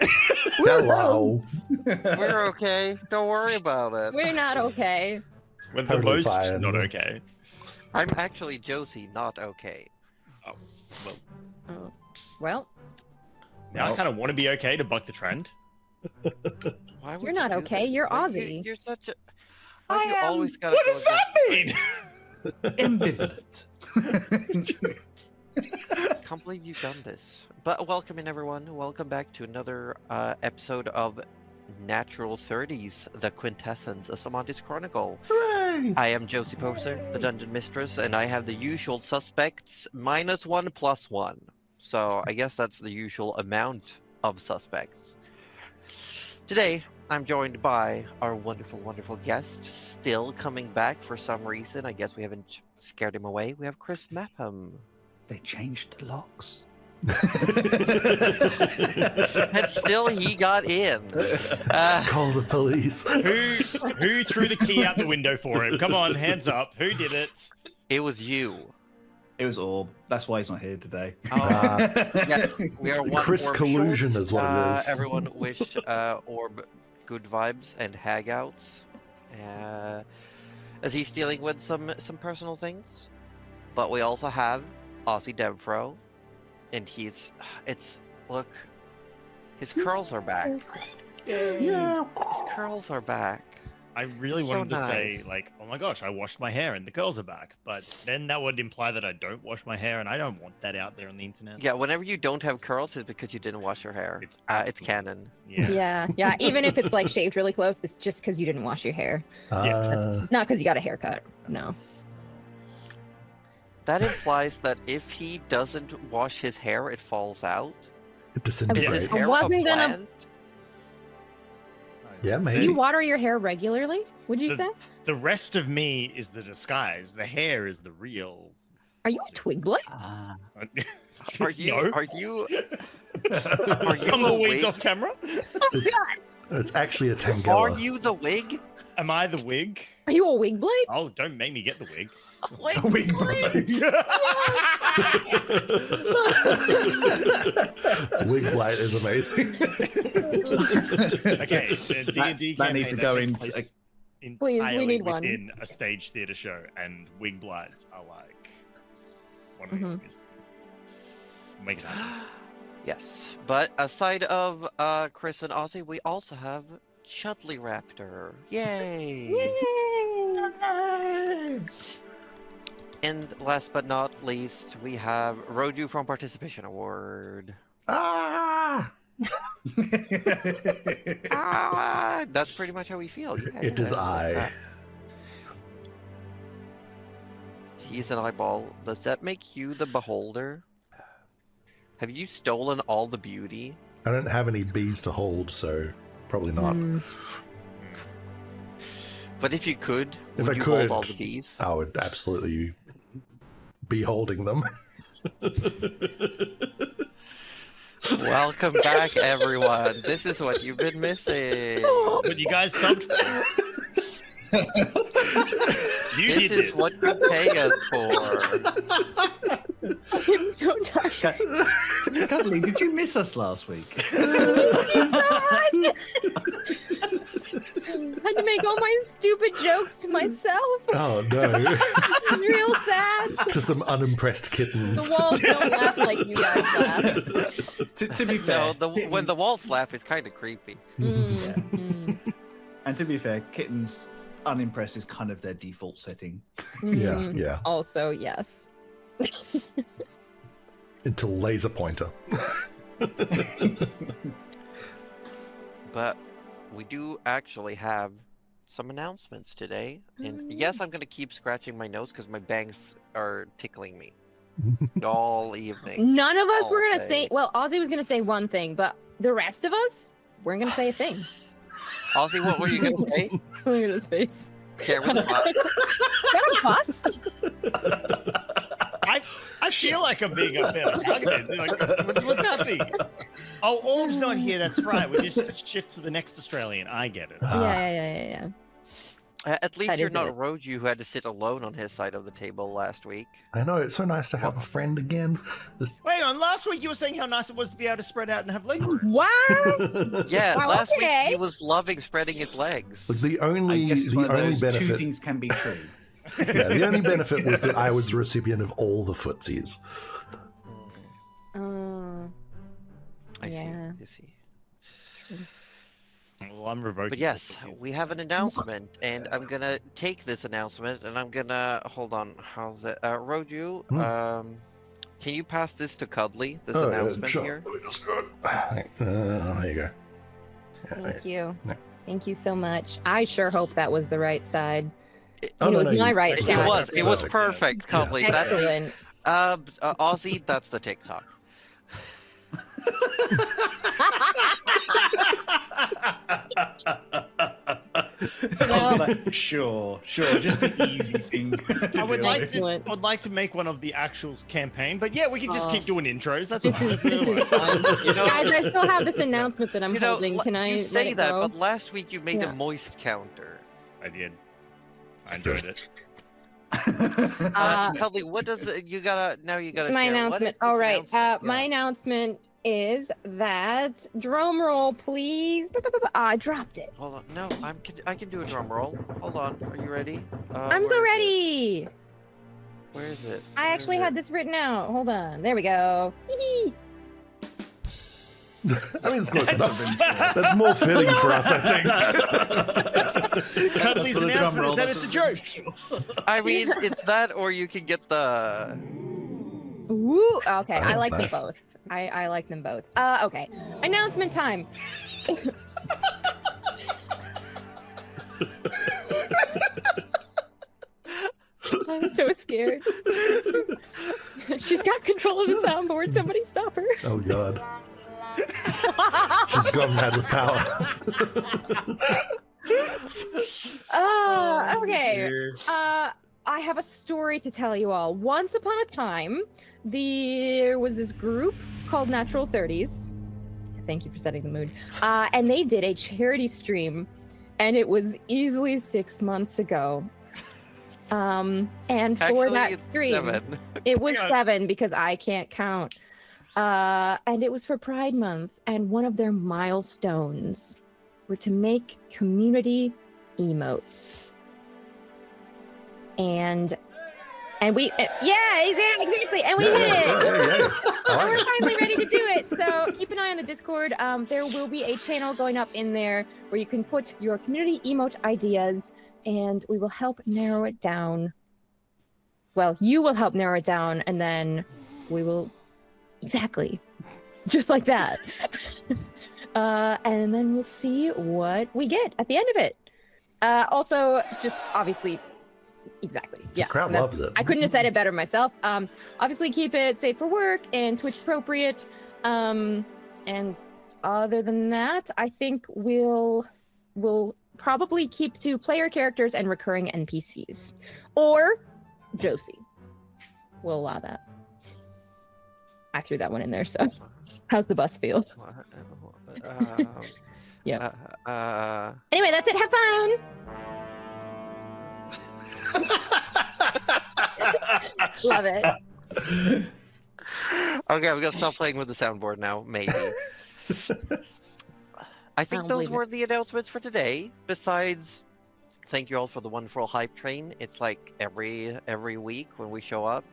Hello. We're okay. Don't worry about it. We're not okay. We're the Totally most fine. not okay. I'm actually Josie, not okay. Oh, well. Oh. Well, Now I kind of want to be okay to buck the trend. Why would You're you not do this? You're Aussie. You're such a. Why do you always gotta What go does that mean? Ambivalent. Can't believe you've done this. But welcome in, everyone. Welcome back to another episode of Natural 30s, the Quintessence, a Sammantis Chronicle. Hooray! I am Josie Poser, the Dungeon Mistress, and I have the usual suspects, -1 + 1. So I guess that's the usual amount of suspects. Today, I'm joined by our wonderful, wonderful guest, still coming back for some reason. I guess we haven't scared him away. We have Chris Mapham. They changed the locks. And still he got in. Call the police. Who threw the key out the window for him? Come on, hands up. Who did it? It was you. It was Orb. That's why he's not here today. Yeah, we are one Chris Orb collusion short. is what it is. Everyone wish Orb good vibes and hangouts. As he's dealing with some personal things. But we also have Aussie Devfro. And look, his curls are back. Yeah. His curls are back. I really It's so wanted to say, nice. like, oh my gosh, I washed my hair and the curls are back. But then that would imply that I don't wash my hair, and I don't want that out there on the internet. Yeah, whenever you don't have curls, it's because you didn't wash your hair. It's It's absolutely- canon. Yeah. yeah. Even if it's like shaved really close, it's just because you didn't wash your hair. That's not because you got a haircut. No. That implies that if he doesn't wash his hair, it falls out. it Is his disintegrates. I hair wasn't a gonna- plant? Yeah, Do maybe. you water your hair regularly? Would you say? The rest of me is the disguise. The hair is the real. Are you a twig blood? Ah. Are you? No. Are you? Are you Tumbleweeds a off wig? camera? It's actually a Are tangela. you the wig? Am I the wig? Are you a wig blade? Oh, don't make me get the wig. Wig Wig blade? Wig blight is amazing. Okay, the D&D That needs to go takes in. place Please, we entirely need one. within a stage theater show, and wig blights are like one of the Mhm. biggest. Make it happen. Yes, but aside of Chris and Aussie, we also have Chudley Raptor. Yay! And last but not least, we have Roju from Participation Award. Ah! That's pretty much how we feel. Yeah, It is that's I. that. He's an eyeball. Does that make you the beholder? Have you stolen all the beauty? I don't have any bees to hold, so probably not. Mm. But if you could, If would I you could, hold all the bees? I would absolutely be holding them. Welcome back, everyone. This is what you've been missing. But you guys subbed. You This did is what you pay us for. I'm so tired. Cuddly, did you miss us last week? Thank you so much. I had to make all my stupid jokes to myself. Oh no. It's real sad. To some unimpressed kittens. The walls don't laugh like you guys laugh. To be fair, No, when the walls laugh, it's kind of creepy. and to be fair, kittens unimpressed is kind of their default setting. Yeah, yeah. Also, yes. Until laser pointer. But we do actually have some announcements today. And yes, I'm going to keep scratching my nose because my bangs are tickling me all evening. None of us were All gonna day. say. Well, Ozzy was gonna say one thing, but the rest of us weren't gonna say a thing. Ozzy, what were you going to say? Look at his face. Share with us. Got a fuss? I feel like I'm being unfairly targeted. Like, what's happening? Oh, Orb's not here. That's right. We just shift to the next Australian. I get it. Yeah. At least That you're is not it. Roju, who had to sit alone on his side of the table last week. I know, it's so nice to have a friend again. Wait on, last week you were saying how nice it was to be able to spread out and have leg room. Wow. Yeah, Wow, last week okay. he was loving spreading his legs. Like the I only guess it's one of those two benefit. things can be true. Yeah, the only benefit was that I was the recipient of all the footsies. I see. Yeah. I see. It's true. Well, I'm revoking. But yes, we have an announcement, and I'm gonna take this announcement, and I'm gonna hold on. How's it, Roju? Can you pass this to Cuddly? This announcement sure. here. Let me just go. There you go. Thank you. Yeah. Thank you so much. I sure hope that was the right side. Oh, it no, was no, my you- right It side. was. It was Perfect. perfect, Cuddly. That's the, Excellent. Aussie. That's the TikTok. Like, sure, just the easy thing. I would like to. Excellent. I would like to make one of the actual campaign, but yeah, we can just keep doing intros. That's This is fun. You know- Guys, I still have this announcement that I'm You know, holding. Can I you let say it that, go? but last week you made Yeah. a moist counter. I did. I enjoyed it. Cuddly, what does it, you gotta now? You gotta My share. What is announcement. this All right. announcement? My announcement is that drum roll, please. I dropped it. Hold on. No, I can do a drum roll. Hold on. Are you ready? I'm where so is it? ready. Where is it? I Where actually is had it? this written out. Hold on. There we go. Hee-hee. I mean, it's close enough. That's more fitting for us, I think. Cuddly's For the drum announcement roll, is that that's it's a what- joke. I mean, it's that, or you can get the. Woo. Okay. I Oh, like nice. them both. I like them both. Okay. Announcement time. I'm so scared. She's got control of the soundboard. Somebody stop her. Oh god. She's gone mad with power. Okay. I have a story to tell you all. Once upon a time, there was this group called Natural 30s. Thank you for setting the mood. And they did a charity stream, and it was easily 6 months ago. And for Actually, that it's stream, 7. it was Yeah. 7 because I can't count. And it was for Pride Month, and one of their milestones were to make community emotes. And we exactly, and we did it. And we're finally ready to do it. So keep an eye on the Discord. There will be a channel going up in there where you can put your community emote ideas, and we will help narrow it down. Well, you will help narrow it down, and then we will exactly just like that. And then we'll see what we get at the end of it. Also, just obviously. Exactly. Yeah. The crowd that's- loves it. I couldn't have said it better myself. Obviously keep it safe for work and Twitch appropriate. And other than that, I think we'll probably keep to player characters and recurring NPCs. Or Josie. We'll allow that. I threw that one in there, so how's the bus feel? Yeah. Anyway, that's it. Have fun. Love it. Okay, I'm gonna stop playing with the soundboard now. Maybe. I think I'll those believe it. were the announcements for today. Besides, thank you all for the wonderful hype train. It's like every week when we show up.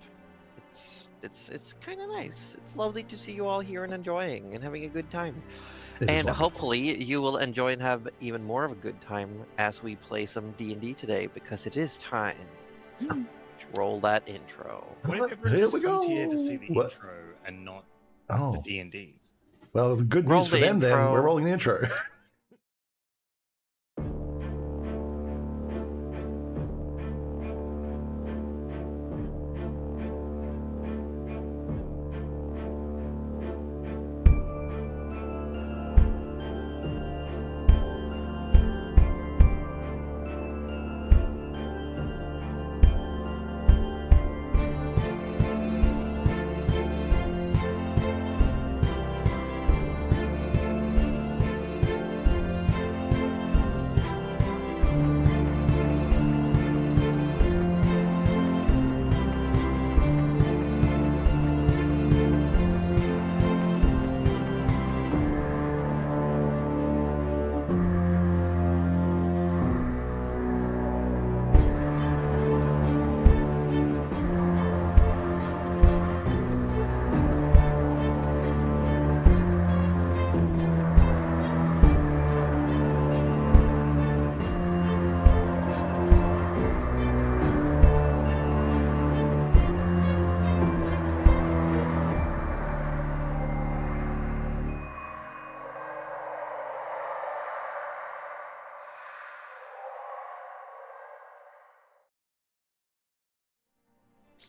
It's kind of nice. It's lovely to see you all here and enjoying and having a good time. It is And wonderful. hopefully you will enjoy and have even more of a good time as we play some D&D today, because it is time Mm. to roll that intro. What if everyone Here just we comes go. here to see the What? intro and not the Oh, D&D? well, the good Roll news for the them then, intro. we're rolling the intro.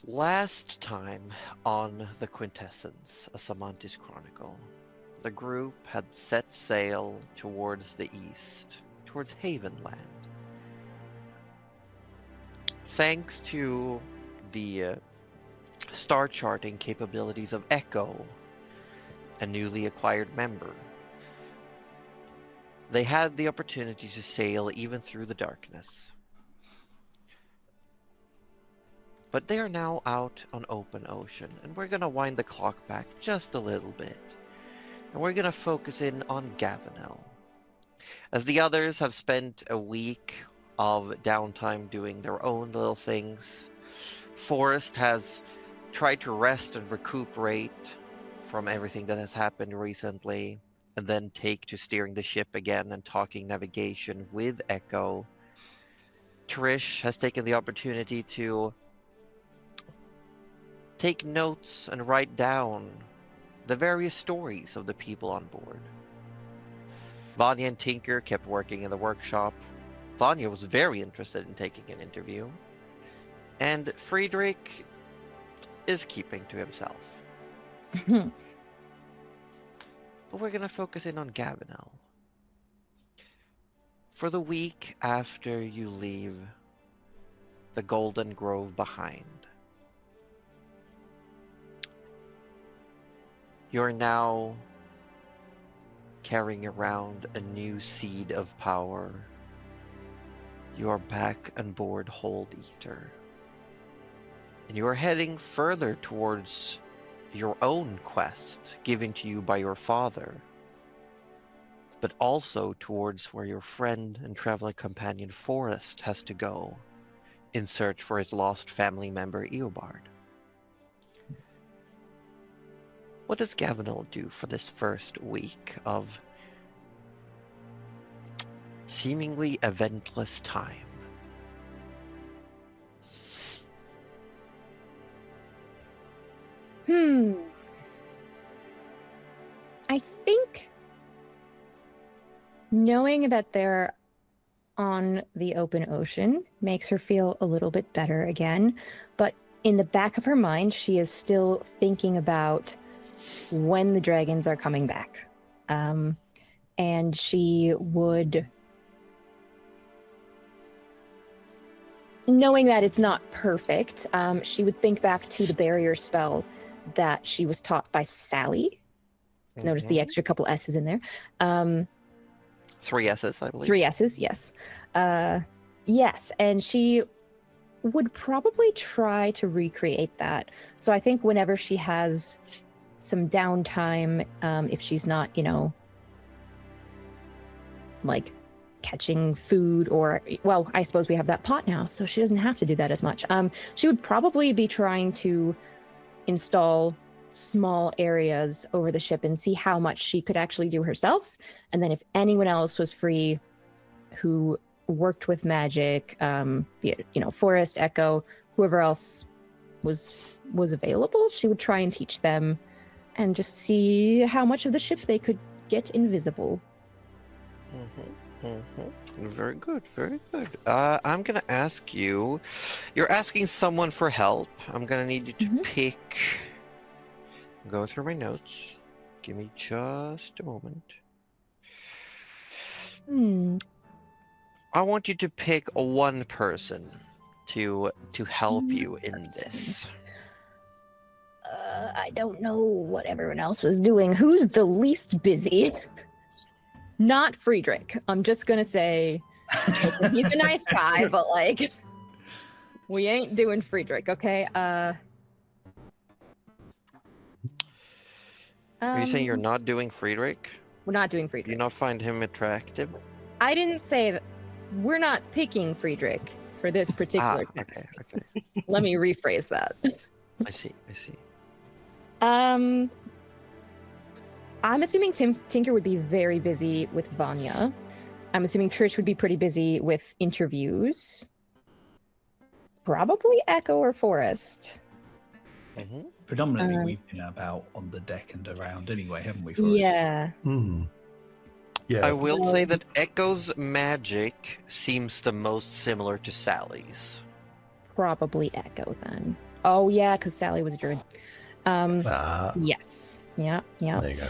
Last time on the Quintessence, a Sammantis Chronicle, the group had set sail towards the east, towards Havenland. Thanks to the star charting capabilities of Echo, a newly acquired member, they had the opportunity to sail even through the darkness. But they are now out on open ocean, and we're going to wind the clock back just a little bit. And we're going to focus in on Gavinel. As the others have spent a week of downtime doing their own little things, Forrest has tried to rest and recuperate from everything that has happened recently, and then take to steering the ship again and talking navigation with Echo. Trish has taken the opportunity to take notes and write down the various stories of the people on board. Vanya and Tinker kept working in the workshop. Vanya was very interested in taking an interview. And Friedrich is keeping to himself. But we're going to focus in on Gavinel. For the week after you leave the Golden Grove behind, you're now carrying around a new seed of power. You are back on board Hold Eater. And you are heading further towards your own quest, given to you by your father, but also towards where your friend and traveling companion Forrest has to go in search for his lost family member Eobard. What does Gavinel do for this first week of seemingly eventless time? I think knowing that they're on the open ocean makes her feel a little bit better again. But in the back of her mind, she is still thinking about when the dragons are coming back. And she would, knowing that it's not perfect, she would think back to the barrier spell that she was taught by Sally. Notice the extra couple S's in there. 3 S's, I believe. 3 S's, yes. Yes, and she would probably try to recreate that. So I think whenever she has some downtime, if she's not, like catching food or, well, I suppose we have that pot now, so she doesn't have to do that as much. She would probably be trying to install small areas over the ship and see how much she could actually do herself. And then if anyone else was free who worked with magic, be it, Forrest, Echo, whoever else was available, she would try and teach them and just see how much of the ship they could get invisible. Very good, very good. I'm gonna ask you, you're asking someone for help. I'm gonna need you to pick, go through my notes. Give me just a moment. I want you to pick one person to help you in this. I don't know what everyone else was doing. Who's the least busy? Not Friedrich. I'm just gonna say he's a nice guy, but we ain't doing Friedrich, okay? Are you saying you're not doing Friedrich? We're not doing Do Friedrich. you not find him attractive? I didn't say that. We're not picking Friedrich for this particular test. Okay. Let me rephrase that. I see. I'm assuming Tinker would be very busy with Vanya. I'm assuming Trish would be pretty busy with interviews. Probably Echo or Forrest. Predominantly, we've been about on the deck and around anyway, haven't we? Forrest? Yeah. Yes. I will say that Echo's magic seems the most similar to Sally's. Probably Echo then. Oh yeah, because Sally was a druid. Ah, Yes. Yeah. there you go.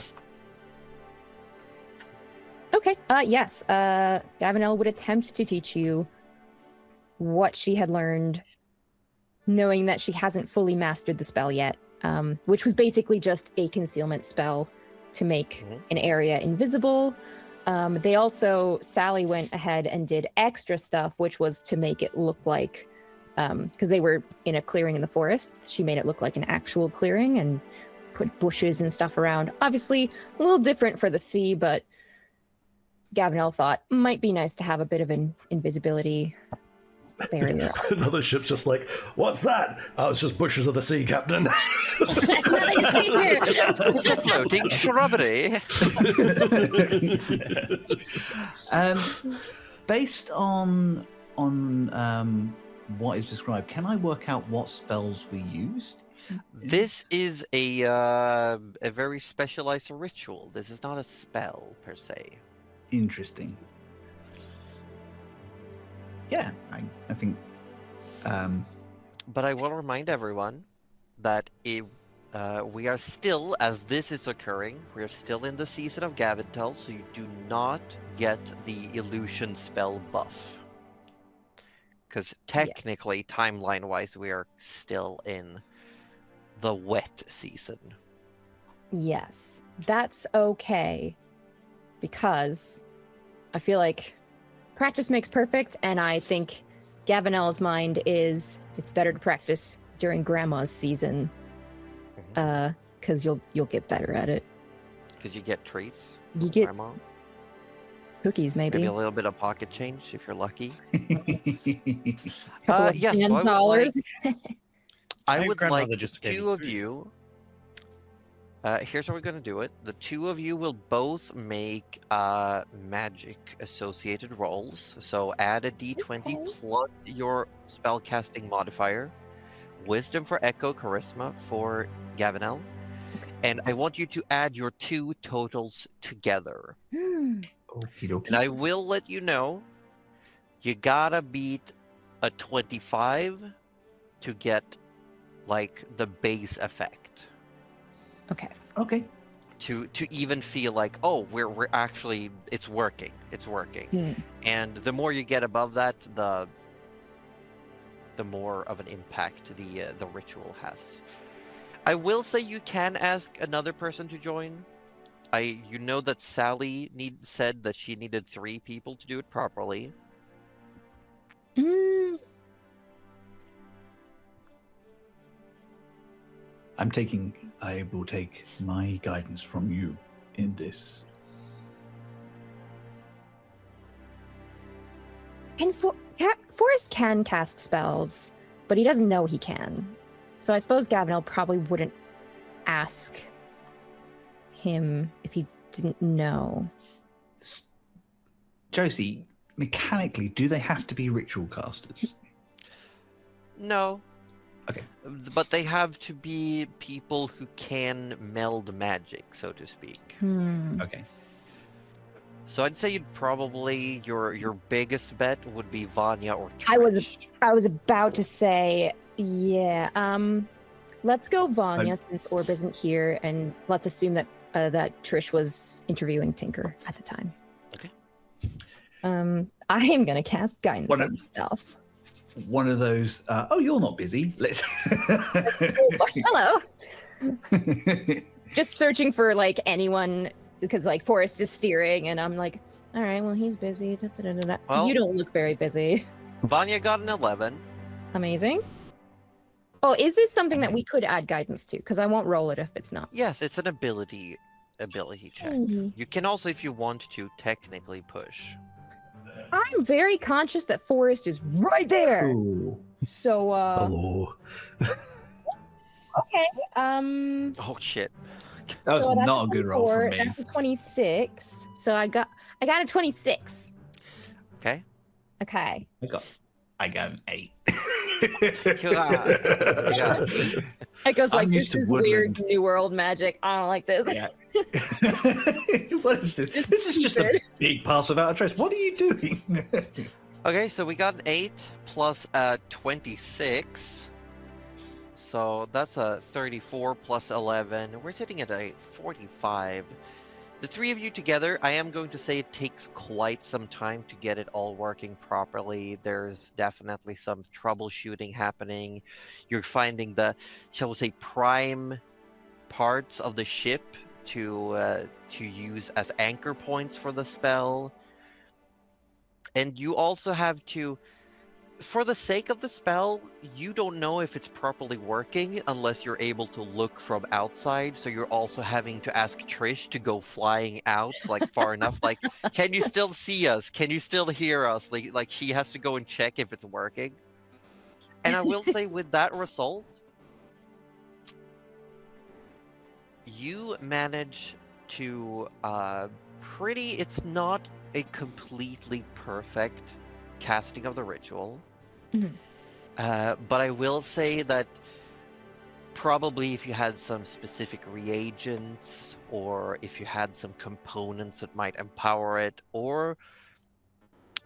Okay. Yes. Gavinelle would attempt to teach you what she had learned, knowing that she hasn't fully mastered the spell yet, which was basically just a concealment spell to make an area invisible. Sally went ahead and did extra stuff, which was to make it look like, because they were in a clearing in the forest, she made it look like an actual clearing and put bushes and stuff around. Obviously, a little different for the sea, but Gavinelle thought might be nice to have a bit of an invisibility barrier. Another ship's just like, what's that? Oh, it's just bushes of the sea, Captain. It's a floating shrubbery. Based on what is described, can I work out what spells we used? This is a very specialized ritual. This is not a spell per se. Interesting. Yeah, I think. But I will remind everyone that we are still, as this is occurring, we are still in the season of Gavintel, so you do not get the illusion spell buff. Because technically, timeline-wise, we are still in the wet season. Yes, that's okay, because I feel like practice makes perfect, and I think Gavinelle's mind is it's better to practice during Grandma's season, because you'll get better at it. Because you get treats. You get Grandma. cookies, maybe A little bit of pocket change if you're lucky. couple of Yes, $10. I would grandmother like just gave two me of food. you. Here's how we're gonna do it. The two of you will both make magic associated rolls. So add a d20 Okay. plus your spellcasting modifier. Wisdom for Echo, Charisma for Gavinelle. And I want you to add your two totals together. Okie dokie. And I will let you know, you gotta beat a 25 to get like the base effect. Okay. Okay. To even feel like, oh, we're actually it's working. And the more you get above that, the more of an impact the ritual has. I will say you can ask another person to join. You know that Sally said that she needed 3 people to do it properly. I will take my guidance from you in this. And Forrest can cast spells, but he doesn't know he can. So I suppose Gavinelle probably wouldn't ask him if he didn't know. Josie, mechanically, do they have to be ritual casters? No. Okay. But they have to be people who can meld magic, so to speak. Okay. So I'd say you'd probably your biggest bet would be Vanya or Trish. I was about to say, yeah. Let's go Vanya since Orb isn't here, and let's assume that that Trish was interviewing Tinker at the time. Okay. I am gonna cast guidance on myself. One of those. You're not busy. Let's. Hello. Just searching for like anyone because like Forrest is steering, and I'm like, all right, well he's busy. Well, you don't look very busy. Vanya got an 11. Amazing. Oh, is this something that we could add guidance to? Because I won't roll it if it's not. Yes, it's an ability check. You can also, if you want to, technically push. I'm very conscious that Forrest is right there. Ooh. So Hello. okay. Oh shit. That was so that's not a good roll 24, from me. That's a 26. So I got a 26. Okay. Okay. I got an 8. Yeah. It goes like, I'm used this to is weird woodland. New World magic. I don't like this. Yeah. What is this? This is just a big pass without a trace. What are you doing? Okay, so we got an 8 plus 26. So that's a 34 plus 11. We're sitting at a 45. The three of you together, I am going to say it takes quite some time to get it all working properly. There's definitely some troubleshooting happening. You're finding the, shall we say, prime parts of the ship to use as anchor points for the spell. And you also have to, for the sake of the spell, you don't know if it's properly working unless you're able to look from outside. So you're also having to ask Trish to go flying out like far enough. Like, can you still see us? Can you still hear us? Like she has to go and check if it's working. And I will say with that result, you manage to it's not a completely perfect casting of the ritual. But I will say that probably if you had some specific reagents, or if you had some components that might empower it, or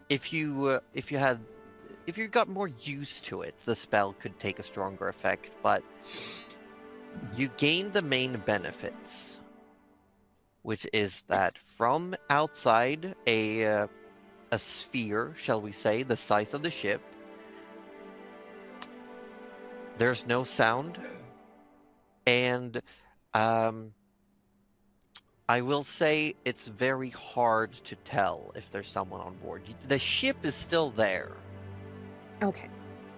if you got more used to it, the spell could take a stronger effect. But you gain the main benefits, which is that from outside a sphere, shall we say, the size of the ship, there's no sound, and I will say it's very hard to tell if there's someone on board. The ship is still there. Okay.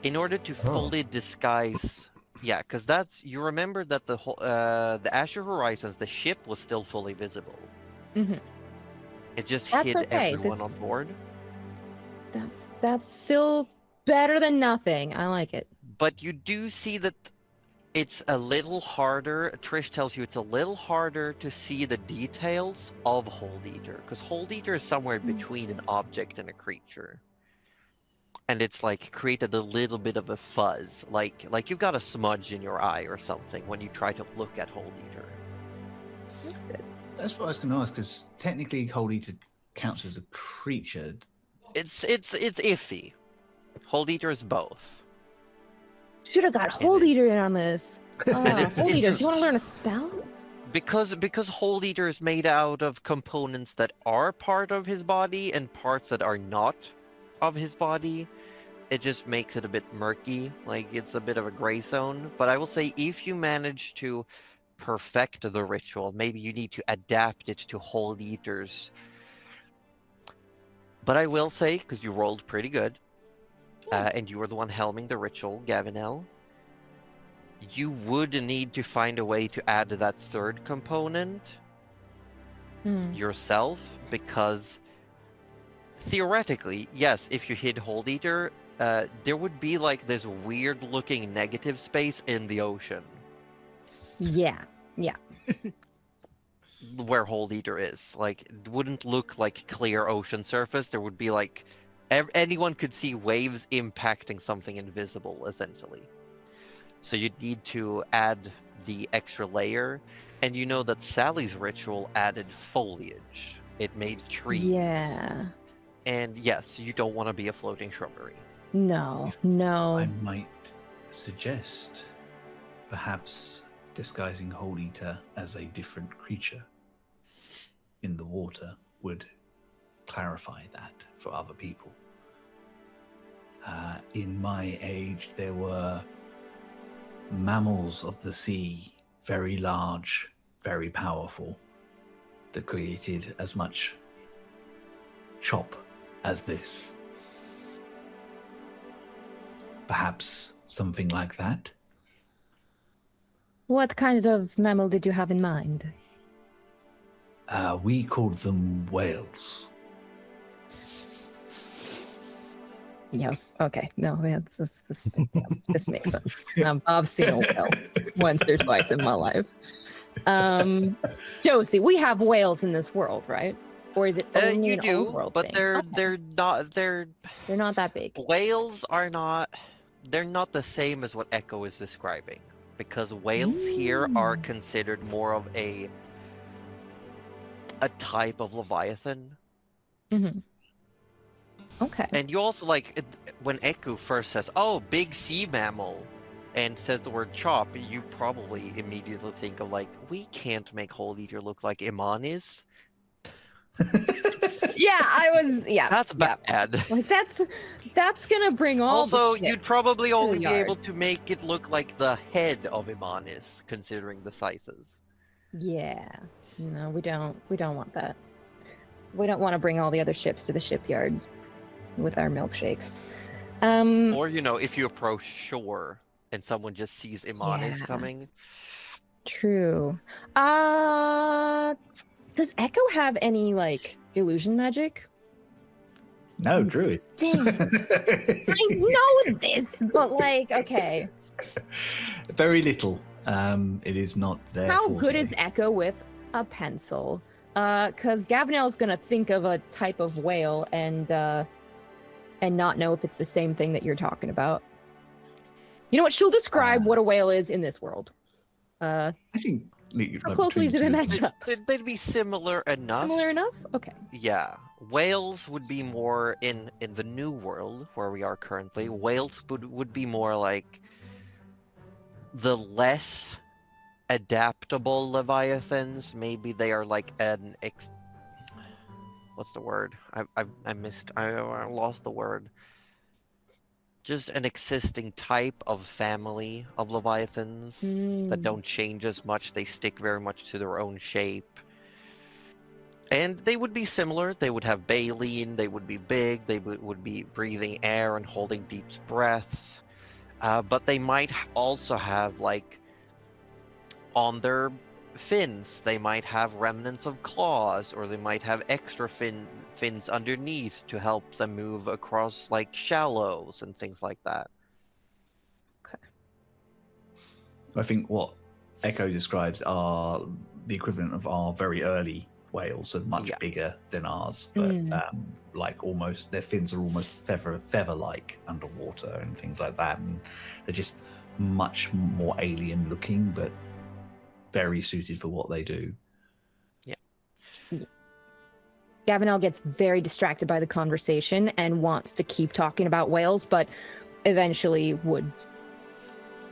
In order to fully disguise, yeah, because that's, you remember that the whole the Azure Horizons, the ship was still fully visible. It just hid everyone on board. That's still better than nothing. I like it. But you do see that it's a little harder. Trish tells you it's a little harder to see the details of Hold Eater, because Hold Eater is somewhere between an object and a creature. And it's like created a little bit of a fuzz, like you've got a smudge in your eye or something when you try to look at Hold Eater. That's good. That's what I was going to ask, because technically Hold Eater counts as a creature. It's iffy. Hold Eater is both. Should have got Hold Eater in on this. Hold Eater, do you want to learn a spell? Because Hold Eater is made out of components that are part of his body and parts that are not of his body, it just makes it a bit murky. Like, it's a bit of a gray zone. But I will say, if you manage to perfect the ritual, maybe you need to adapt it to Hold Eaters. But I will say, because you rolled pretty good, and you were the one helming the ritual, Gavinel, you would need to find a way to add that third component yourself, because theoretically, yes, if you hid Hold Eater, there would be like this weird looking negative space in the ocean. Yeah. Where Hold Eater is. Like, it wouldn't look like clear ocean surface. There would be like, anyone could see waves impacting something invisible, essentially. So you'd need to add the extra layer. And you know that Sally's ritual added foliage. It made trees. Yeah. And yes, you don't want to be a floating shrubbery. No. I might suggest perhaps disguising Hold Eater as a different creature in the water would clarify that for other people. In my age, there were mammals of the sea, very large, very powerful, that created as much chop as this. Perhaps something like that? What kind of mammal did you have in mind? We called them whales. Yeah. Okay. No, this makes sense. I've seen a whale once or twice in my life. Josie, we have whales in this world, right? Or is it only an old world but thing? they're not that big. Whales are not. They're not the same as what Echo is describing, because whales here are considered more of a type of leviathan. Okay. And you also, like, when Echo first says, "Oh, big sea mammal," and says the word chop, you probably immediately think of like, we can't make Whole Eater look like Iman is. Yeah, I was. Yeah, That's yeah. bad. Like that's gonna bring all. Also, the you'd chips probably to the only be yard. able to make it look like the head of Imanis, considering the sizes. Yeah. No, we don't. We don't want that. We don't want to bring all the other ships to the shipyard with our milkshakes. Or, if you approach shore and someone just sees Imanis Yeah. coming. True. Does Echo have any like illusion magic? No, Druid. Dang. I know this, but like, okay. Very little. It is not there. How good is Echo with a pencil? Because Gavinel's gonna think of a type of whale and not know if it's the same thing that you're talking about. You know what? She'll describe what a whale is in this world. I think. How closely do they match up? They'd be similar enough. Similar enough? Okay. Yeah. Whales would be more in the new world where we are currently. Whales would be more like the less adaptable leviathans. Maybe they are like an what's the word? I lost the word. Just an existing type of family of leviathans that don't change as much. They stick very much to their own shape. And they would be similar. They would have baleen, they would be big, they would be breathing air and holding deep breaths. But they might also have, like, on their fins, they might have remnants of claws, or they might have extra fins underneath to help them move across, like, shallows and things like that. Okay. I think what Echo describes are the equivalent of our very early whales, so much bigger than ours, but like almost their fins are almost feather-like underwater and things like that, and they're just much more alien looking, but very suited for what they do. Yeah. Gavinel gets very distracted by the conversation and wants to keep talking about whales, but eventually would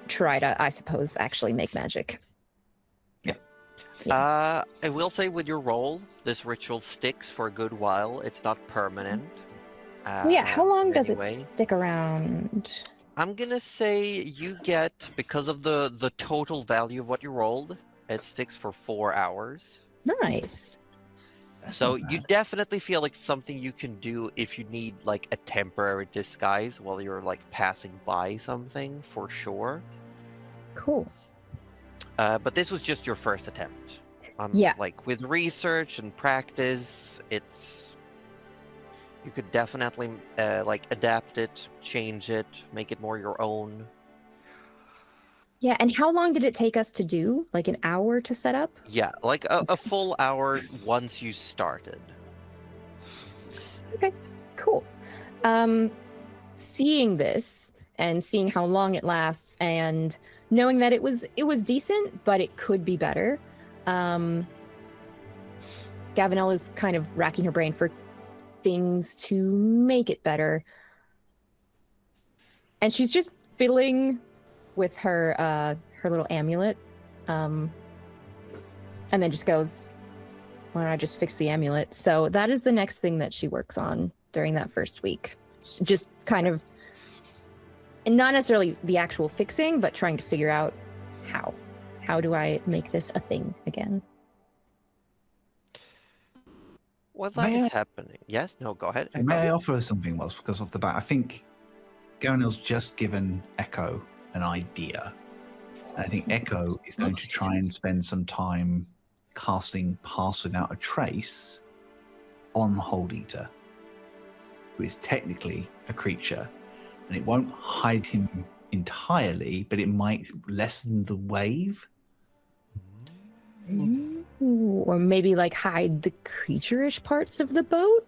try to, I suppose, actually make magic. I will say with your roll, this ritual sticks for a good while. It's not permanent. How long does it anyway. stick around? I'm gonna say you get, because of the total value of what you rolled, it sticks for 4 hours. Nice. So you definitely feel like something you can do if you need like a temporary disguise while you're like passing by something, for sure. Cool. But this was just your first attempt. Like with research and practice, you could definitely like adapt it, change it, make it more your own. Yeah, and how long did it take us to do? Like an hour to set up? Yeah, like a full hour once you started. Okay, cool. Seeing this and seeing how long it lasts and knowing that it was decent, but it could be better. Gavinel is kind of racking her brain for things to make it better. And she's just fiddling with her little amulet. And then just goes, why don't I just fix the amulet? So that is the next thing that she works on during that first week. Just kind of, not necessarily the actual fixing, but trying to figure out how. How do I make this a thing again? Well, that is happening. Yes? No, go ahead. May I offer something, Wells, because off the bat? I think Gavinel's just given Echo an idea. And I think Echo is going to try and spend some time casting Pass Without a Trace on Hold Eater, who is technically a creature. And it won't hide him entirely, but it might lessen the wave. Ooh, or maybe like hide the creature-ish parts of the boat?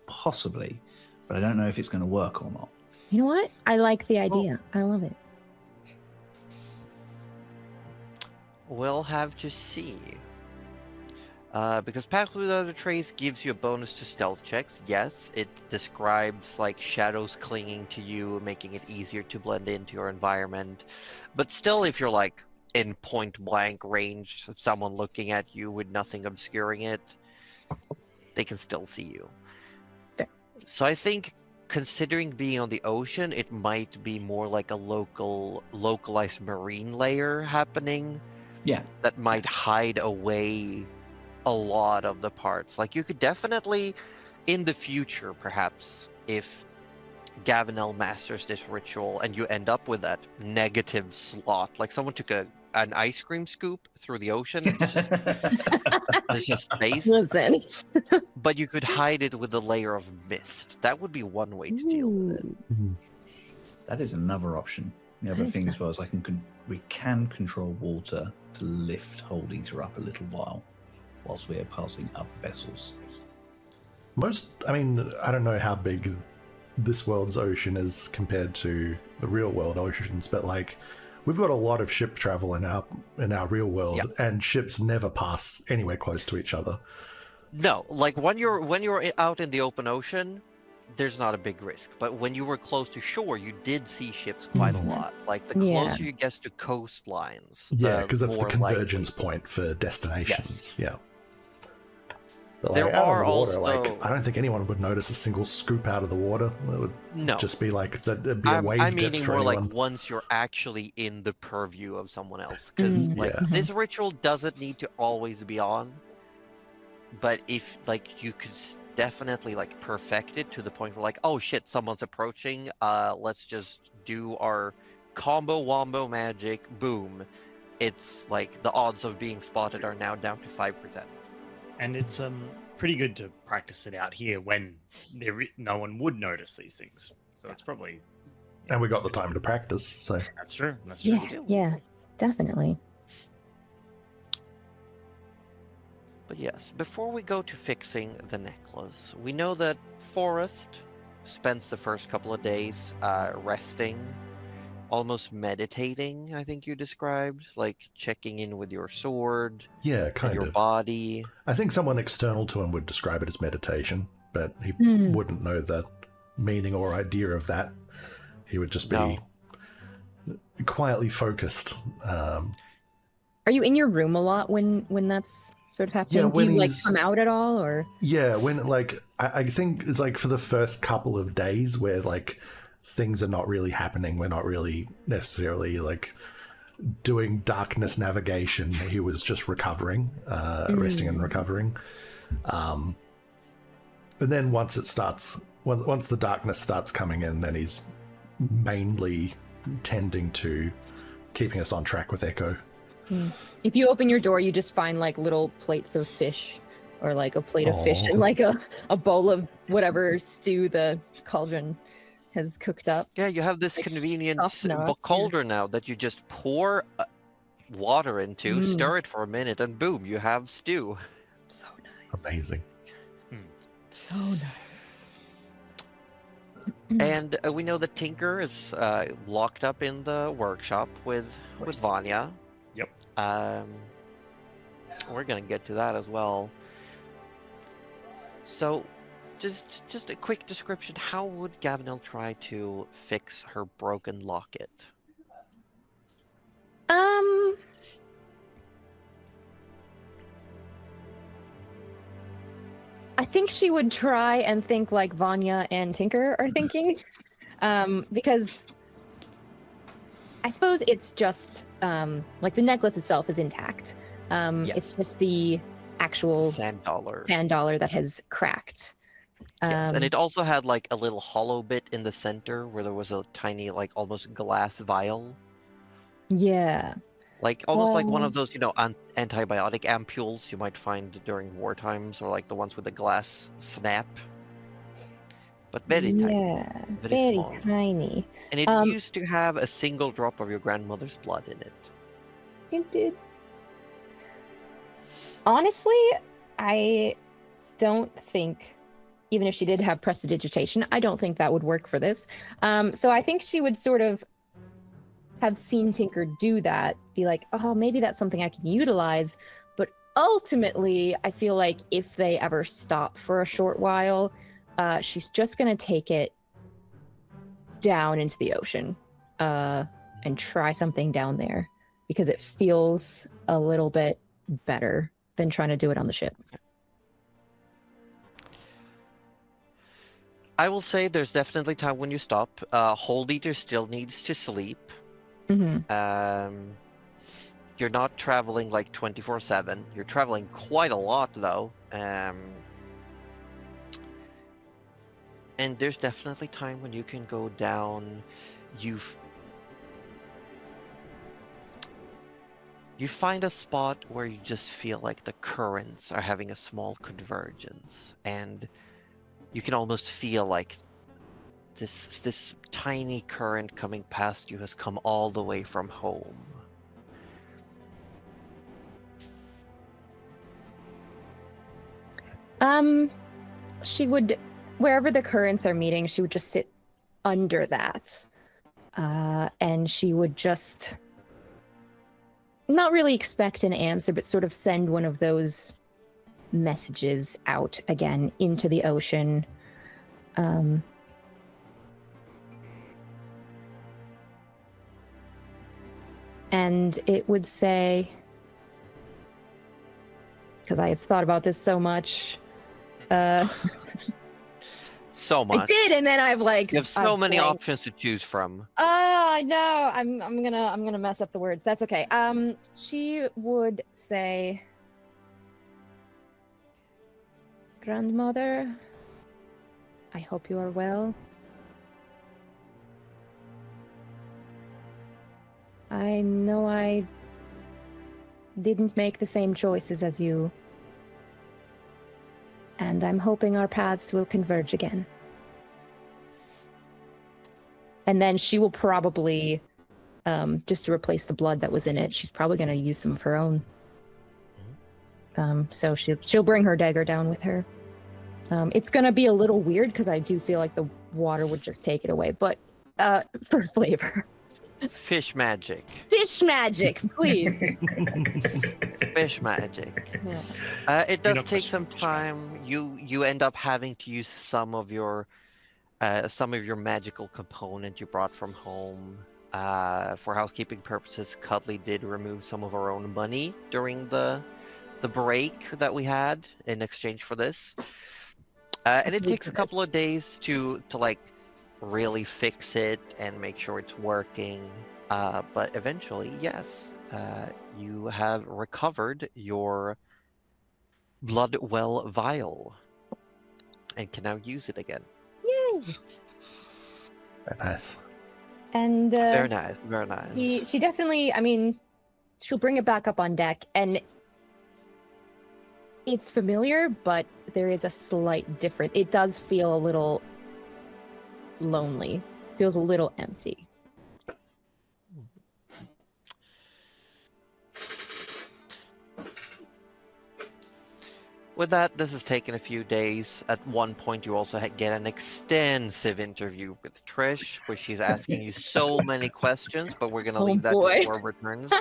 Possibly, but I don't know if it's going to work or not. You know what? I like the idea. I love it. We'll have to see. Because Path Without a Trace gives you a bonus to stealth checks. Yes, it describes like shadows clinging to you, making it easier to blend into your environment. But still, if you're like in point blank range of someone looking at you with nothing obscuring it, they can still see you. Fair. So I think, considering being on the ocean, it might be more like a localized marine layer happening. Yeah. That might hide away a lot of the parts. Like, you could definitely, in the future, perhaps, if Gavinel masters this ritual and you end up with that negative slot, like someone took an ice cream scoop through the ocean, there's just space. Listen. But you could hide it with a layer of mist. That would be one way to deal with it. That is another option. The other That is thing as well is nice. we can control water to lift Hold Eater up a little while whilst we are passing other vessels. I mean, I don't know how big this world's ocean is compared to the real world oceans, but like, we've got a lot of ship travel in our real world, and ships never pass anywhere close to each other. No, like when you're out in the open ocean, there's not a big risk. But when you were close to shore, you did see ships quite a lot. Like, the closer you get to coastlines, Yeah, because that's the more convergence likely. point for destinations. Yeah. But There like, out are on the water, also- like, I don't think anyone would notice a single scoop out of the water. It would No, just be like it'd be a wave I'm depth meaning for more anyone. like once you're actually in the purview of someone else. Because like, Yeah. this ritual doesn't need to always be on. But if like you could definitely like perfect it to the point where like, oh shit, someone's approaching. Let's just do our combo wombo magic. Boom. It's like the odds of being spotted are now down to 5%. And it's pretty good to practice it out here when no one would notice these things. So it's probably And we got the time to practice, so that's true. That's true. Yeah, definitely. But yes, before we go to fixing the necklace, we know that Forrest spends the first couple of days resting, almost meditating, I think you described, like checking in with your sword yeah, and kind your of. body. I think someone external to him would describe it as meditation, but he wouldn't know the meaning or idea of that. He would just be No. quietly focused. Are you in your room a lot when that's sort of happening? Yeah, Do you when like he's- come out at all, or? Yeah, when like I think it's like for the first couple of days where like things are not really happening. We're not really necessarily like doing darkness navigation. He was just recovering, resting and recovering. And then once the darkness starts coming in, then he's mainly tending to keeping us on track with Echo. If you open your door, you just find like little plates of fish, or like a plate of fish Aw. and like a bowl of whatever stew the cauldron has cooked up. Yeah, you have this Like convenient soft nuts, yeah. cauldron now that you just pour water into, stir it for a minute, and boom, you have stew. So nice. Amazing. So nice. And we know that Tinker is locked up in the workshop with Vanya. Yep. We're gonna get to that as well. So, just a quick description. How would Gavinel try to fix her broken locket? I think she would try and think like Vanya and Tinker are thinking, because I suppose it's just like the necklace itself is intact. It's just the actual Sand dollar. sand dollar that has cracked. Yes, and it also had like a little hollow bit in the center where there was a tiny, like almost glass vial. Yeah. Like almost like one Well- of those, antibiotic ampules you might find during war times, or like the ones with the glass snap. But very tiny. Yeah. very Very small. tiny. And it Um, used to have a single drop of your grandmother's blood in it. It did. Honestly, I don't think, even if she did have prestidigitation, I don't think that would work for this. So I think she would sort of have seen Tinker do that, be like, oh, maybe that's something I can utilize, but ultimately, I feel like if they ever stop for a short while, she's just gonna take it down into the ocean and try something down there because it feels a little bit better than trying to do it on the ship. I will say there's definitely time when you stop. Hold Eater still needs to sleep. Mm-hmm. You're not traveling like 24/7. You're traveling quite a lot though. And there's definitely time when you can go down. You find a spot where you just feel like the currents are having a small convergence, and you can almost feel like this tiny current coming past you has come all the way from home. She would, wherever the currents are meeting, she would just sit under that. And she would just not really expect an answer, but sort of send one of those messages out again into the ocean. And it would say, because I have thought about this so much, So much. I did, and then I've like You have so many options to choose from. I know. I'm gonna mess up the words. That's okay. She would say, "Grandmother, I hope you are well. I know I didn't make the same choices as you. And I'm hoping our paths will converge again." And then she will probably, just to replace the blood that was in it, she's probably going to use some of her own. So she'll bring her dagger down with her. It's going to be a little weird because I do feel like the water would just take it away, but for flavor. Fish magic. Fish magic, please. Fish magic. Yeah. It does take some time. You end up having to use some of your magical component you brought from home. For housekeeping purposes, Cuddly did remove some of her own money during the break that we had in exchange for this. And it takes a couple of days to like really fix it and make sure it's working. But eventually, yes, you have recovered your blood well vial and can now use it again. Yay! Very nice. And Very nice, very nice. She definitely, I mean, she'll bring it back up on deck, and it's familiar, but there is a slight difference. It does feel a little lonely. Feels a little empty. With that, this has taken a few days. At one point, you also get an extensive interview with Trish, where she's asking you so many questions, but we're going to leave that to War returns.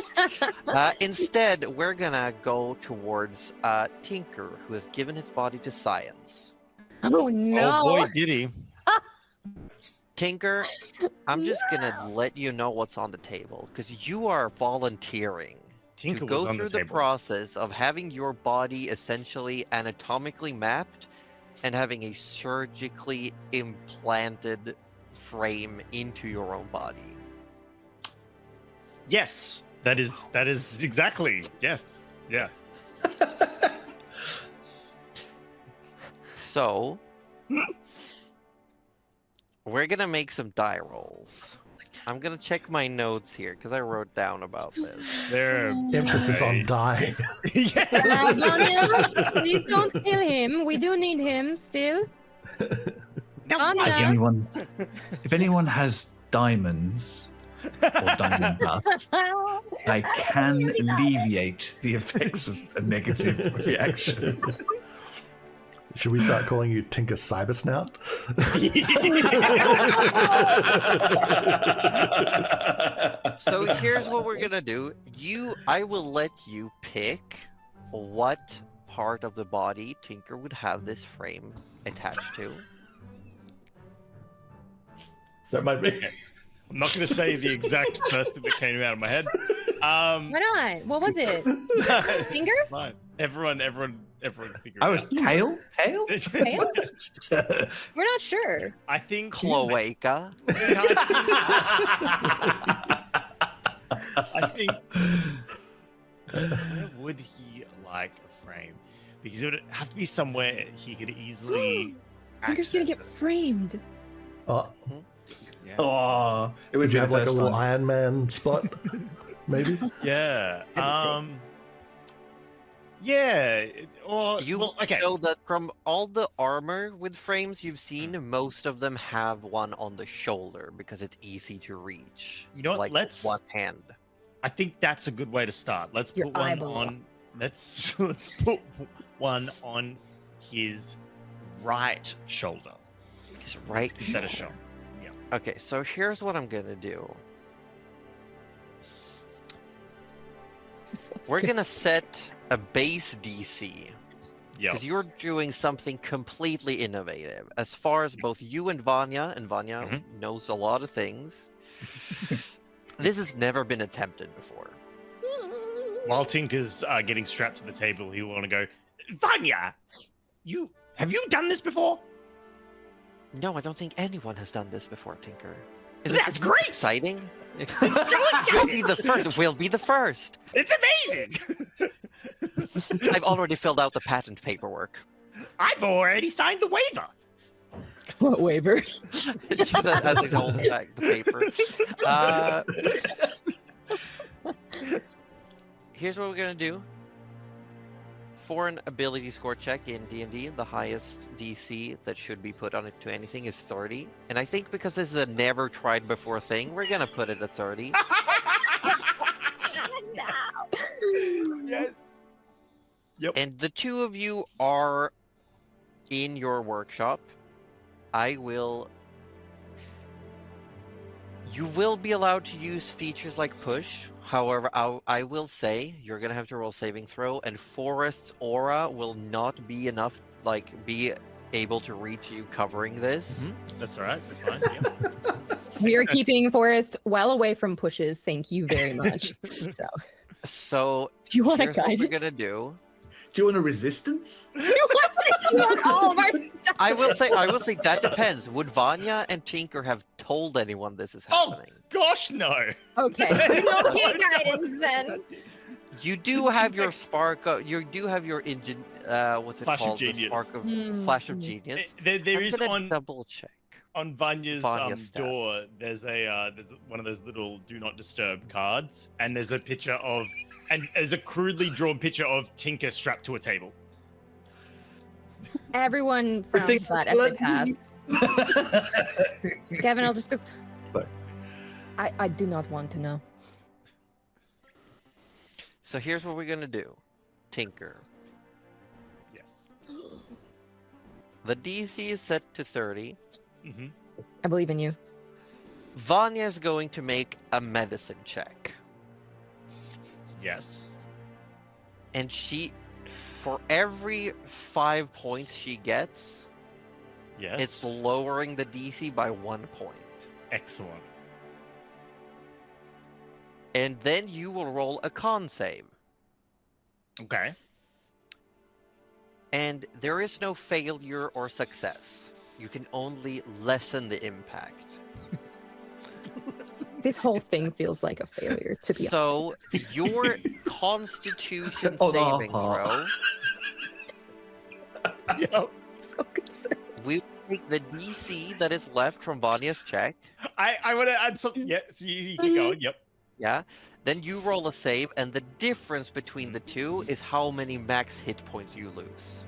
Instead, we're going to go towards Tinker, who has given his body to science. Oh, no. Oh, boy, did he. Tinker, I'm just going to let you know what's on the table, because you are volunteering Tinker to was go on through the the table. process of having your body essentially anatomically mapped and having a surgically implanted frame into your own body. Yes, that is exactly. Yes, yeah. So, we're gonna make some die rolls. I'm gonna check my notes here because I wrote down about this. There. Emphasis on die. Yeah. Daniel, please don't kill him. We do need him still. Anya. If anyone has diamonds or diamond dust, I can alleviate the effects of a negative reaction. Should we start calling you Tinker Cybersnout? So here's what we're gonna do. I will let you pick what part of the body Tinker would have this frame attached to. That might be. I'm not going to say the exact first thing that came out of my head. Why not? What was it? Finger? Fine. Everyone figure it I was out. tail? Tail? We're not sure. I think Cloaca. I think where would he like a frame? Because it would have to be somewhere he could easily Finger's gonna access get it. framed. Oh, Yeah. Oh, it would would be you the have like a first little time. Iron Man spot? Maybe. Yeah. That'd Yeah. Or You well, okay. know that from all the armor with frames you've seen, most of them have one on the shoulder because it's easy to reach. You know what? Like Let's- one hand. I think that's a good way to start. Let's Your put one eyeball. on. Let's put one on his right shoulder. It's right. Give that a shoulder. shot. Yeah. Okay, so here's what I'm gonna do. We're gonna set a base DC Yeah. because you're doing something completely innovative. As far as both you and Vanya knows a lot of things. This has never been attempted before. While Tinker's getting strapped to the table, he'll want to go, Vanya, have you done this before? No, I don't think anyone has done this before, Tinker. That's it great! Exciting. So We'll be the first. We'll be the first. It's amazing! I've already filled out the patent paperwork. I've already signed the waiver. What waiver? As he's holding back the paper. Here's what we're gonna do. For an ability score check in D&D, the highest DC that should be put on it to anything is 30. And I think because this is a never tried before thing, we're gonna put it at 30. Yes. Yep. And the two of you are in your workshop. You will be allowed to use features like push. However, I will say you're gonna have to roll saving throw, and Forest's aura will not be enough, be able to reach you covering this. Mm-hmm. That's all right. That's fine. Yep. We are keeping Forrest well away from pushes. Thank you very much. So Do you want a here's what we're guidance? gonna do. Do you want a resistance? Do you want all of our stuff? I will say that depends. Would Vanya and Tinker have told anyone this is Oh! happening? Gosh, no. Okay. We don't get guidance then. You do have your spark. You do have your engine. What's it Flash of called? The genius. spark of Hmm. flash of genius. There I'm is gonna on double check. Vanya's Vanya's door. There's one of those little do not disturb cards, and there's a crudely drawn picture of Tinker strapped to a table. Everyone If they- frowns that as they pass. Gavin, I'll just goes. Sorry. I do not want to know. So here's what we're gonna do, Tinker. Yes. The DC is set to 30. Mm-hmm. I believe in you. Vanya is going to make a medicine check, Yes. and for every 5 points she gets, Yes. it's lowering the DC by 1 point. Excellent. And then you will roll a con save. Okay. And there is no failure or success. You can only lessen the impact. This whole thing feels like a failure, to be honest. So your Constitution Oh, saving no. throw, Yep. So concerned. we will take the DC that is left from Vanya's check. I want to add something. Yeah. So you keep going. Yep. Yeah. Then you roll a save, and the difference between the two is how many max hit points you lose.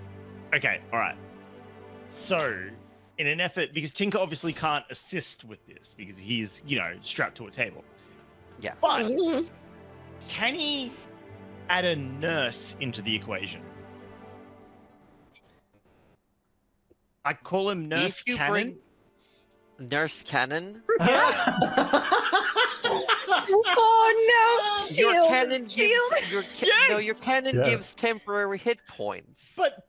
Okay. All right. So, in an effort, because Tinker obviously can't assist with this because he's, strapped to a table. Yeah. But Mhm. can he add a nurse into the equation? I call him Nurse If you Cannon. Nurse Cannon. Oh no! Shield. Your cannon gives Shield. your cannon Yeah. gives temporary hit points. But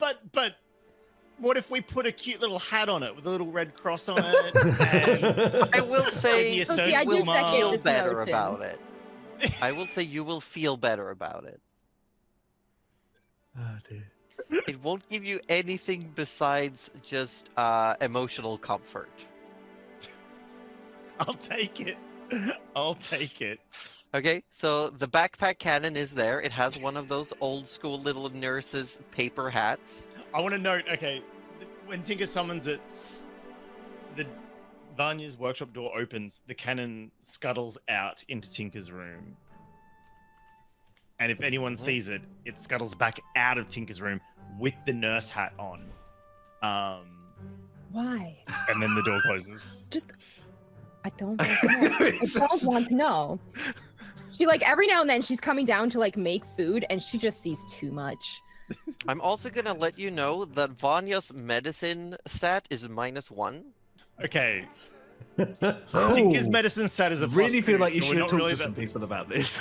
what if we put a cute little hat on it with a little red cross on it? And I will say maybe a Okay, I surgical do second mask? feel this better notion. about it. I will say you will feel better about it. Oh dear. It won't give you anything besides just emotional comfort. I'll take it. I'll take it. Okay, so the backpack cannon is there. It has one of those old school little nurses paper hats. I want to note, okay, when Tinker summons it, the Vanya's workshop door opens, the cannon scuttles out into Tinker's room. And if anyone sees it, it scuttles back out of Tinker's room with the nurse hat on. Why? And then the door closes. Just, I don't want to know. I don't want to know. She like every now and then she's coming down to like make food and she just sees too much. I'm also gonna let you know that Vanya's medicine stat is -1. Okay, Oh. Tinker's medicine stat is a plus Really feel two, like you so should we're have not talked really to some that- people about this.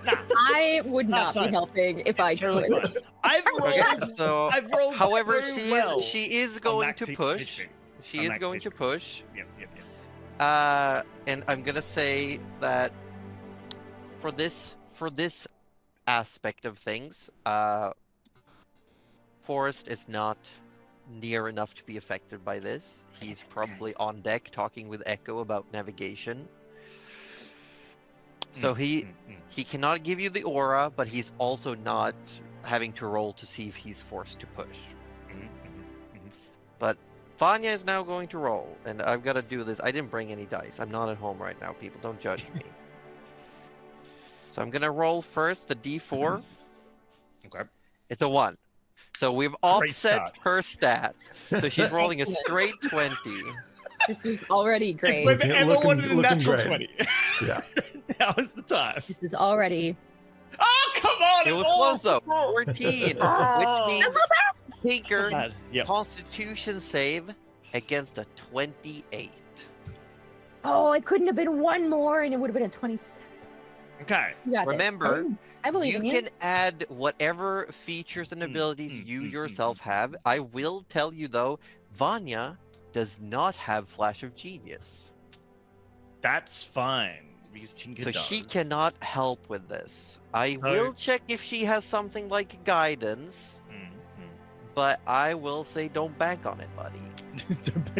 I would not That's be fine. helping if I It's totally could. fine. I've rolled. So, I've rolled. however, so she well is on going max to HP. push. She On is max going to HP. push. Yep. And I'm gonna say that for this aspect of things, Forrest is not near enough to be affected by this. He's probably on deck talking with Echo about navigation. So he cannot give you the aura, but he's also not having to roll to see if he's forced to push. But Vanya is now going to roll, and I've got to do this. I didn't bring any dice. I'm not at home right now, people. Don't judge me. So I'm going to roll first the d4. Okay. It's a 1. So we've offset start. her stat. So she's rolling a straight 20. This is already great. If we've Looking- ever wanted a looking natural great. 20, Yeah. now is the time. This is already. Oh, come on! It was Oh, close though. oh. 14, Oh. which means Tinker Bad. Yep. Constitution save against a 28. Oh, it couldn't have been one more, and it would have been a 27. Okay. You got this. Remember, I believe you in you. can add whatever features and abilities you yourself have. I will tell you though, Vanya does not have Flash of Genius. That's fine. Because Tinker So does. she cannot help with this. I So- will check if she has something like guidance, but I will say don't bank on it, buddy.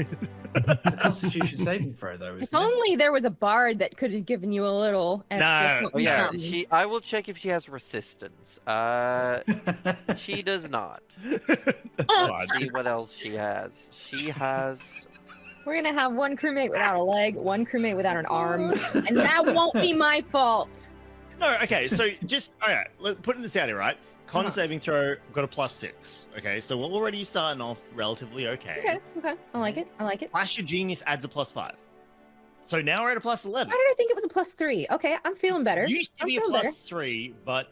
It's a Constitution saving throw, though, If isn't it? only there was a bard that could have given you a little extra. No. Oh yeah, something. I will check if she has resistance. She does not. That's Oh. fine. See what else she has. She has. We're gonna have one crewmate without a leg, one crewmate without an arm, and that won't be my fault. No, okay, so just okay, putting this out here, right? Con Uh-huh. saving throw got a +6. Okay, so we're already starting off relatively okay. Okay, I like it. I like it. Flash of Genius adds a +5. So now we're at a +11. Why did I think it was a +3? Okay, I'm feeling better. Used to I'm be a feeling better. +3, but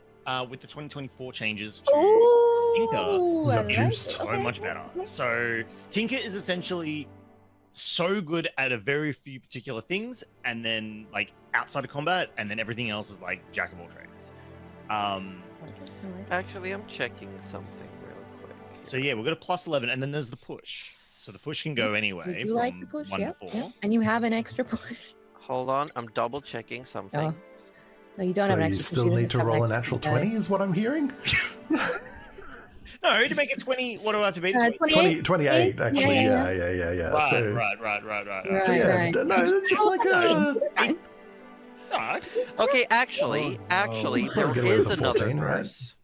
with the 2024 changes to Ooh, I Got like juiced. it. so Okay, much better. okay. So Tinker is essentially so good at a very few particular things, and then like outside of combat, and then everything else is like jack of all trades. I like it. Actually, I'm checking something real quick. So yeah, we've got a +11, and then there's the push. So the push can go We anyway do from like the push, 1 yeah, to 4. yeah. And you have an extra push. Hold on, I'm double checking something. Oh. No, you don't So have an you extra push. still you need just to have an roll an extra natural die. 20 is what I'm hearing? No, to make it 20, what do I have to beat? 28? 28, actually. Yeah. Yeah. Right, So, right. so yeah, Right. no, just like a... Fine. No, Okay, actually, Oh, no. there Get away is with a another 14, right? nurse.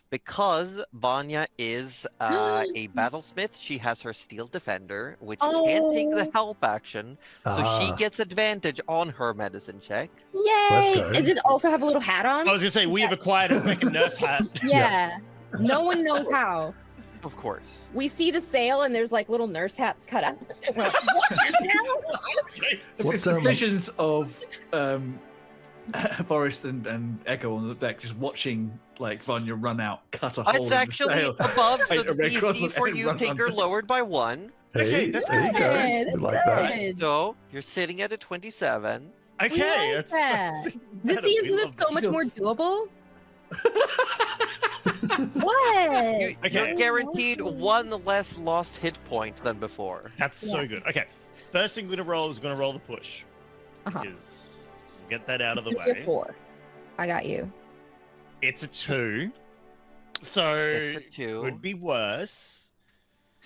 Because Vanya is a battlesmith, she has her steel defender, which can't take the Oh. help action, so she Ah. gets advantage on her medicine check. Let's Yay! go. Does it also have a little hat on? I was gonna say we have acquired a second nurse hat. Yeah. No one knows how. Of course. We see the sail and there's like little nurse hats cut out. We're like, what the hell? What's, Visions of Forrest and Echo on the deck, just watching like Vanya run out, cut a hole It's in actually the sail. above, so Paint the a red cross DC on for it, you, run Tinker, under. lowered by 1. Okay, Hey, that's there you good. go. That's You like that? good. So you're sitting at a 27. Okay, like that's that. even This better. season We is love so much more feels- doable. What? You're Okay. guaranteed one less lost hit point than before. That's so Yeah. good. Okay, first thing we're gonna roll is we're gonna roll the push. Uh-huh. Is get that out of the You're way. 4. I got you. It's a 2, so It's a 2. could be worse.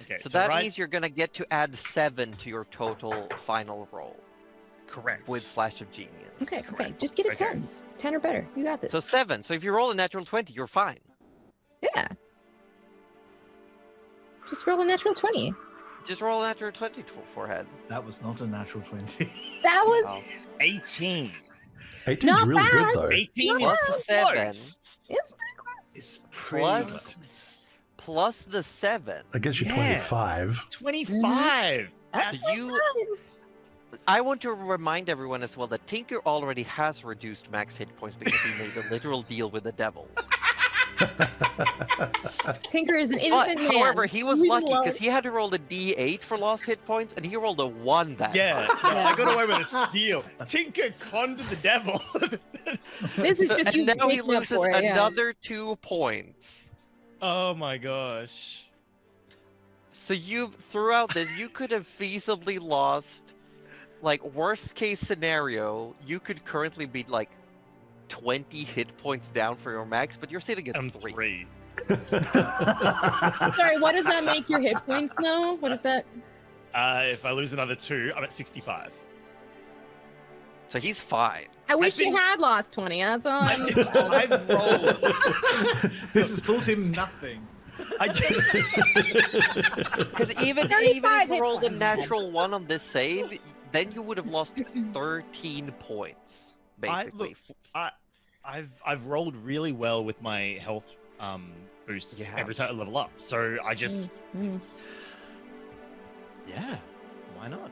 Okay, So that right, means you're gonna get to add 7 to your total final roll correct. with Flash of Genius. Okay, just get a Okay. 10. 10 or better. You got this. So 7. So if you roll a natural 20, you're fine. Yeah. Just roll a natural 20. Just roll a natural 20 forehead. That was not a natural 20. That was Oh. 18. 18's Not really good bad. though. 18 Plus is the 7. close. it's pretty close. It's pretty Plus the 7. I guess you're Yeah. 25. 25. That's So you- I want to remind everyone as well that Tinker already has reduced max hit points because he made a literal deal with the devil. Tinker is an But, innocent man. however, he was We lucky love- because he had to roll a D8 for lost hit points, and he rolled a 1 that Yeah, time. I got away with a steal. Tinker conned the devil. This is So- just you and now he making up loses for it, yeah. another 2 points. Oh my gosh. So throughout this, you could have feasibly lost, like, worst case scenario, you could currently be like 20 hit points down for your max, but you're sitting at I'm 3. 3. Sorry, what does that make your hit points now? What is that? If I lose another 2, I'm at 65. So he's fine. I wish think- you had lost 20. That's all. I've rolled. This has taught him nothing. Because even 35 if you hit rolled a points. natural 1 on this save, then you would have lost 13 points, basically. I've rolled really well with my health boosts You have. every time I level up. So I just Mm. yeah, why not?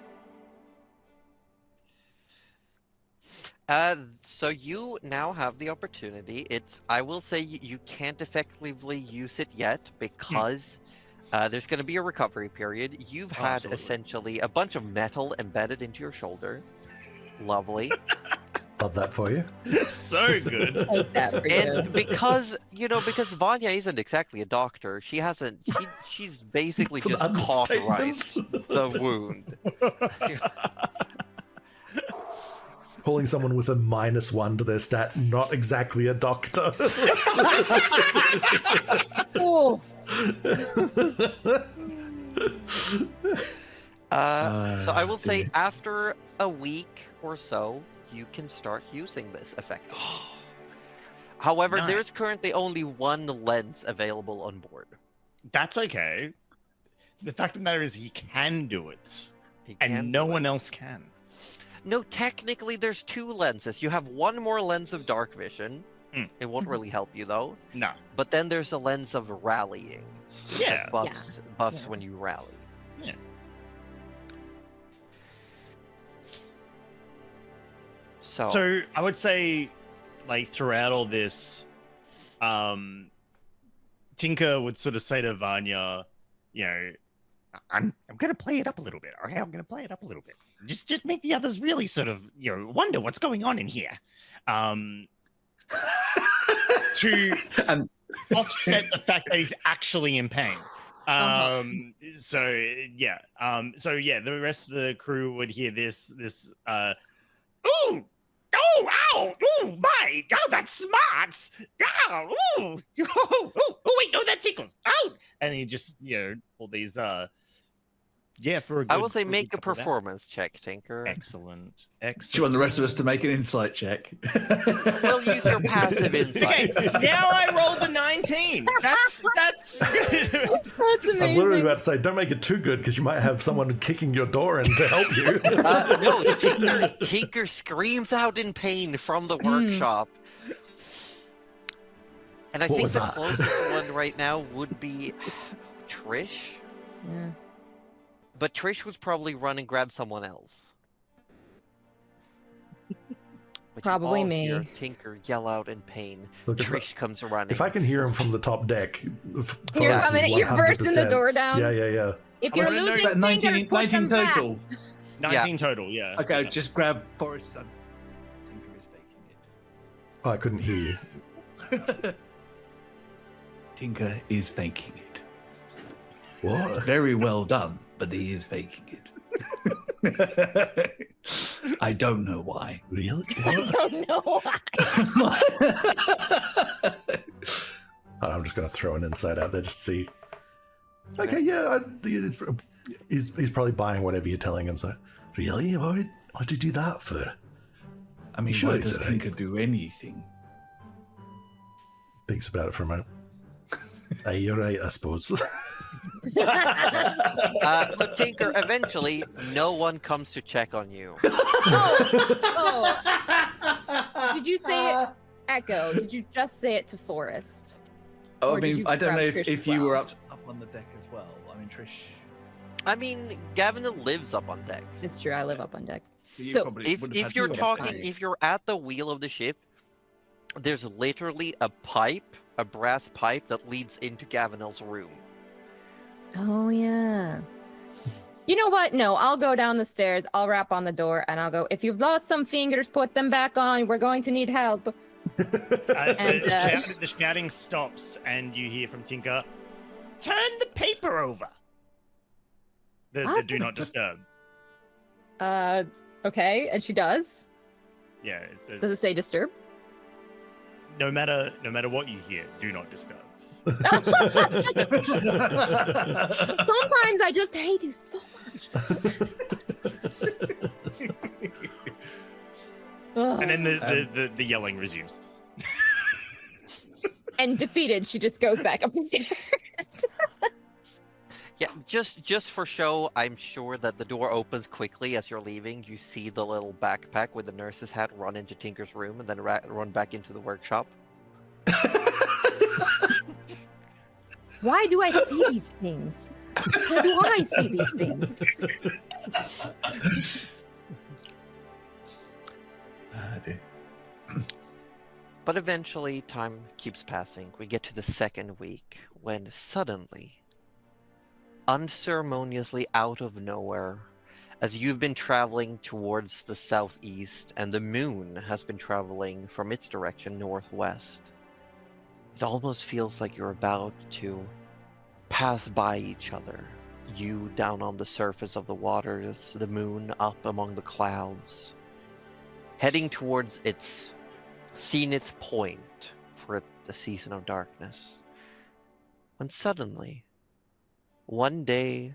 So you now have the opportunity. I will say you can't effectively use it yet because there's going to be a recovery period. You've had Absolutely. essentially a bunch of metal embedded into your shoulder. Lovely. Love that for you. So good. Take that for you. And because Vanya isn't exactly a doctor, she's basically It's an just cauterized understatement. the wound. Calling someone with a -1 to their stat not exactly a doctor. Oh, So I will say dear. after a week or so, you can start using this effectively. However, Nice. there's currently only 1 lens available on board. That's okay. The fact of the matter is he can do it. You can't And no do it. one else can. No, technically there's 2 lenses. You have 1 more lens of dark vision. Hmm. It won't really help you though. No. But then there's a lens of rallying. Yeah. That buffs Yeah. when you rally. Yeah. So I would say, like, throughout all this, Tinker would sort of say to Vanya, you know, I'm gonna play it up a little bit. Okay, I'm gonna play it up a little bit. Just make the others really sort of, you know, wonder what's going on in here. To And- offset the fact that he's actually in pain. Uh-huh. So yeah. So yeah, the rest of the crew would hear this ooh, oh, ow, ooh, my, oh, that's smart. Yeah, ooh, oh, wait, no, that tickles. Oh, and he just, you know, all these, yeah, for a good, I will say for make a good couple of hours. performance check, Tinker. Excellent, Do you excellent. want the rest of us to make an insight check? We'll use your passive Okay, insight. now I rolled a 19. That's that's I was literally amazing. about to say, don't make it too good because you might have someone kicking your door in to help you. No, Tinker screams out in pain from the workshop. And I What think was the that? closest one right now would be Trish. Yeah. But Trish would probably run and grab someone else. But Probably you all me. hear Tinker yell out in pain. Look, Trish comes running. if I can hear him from the top deck, You're Forrest is coming. You're bursting the 100%. door down. Yeah. If you're no, no, losing no, fingers, 19, put them 19 back. total. 19 total, yeah. Okay, Yeah. just grab Forrest. Tinker is faking Oh, I couldn't hear you. it. Tinker is faking it. What? Very well done, but he is faking it. I don't know why. Really? I What? don't know why. Oh, I'm just going to throw an insight out there just to see. Okay, yeah, he's probably buying whatever you're telling him. So, really? Why'd you do that for? I mean, Sure why it's does right. Tinker do anything? Thinks about it for a moment. Hey, you're right, I suppose. So Tinker, eventually, no one comes to check on you. Oh. Did you say it, Echo? Did you just say it to Forrest? Oh, Or I did mean, you I don't grab know Trish if as you were well? up on the deck as well. I mean, Trish. I mean, Gavin lives up on deck. It's true. I live up on deck. You So, probably would have If had you're to talking, find it. if you're at the wheel of the ship, there's literally a pipe, a brass pipe that leads into Gavinel's room. Oh yeah. You know what? No, I'll go down the stairs. I'll rap on the door, and I'll go. If you've lost some fingers, put them back on. We're going to need help. The shouting stops, and you hear from Tinker, "Turn the paper over." The What? do not disturb. Okay, and she does. Yeah, it says, Does it say disturb? no matter what you hear, do not disturb. Sometimes I just hate you so much. And then the yelling resumes. And defeated, she just goes back up the stairs. Yeah, just for show, I'm sure that the door opens quickly as you're leaving. You see the little backpack with the nurse's hat run into Tinker's room and then run back into the workshop. Why do I see these things? Why do I see these things? But eventually, time keeps passing. We get to the second week when suddenly, unceremoniously out of nowhere, as you've been traveling towards the southeast and the moon has been traveling from its direction northwest, it almost feels like you're about to pass by each other. You down on the surface of the waters, the moon up among the clouds, heading towards its zenith point for the season of darkness. When suddenly, one day,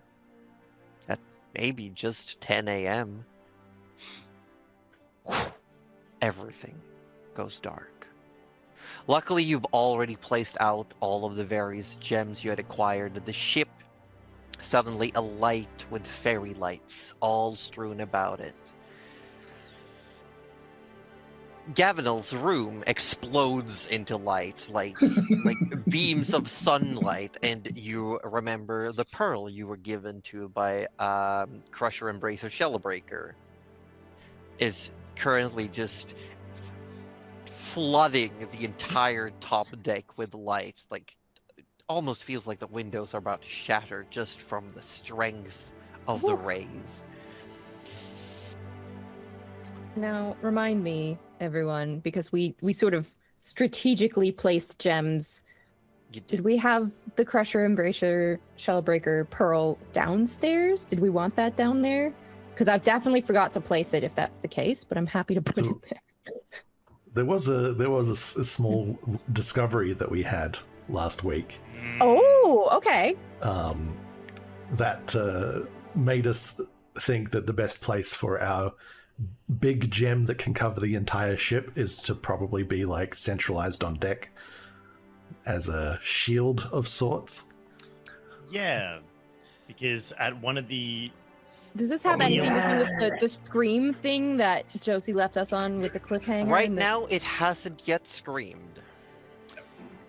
at maybe just 10 a.m., everything goes dark. Luckily, you've already placed out all of the various gems you had acquired. The ship suddenly alight with fairy lights, all strewn about it. Gavinel's room explodes into light, like beams of sunlight, and you remember the pearl you were given to by Crusher Embracer Shellbreaker is currently just flooding the entire top deck with light. Like, almost feels like the windows are about to shatter just from the strength of the rays. Now, remind me, everyone, because we sort of strategically placed gems. You did. Did we have the Crusher, Embracer, Shellbreaker, Pearl downstairs? Did we want that down there? Because I've definitely forgot to place it if that's the case, but I'm happy to put it there. There was a small discovery that we had last week Oh, okay. that made us think that the best place for our big gem that can cover the entire ship is to probably be like centralized on deck as a shield of sorts. Yeah, because at one of the Does this have anything to do with the scream thing that Josie left us on with the cliffhanger? Right and the- now, it hasn't yet screamed.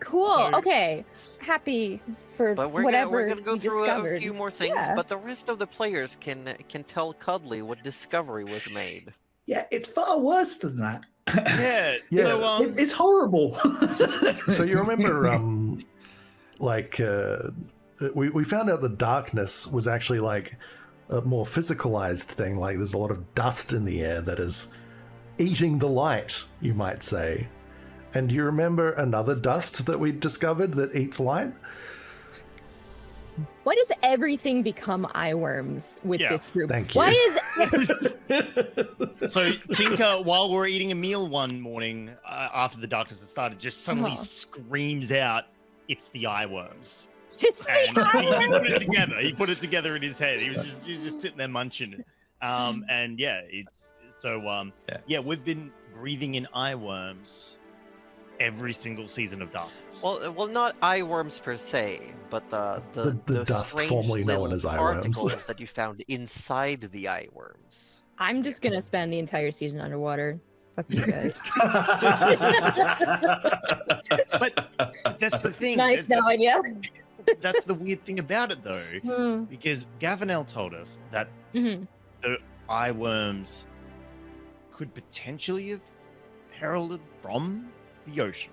Cool. So- okay. Happy for But we're whatever gonna go we through a discovered. few more things. Yeah. But the rest of the players can tell Cuddly what discovery was made. Yeah, it's far worse than that. yeah, Yes. so, It's horrible. So you remember we found out the darkness was actually like a more physicalized thing. Like there's a lot of dust in the air that is eating the light, you might say. And do you remember another dust that we discovered that eats light? Why does everything become eye worms with Yeah. this group? Thank you. Why is So Tinker, while we're eating a meal one morning after the darkness had started, just suddenly screams out, "It's the eye worms!" it's And the eye he worms? put it together. He put it together in his head. He was just sitting there munching. And yeah, it's so yeah, we've been breathing in eye worms every single season of Darkness. Well, not eye worms per se, but the dust strange formerly known little as eye worms. particles that you found inside the eye worms. I'm just gonna spend the entire season underwater. Fuck you guys. But that's the thing. Nice knowing you. That's the weird thing about it, though, Hmm. because Gavinel told us that Mhm. the eye worms could potentially have heralded from the ocean.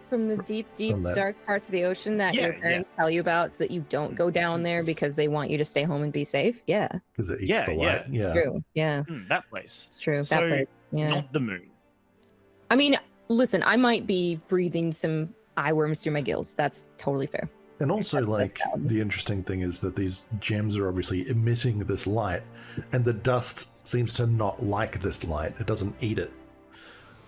From the deep, From that- dark parts of the ocean that Yeah, your parents tell you about so that you don't go down there because they want you to stay home and be safe. Yeah, Because it eats Yeah, the light. Yeah. true. Yeah, That place. it's true. So, that place. Yeah. Not the moon. I mean, listen, I might be breathing some eye worms through my gills. That's totally fair. And also, That's like, valid. the interesting thing is that these gems are obviously emitting this light, and the dust seems to not like this light. It doesn't eat it.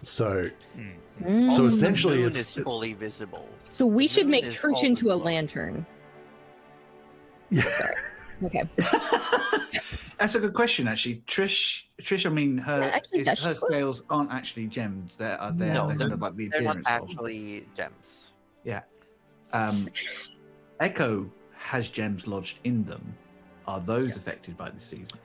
So, Mm. So Also, essentially the moon it's- is fully visible. So we the should moon make is Trish also into a glowing. lantern. yeah. Sorry. Okay. That's a good question, actually. Trish. I mean, her Yeah, actually, is, that's her true. scales aren't actually gems. They're No, they're kind of like the They're not appearance of. actually gems. Echo has gems lodged in them. Are those affected by the season?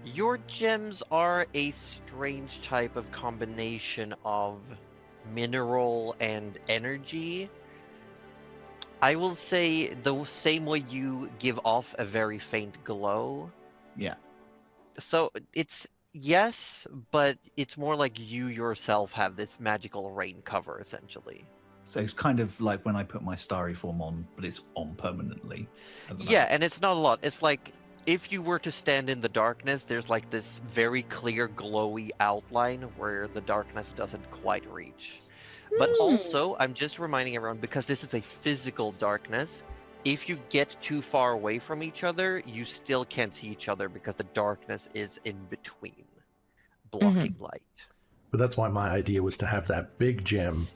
Your gems are a strange type of combination of mineral and energy. I will say the same way you give off a very faint glow. Yeah. So it's yes, but it's more like you yourself have this magical rain cover essentially. So it's kind of like when I put my starry form on, but it's on permanently. at the Yeah, moment. and it's not a lot. It's like if you were to stand in the darkness, there's like this very clear glowy outline where the darkness doesn't quite reach. But Hmm. also, I'm just reminding everyone, because this is a physical darkness, if you get too far away from each other, you still can't see each other because the darkness is in between, blocking light. But that's why my idea was to have that big gem,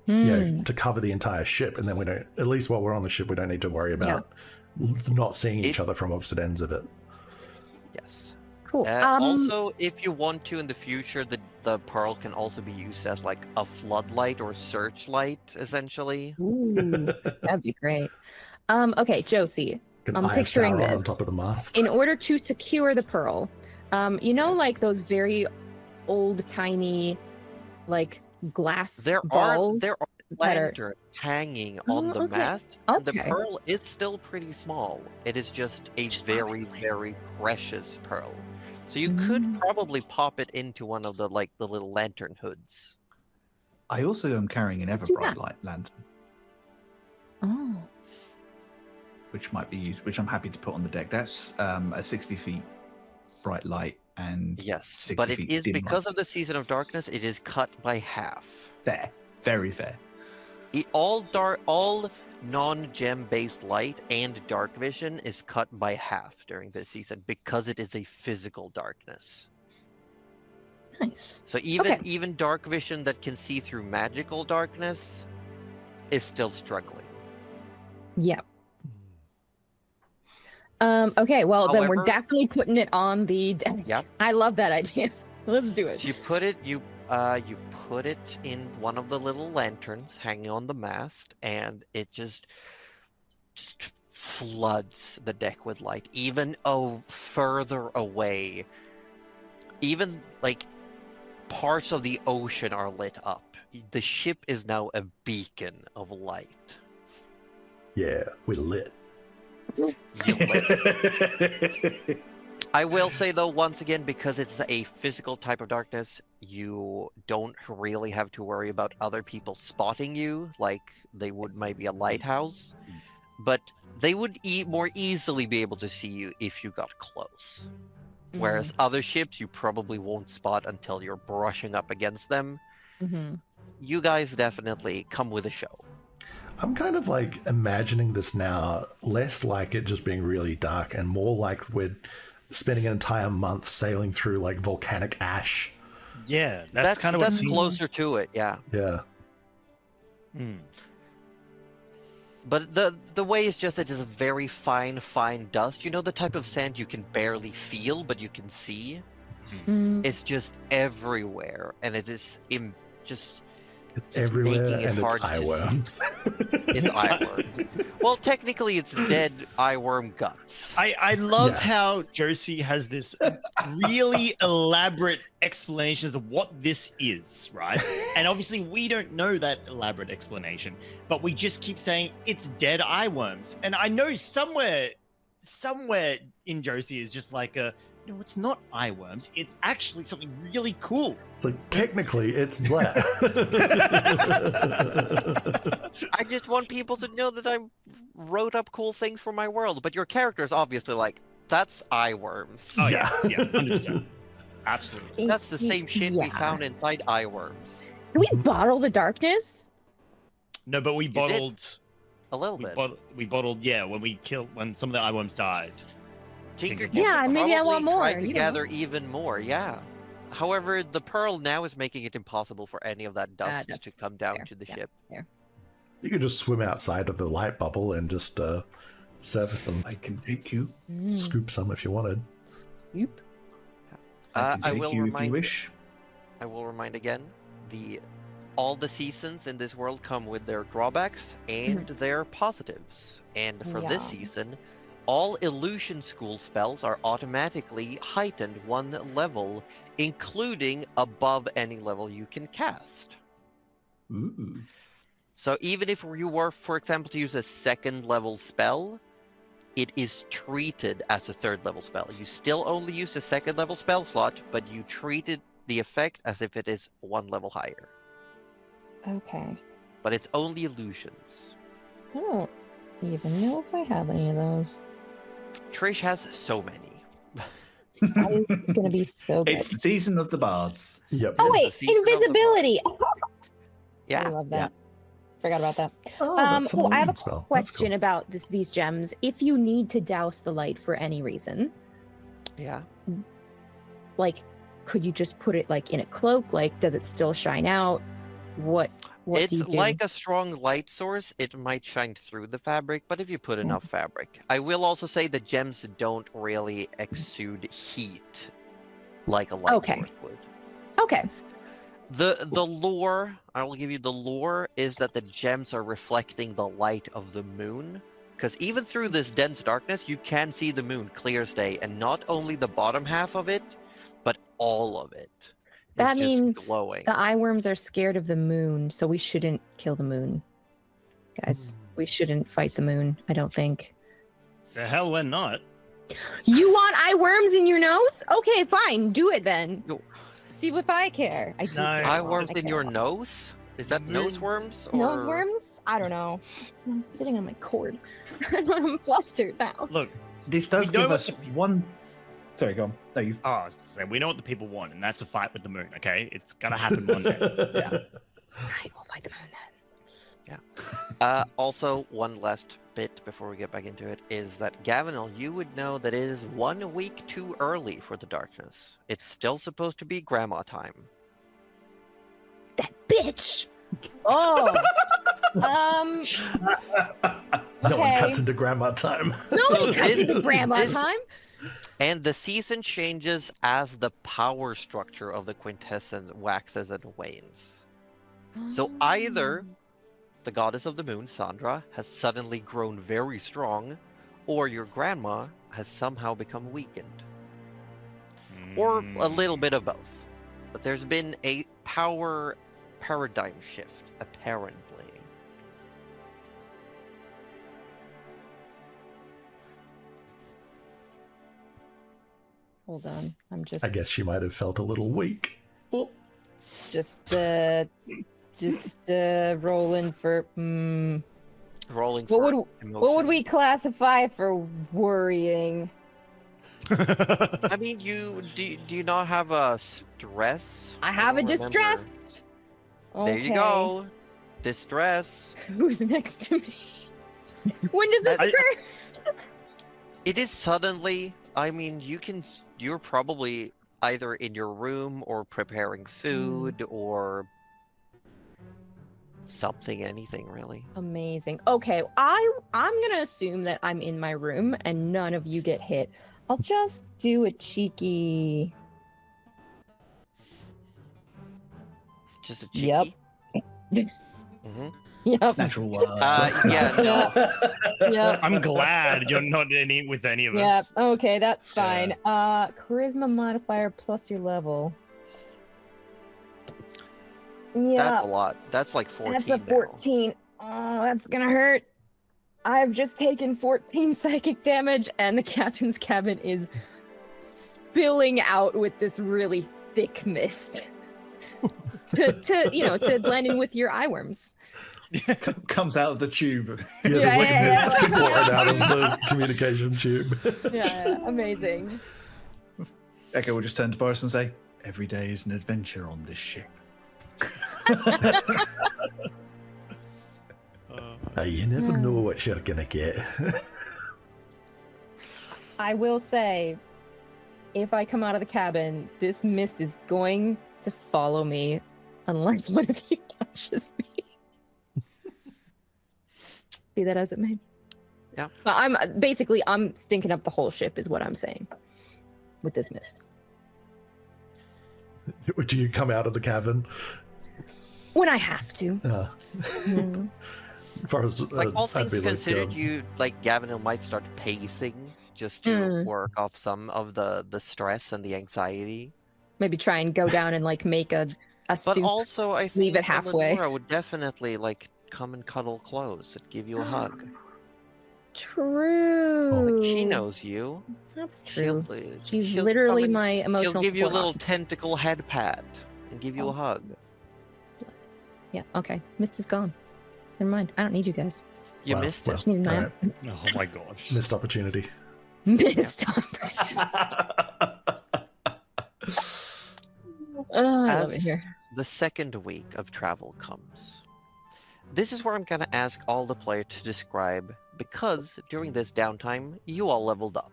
Hmm. to cover the entire ship, and then we don't. At least while we're on the ship, we don't need to worry about not seeing each other from opposite ends of it. Yes. Cool. Also, if you want to in the future, the pearl can also be used as like a floodlight or searchlight, essentially. Ooh, that'd be great. Okay, Josie. An I'm eye of picturing Sauron on this. top of the mast. In order to secure the pearl, you know, like those very old, tiny, like glass There balls. are that are- lanterns hanging on Oh, the okay. mast. And the Okay. pearl is still pretty small. It is just a very, very precious pearl. So you could Mm. probably pop it into one of the the little lantern hoods. I also am carrying an Let's do Everbright that. light lantern, Oh, which might be used, which I'm happy to put on the deck. That's a 60 feet bright light and Yes, 60 but it feet is dim because light. of the season of darkness. It is cut by half. Fair, very fair. All non-gem based light and dark vision is cut by half during this season because it is a physical darkness. nice. So even Okay. even dark vision that can see through magical darkness is still struggling. Yeah. Okay, well then we're However- definitely putting it on the deck. Yep. I love that idea. Let's do it. So you put it in one of the little lanterns hanging on the mast, and it just floods the deck with light. Even further away, even like parts of the ocean are lit up. The ship is now a beacon of light. Yeah, we're lit. You lit. I will say though, once again, because it's a physical type of darkness, you don't really have to worry about other people spotting you like they would maybe a lighthouse. but they would more easily be able to see you if you got close. Whereas other ships you probably won't spot until you're brushing up against them. You guys definitely come with a show. I'm kind of like imagining this now, less like it just being really dark and more like we're spending an entire month sailing through like volcanic ash. Yeah, that's kind of what that's seems... closer to it, yeah. Yeah. But the way is just that it's a very fine dust. You know, the type of sand you can barely feel, but you can see? It's just everywhere, and it is just everywhere, and hard it's eye worms. It's eye worms. Well, technically, it's dead eye worm guts. I love how Josie has this really elaborate explanations of what this is, right? And obviously, we don't know that elaborate explanation, but we just keep saying it's dead eye worms. And I know somewhere in Josie is just like no, it's not eye worms. It's actually something really cool. It's like, technically, it's black. I just want people to know that I wrote up cool things for my world, but your character is obviously like, that's eye worms. Oh, yeah, 100%. Absolutely. That's the same shit we found inside eye worms. Can we bottle the darkness? No, but we bottled... A little bit. We bottled, when some of the eye worms died. Tinker Yeah, maybe I want more. Tried to gather even more, yeah. However, the pearl now is making it impossible for any of that dust to come down to the ship. Fair. You could just swim outside of the light bubble and just surface some. I can take you. Scoop some if you wanted. Scoop. I can take will you remind if you wish. I will remind again, all the seasons in this world come with their drawbacks and their positives. And for this season, all illusion school spells are automatically heightened 1 level, including above any level you can cast. Ooh. So even if you were, for example, to use a 2nd level spell, it is treated as a 3rd level spell. You still only use a 2nd level spell slot, but you treated the effect as if it is 1 level higher. Okay. But it's only illusions. I don't even know if I have any of those. Trish has so many. That is gonna be so good. It's the season of the bards. Yep. Oh wait, invisibility. Yeah. I love that. Forgot about that. That's a I have a spell. That's question about these gems. If you need to douse the light for any reason, like, could you just put it like in a cloak? Like, does it still shine out? What it's do you do? like a strong light source. It might shine through the fabric, but if you put enough fabric. I will also say the gems don't really exude heat like a light source would. Okay. The lore, I will give you the lore, is that the gems are reflecting the light of the moon. Because even through this dense darkness, you can see the moon clear as day, and not only the bottom half of it, but all of it. That means glowing. the eye worms are scared of the moon, so we shouldn't kill the moon. Guys, we shouldn't fight the moon, I don't think. The hell we're not. You want eye worms in your nose? Okay, fine. Do it then. No. See if I care. I do No. care. Eye worms I in care. your nose? Is that nose worms? Or... Nose worms? I don't know. I'm sitting on my cord. I'm flustered now. Look, This does We know give us one. Sorry, go on. No, you. I was just saying, we know what the people want, and that's a fight with the moon, okay? It's gonna happen one day. Yeah. I will fight the moon then. Also, one last bit before we get back into it is that, Gavinel, you would know that it is 1 week too early for the darkness. It's still supposed to be grandma time. That bitch! Oh! No one cuts into grandma time. Nobody So cuts this- into grandma this- time! And the season changes as the power structure of the Quintessence waxes and wanes. So either the goddess of the moon, Sandra, has suddenly grown very strong, or your grandma has somehow become weakened. Or a little bit of both. But there's been a power paradigm shift, apparently. Hold on. I'm just I guess she might have felt a little weak. rolling for rolling What for would emotion. what would we classify for worrying? I mean, do you not have a stress? I have a don't remember. distressed. There you Okay. go. Distress. Who's next to me? When does this I- occur? It is suddenly. I mean, you're probably either in your room or preparing food or something, anything really. Amazing. Okay, I'm gonna assume that I'm in my room and none of you get hit. I'll just do a cheeky. Just a Yep. cheeky. hmm Yep. Natural one. Yeah, no. Yep. I'm glad you're not with any of Yep. us. Okay, that's Yeah. fine. Charisma modifier plus your level. Yeah, That's a lot. That's like 14 that's a now. 14. Oh, that's gonna hurt. I've just taken 14 psychic damage, and the captain's cabin is spilling out with this really thick mist to blend in with your eye worms. Comes out of the tube. Yeah, there's like Yeah, mist yeah, pouring yeah. out of the communication tube. Yeah, amazing. Echo will just turn to Boris and say, "Every day is an adventure on this ship." You never know what you're gonna get. I will say, if I come out of the cabin, this mist is going to follow me unless one of you touches me. Be that as it may. Yeah. But I'm stinking up the whole ship is what I'm saying with this mist. Do you come out of the cabin? When I have to. Mm. As far as Like all I'd things be considered, Gavinil might start pacing just to work off some of the stress and the anxiety. Maybe try and go down and like make a But soup. also, I leave think it halfway. Eleonora would definitely like come and cuddle close and give you a hug. True. Like she knows you. That's true. She's she'll literally come and- my emotional She'll give you a support little officer. tentacle head pat and give you a hug. Bless. Yeah, okay. Mist is gone. Never mind. I don't need you guys. You Wow, missed well. it. Need my Alright. Oh my gosh. missed opportunity. Mist. Oh, I love it As here. the second week of travel comes, this is where I'm going to ask all the players to describe, because during this downtime, you all leveled up.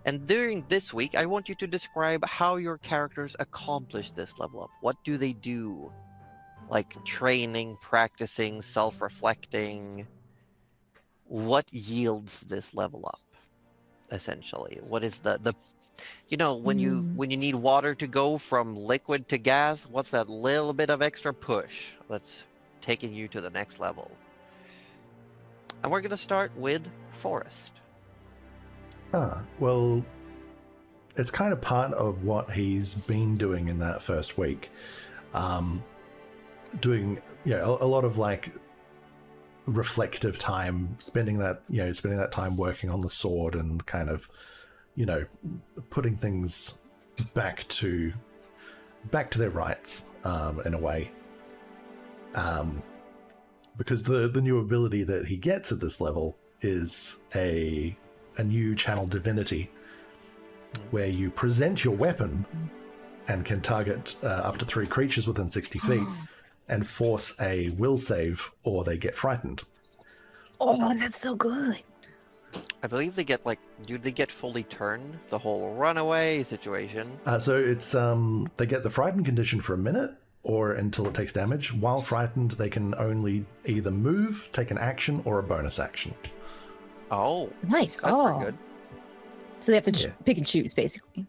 And during this week, I want you to describe how your characters accomplish this level up. What do they do? Like training, practicing, self-reflecting. What yields this level up, essentially? What is the when you need water to go from liquid to gas, what's that little bit of extra push that's taking you to the next level? And we're going to start with Forrest. Well, it's kind of part of what he's been doing in that first week. Doing a lot of like reflective time, spending that time working on the sword and kind of putting things back to their rights in a way. Because the new ability that he gets at this level is a new channel divinity, where you present your weapon and can target up to 3 creatures within 60 feet and force a will save, or they get frightened. Oh, that's so good. I believe they get do they get fully turned? The whole runaway situation? So it's they get the frightened condition for a minute, or until it takes damage. While frightened, they can only either move, take an action, or a bonus action. Oh, Nice. that's pretty good. So they have to Yeah. pick and choose, basically.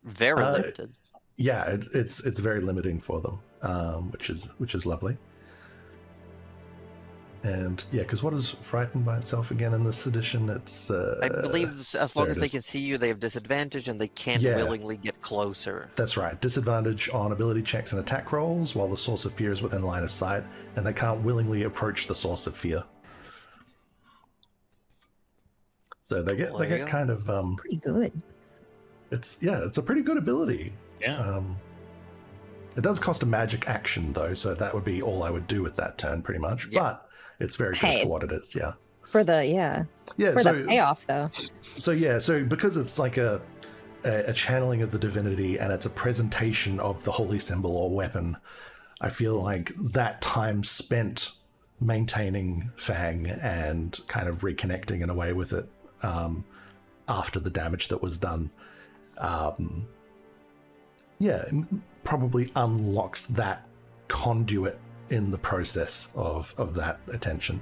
Very limited. Yeah, it's very limiting for them, which is lovely. And yeah, because what is frightened by itself again in this edition? It's I believe as long there as it they is. can see you, they have disadvantage and they can't Yeah. willingly get closer. That's right. Disadvantage on ability checks and attack rolls while the source of fear is within line of sight, and they can't willingly approach the source of fear. So they get There you go. kind of Pretty good. it's a pretty good ability. Yeah. It does cost a magic action, though, so that would be all I would do with that turn, pretty much. Yeah. But it's very good for what it is, yeah. For the yeah Yeah, for so the payoff though. so because it's like a channeling of the divinity and it's a presentation of the holy symbol or weapon, I feel like that time spent maintaining Fang and kind of reconnecting in a way with it after the damage that was done, probably unlocks that conduit in the process of that attention.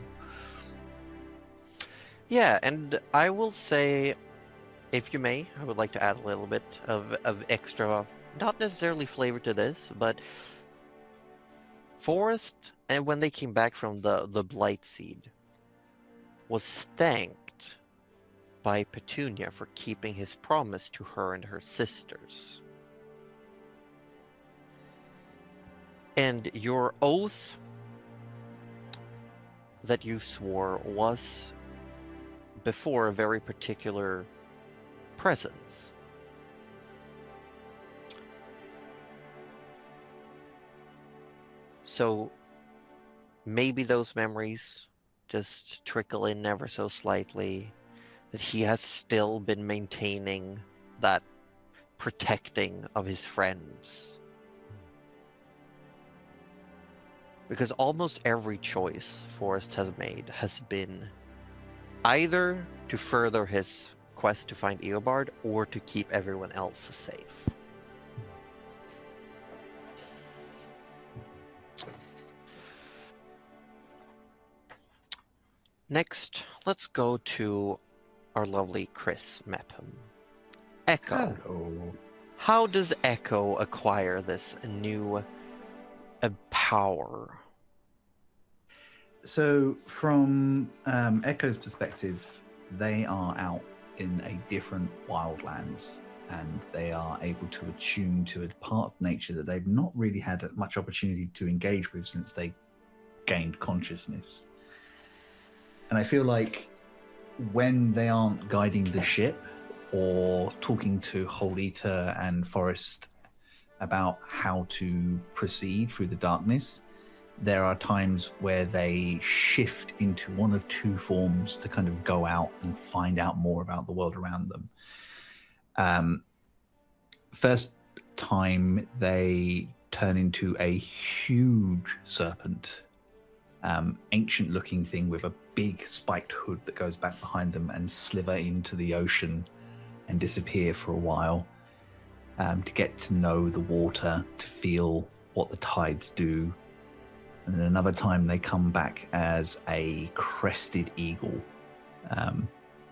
Yeah, and I will say, if you may, I would like to add a little bit of extra, not necessarily flavor to this, but Forrest, and when they came back from the Blight Seed, was thanked by Petunia for keeping his promise to her and her sisters. And your oath that you swore was before a very particular presence. So maybe those memories just trickle in ever so slightly, that he has still been maintaining that protecting of his friends. Because almost every choice Forrest has made has been either to further his quest to find Eobard or to keep everyone else safe. Next, let's go to our lovely Chris Mepham. Echo. Hello. How does Echo acquire this new power? So, from Echo's perspective, they are out in a different wildlands, and they are able to attune to a part of nature that they've not really had much opportunity to engage with since they gained consciousness. And I feel like when they aren't guiding the ship or talking to Whole Eater and Forrest about how to proceed through the darkness, there are times where they shift into one of two forms to kind of go out and find out more about the world around them. First time they turn into a huge serpent, ancient looking thing with a big spiked hood that goes back behind them and sliver into the ocean and disappear for a while, to get to know the water, to feel what the tides do. And then another time they come back as a crested eagle,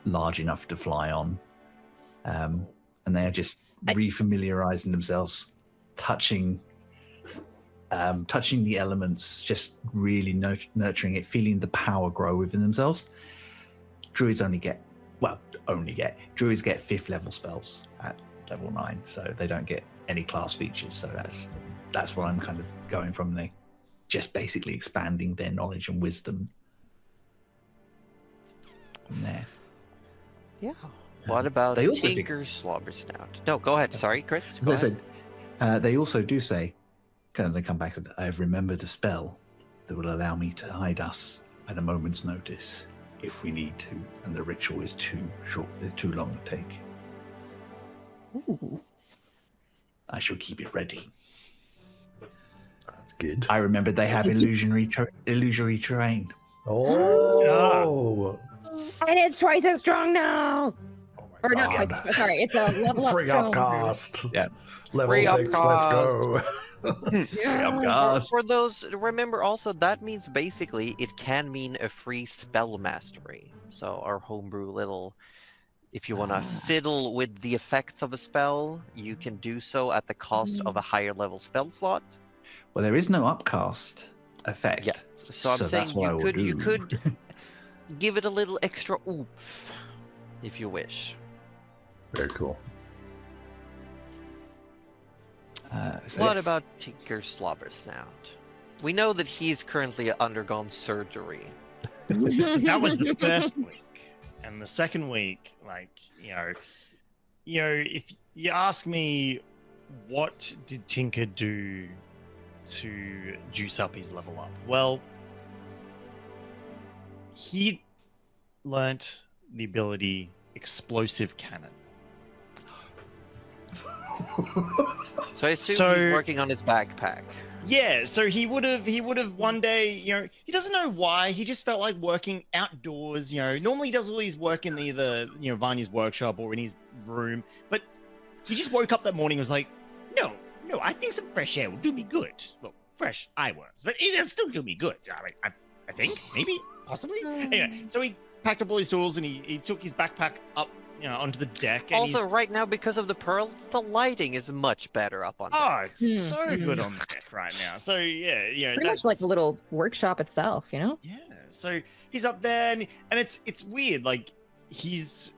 large enough to fly on. And they are just refamiliarizing themselves, touching the elements, just really nurturing it, feeling the power grow within themselves. Druids get 5th level spells at level 9, so they don't get any class features. So that's where I'm kind of going from. They just basically expanding their knowledge and wisdom from there. Yeah. What about they also Tinker's Slobber Snout? No, go ahead. Sorry, Chris. Go ahead. They also do say, they come back and I have remembered a spell that will allow me to hide us at a moment's notice if we need to, and the ritual is too long to take. Ooh. I shall keep it ready. That's good. I remember they have illusory terrain. Oh. And it's twice as strong now. Oh Or my not God. twice as sorry, it's a level up Free strong. upcast. Yeah. Level Free 6, let's go. For those, remember also that means basically it can mean a free spell mastery. So our homebrew little, if you want to fiddle with the effects of a spell, you can do so at the cost of a higher level spell slot. Well, there is no upcast effect. Yeah. So I'm saying that's what you could give it a little extra oomph if you wish. Very cool. What about Tinker's Slobber Snout? We know that he's currently undergone surgery. That was the first week, and the second week, if you ask me, what did Tinker do to juice up his level up? Well, he learnt the ability Explosive Cannon. So I assume So- he's working on his backpack. Yeah, so he would have one day, he doesn't know why, he just felt like working outdoors, normally he does all his work in either, Vanya's workshop or in his room, but he just woke up that morning and was like, no, I think some fresh air will do me good. Well, fresh eye worms, but it'll still do me good. I think, maybe, possibly. Anyway, so he packed up all his tools and he took his backpack up, onto the deck. And Also, right now, because of the pearl, the lighting is much better up on deck. oh, it's so good on the deck right now. So yeah, Pretty much like the little workshop itself, Yeah, so he's up there, and it's weird. Like he's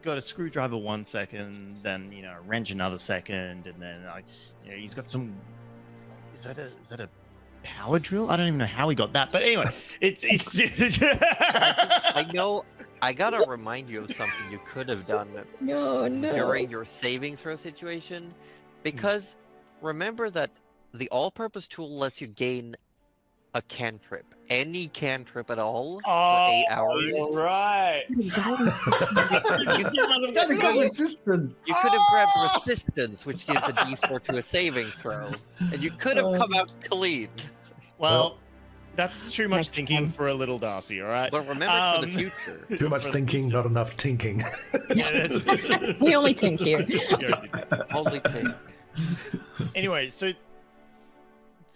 got a screwdriver 1 second, then a wrench another second, and then he's got some. Is that a power drill? I don't even know how he got that, but anyway, it's. I know. I gotta remind you of something you could have done No. during your saving throw situation, because remember that the all-purpose tool lets you gain a cantrip, any cantrip at all, for 8 hours. You're right. Resistance. You could have grabbed resistance, which gives a d4 to a saving throw, and you could have come out clean. Well, that's too much Next thinking time. for a little Darcy. All right. But remember for the future. Too much thinking, not enough tinking. Yeah, that's- We only tink here. Only take. Anyway, so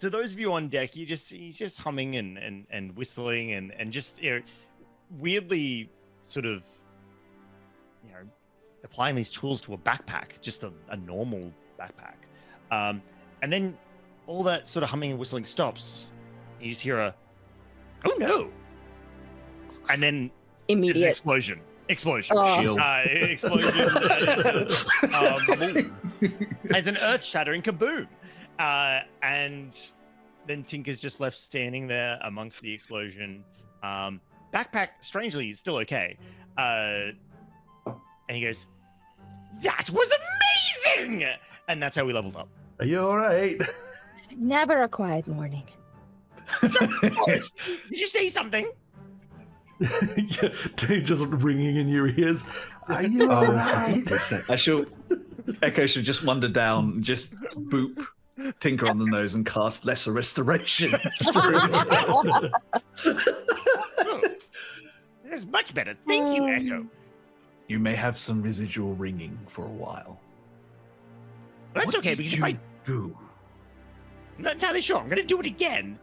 those of you on deck, he's just humming and whistling and just weirdly sort of applying these tools to a backpack, just a normal backpack, and then all that sort of humming and whistling stops. You just hear oh no, and then there's an Immediate. explosion. Oh. Shield. Explosion. As an earth-shattering kaboom. And then Tinker's just left standing there amongst the explosion. Backpack, strangely, is still okay. And he goes, "That was amazing!" And that's how we leveled up. Are you all right? Never a quiet morning. Did you say something? Yeah, just ringing in your ears. Are you all right? Echo should just wander down, just boop Tinker on the nose and cast Lesser Restoration. That's much better. Thank you, Echo. You may have some residual ringing for a while. That's What okay, did because you if I... do? I'm not entirely sure. I'm going to do it again.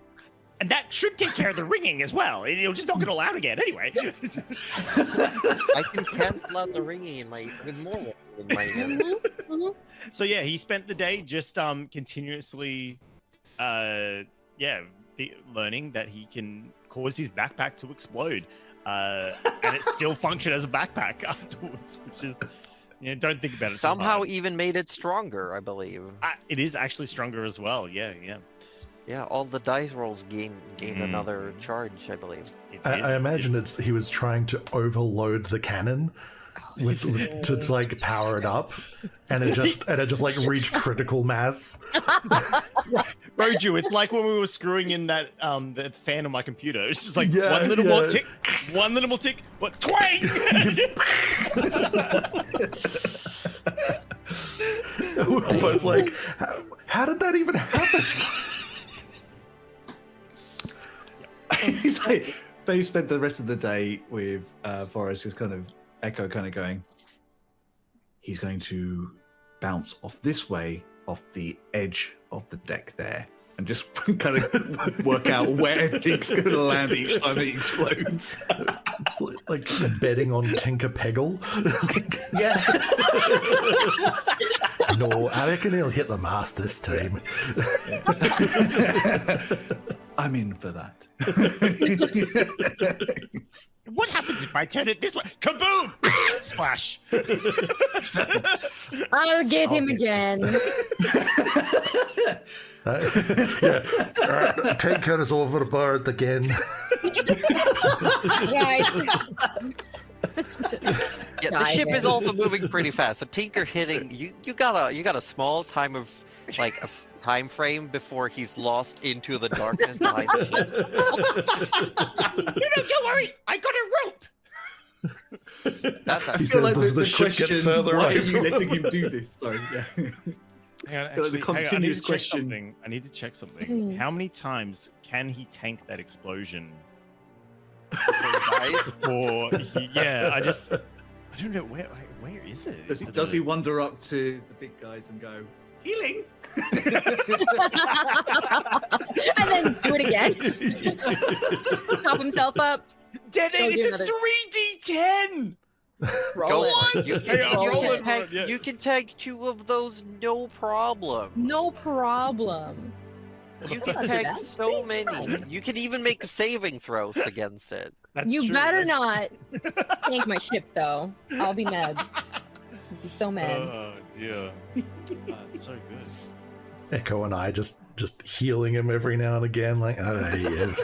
And that should take care of the ringing as well. It'll just knock it all out again anyway. I can cancel out the ringing in my even more in my ear. So yeah, he spent the day just continuously learning that he can cause his backpack to explode. And it still functioned as a backpack afterwards, which is don't think about it. too Somehow hard. even made it stronger, I believe. It is actually stronger as well. Yeah. Yeah, all the dice rolls gain another charge, I believe. It did. I imagine he was trying to overload the cannon to like power it up, and it just like reached critical mass. Roju, it's like when we were screwing in that the fan on my computer. It's just like Yeah, one little yeah. more tick, one little more tick, what twang! We're both like, how did that even happen? He's like, they spent the rest of the day with Forrest, just kind of Echo going, he's going to bounce off this way, off the edge of the deck there, and just kind of work out where Tink's going to land each time it explodes. It's like betting on Tinker Peggle. Yeah. No, I reckon he'll hit the Masters team. I'm in for that. What happens if I turn it this way? Kaboom! Splash! I'll get him again. Tinker is overboard again. Right. Yeah, the Dive ship in. is also moving pretty fast. So Tinker hitting you got a small time of like a time frame before he's lost into the darkness behind the ship. No, don't worry. I got a rope. That's He a, says as the ship gets further why away are you from letting him do this? Sorry, yeah. Hang on, The actually, continuous I need to check question- something. I need to check something. Hmm. How many times can he tank that explosion? guys. Before he, yeah, I don't know where is it? Is it Does he wander up to the big guys and go, healing? And then do it again. Top himself up. Denny, Go do it's another- a 3d10. Roll Go it. for it. You Hang on, roll it, can yeah. you can tag 2 of those, no problem. No problem. You That's can not tag bad. so many. You can even make saving throws against it. That's You true, better yeah. not tank my ship, though. I'll be mad. I'll be so mad. Oh dear. It's so good. Echo and I just healing him every now and again, like, oh, yeah.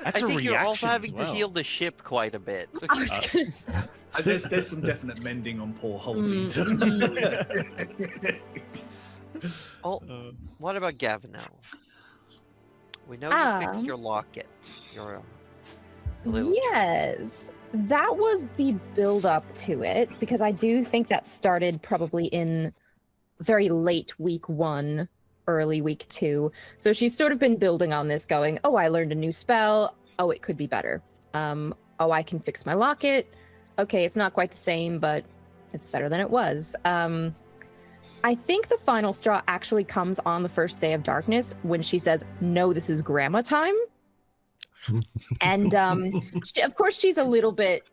That's I a think you're also reaction having as well. to heal the ship quite a bit. I was gonna say. There's some definite mending on poor Holbein. Oh, Uh, what about Gavinel? We know you fixed your locket. Your little Yes, that was the build up to it because I do think that started probably in very late week 1, early week 2. So she's sort of been building on this, going, "Oh, I learned a new spell. Oh, it could be better. Oh, I can fix my locket. Okay, it's not quite the same, but it's better than it was." I think the final straw actually comes on the first day of darkness when she says, "No, this is grandma time." And of course, she's a little bit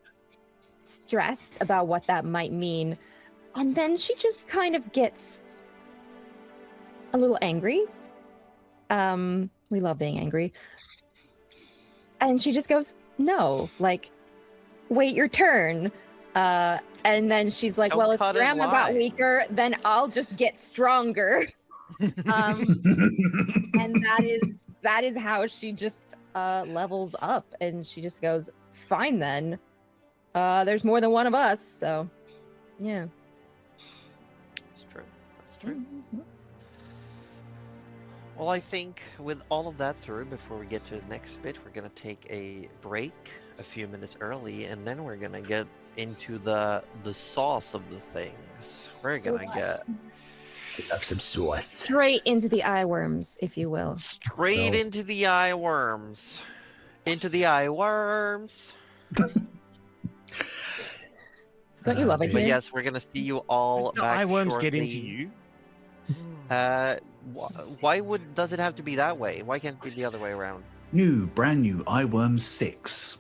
stressed about what that might mean. And then she just kind of gets a little angry. We love being angry. And she just goes, "No, like, wait your turn." And then she's like, Don't "Well, if cut and grandma got lie." weaker, then I'll just get stronger." And that is how she just levels up, and she just goes, "Fine then. There's more than one of us, so yeah." That's true. That's true. Well, I think with all of that through, before we get to the next bit, we're gonna take a break a few minutes early, and then we're gonna get into the sauce of the things. We're gonna get Have some sauce. Straight into the eye worms, if you will. straight No. into the eye worms. Into the eye worms. Don't you love it? But here? yes, we're gonna see you all the back eye worms get shortly. into you. Why does it have to be that way? Why can't it be the other way around? Brand new Eyeworm 6.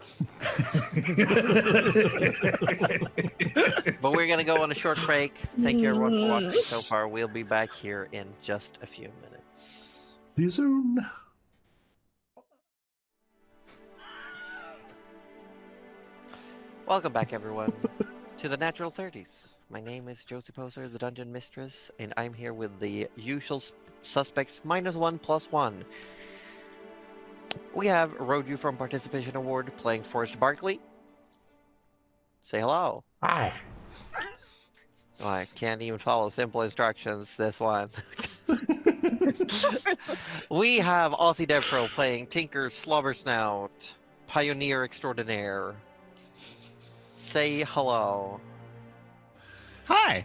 But we're gonna go on a short break. Thank you everyone for watching so far. We'll be back here in just a few minutes. See you soon. Welcome back everyone to the Natural 30s. My name is Josie Poser, the Dungeon Mistress, and I'm here with the usual suspects -1+1. We have Roju from Participation Award playing Forrest Barkley. Say hello. Hi. Oh, I can't even follow simple instructions, this one. We have Aussie Devpro playing Tinker Slobbersnout, Pioneer Extraordinaire. Say hello. Hi.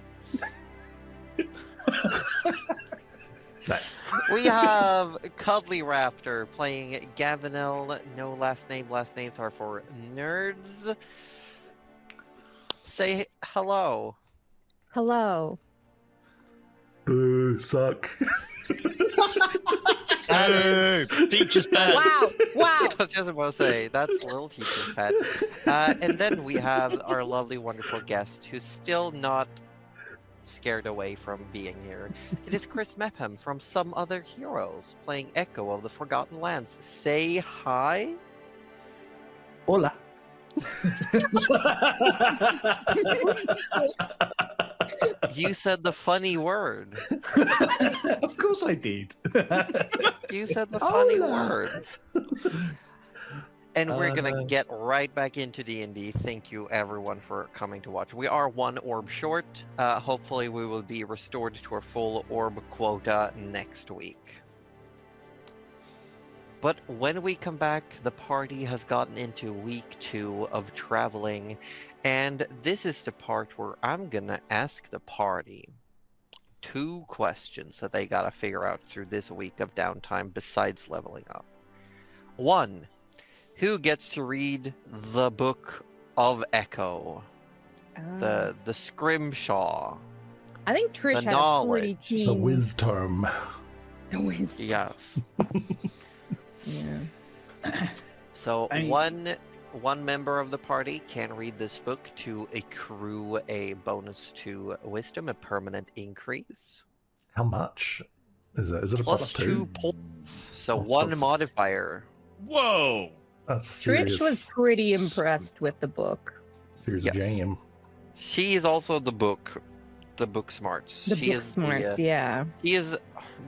Nice. We have Cuddly Raptor playing Gavinel. No last name. Last names are for nerds. Say hello. Hello. Boo, suck. That is. Teacher's pet. Wow. Wow. I was just about to say, that's a little teacher's pet. And then we have our lovely, wonderful guest who's still not scared away from being here. It is Chris Mepham from Some Other Heroes playing Echo of the Forgotten Lands. Say hi. Hola. You said the funny word. Of course I did. You said the funny Hola. word. And we're gonna get right back into D&D. Thank you everyone for coming to watch. We are 1 orb short. Hopefully we will be restored to our full orb quota next week. But when we come back, the party has gotten into week 2 of traveling, and this is the part where I'm gonna ask the party 2 questions that they gotta figure out through this week of downtime besides leveling up. 1. Who gets to read the Book of Echo? The Scrimshaw. I think Trish the had a pretty knowledge. keen... The wisdom. The wisdom. Yes. Yeah. So I mean- one member of the party can read this book to accrue a bonus to wisdom, a permanent increase. How much is it? Is it a Plus plus 2 points. So That's- 1 that's- modifier. Whoa! That's a serious, Trish was pretty impressed with the book. serious Yes. jam. She is also the book smarts. The She book is smart, yeah. He is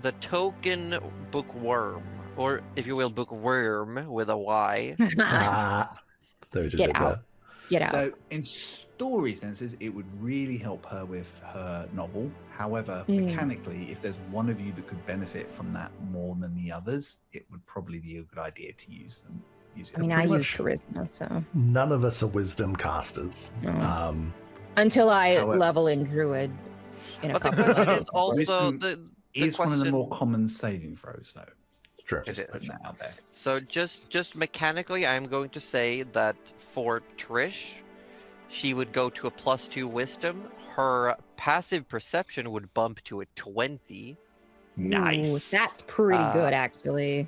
the token bookworm, or if you will, bookworm with a Y. Ah, so we just Get did out. Get out. So, in story senses, it would really help her with her novel. However, mechanically, if there's one of you that could benefit from that more than the others, it would probably be a good idea to use them. Use it. I mean, I pretty use much- charisma, so None of us are wisdom casters. No. Until I However- level in druid. In a But the couple question of is also Wisdom the is one of the question- more common saving throws, though. It's true. It Just is. putting that out there. So just mechanically, I'm going to say that for Trish, she would go to a +2 wisdom. Her passive perception would bump to a 20. Ooh, that's pretty good, actually.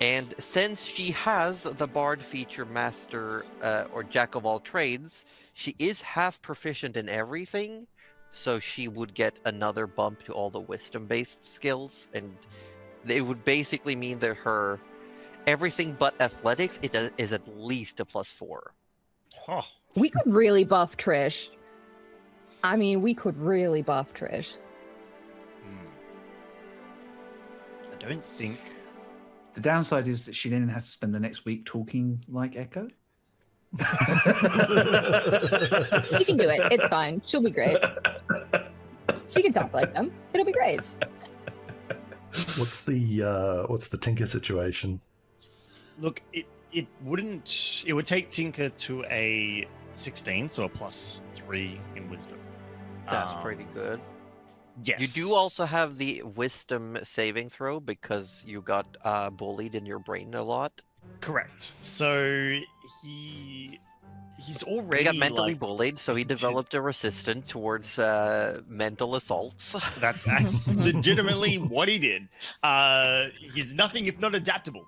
And since she has the Bard feature master or jack of all trades, she is half proficient in everything. So she would get another bump to all the wisdom-based skills, and it would basically mean that her everything but athletics is at least a +4. Oh, We could really buff Trish. I mean, we could really buff Trish. I don't think. The downside is that she then has to spend the next week talking like Echo. She can do it. It's fine. She'll be great. She can talk like them. It'll be great. What's the Tinker situation? Look, it wouldn't. It would take Tinker to a 16, so a +3 in wisdom. That's pretty good. Yes. You do also have the wisdom saving throw because you got bullied in your brain a lot. correct. So he's already He got mentally like, bullied, so he developed a resistance towards mental assaults. That's actually legitimately what he did. He's nothing if not adaptable.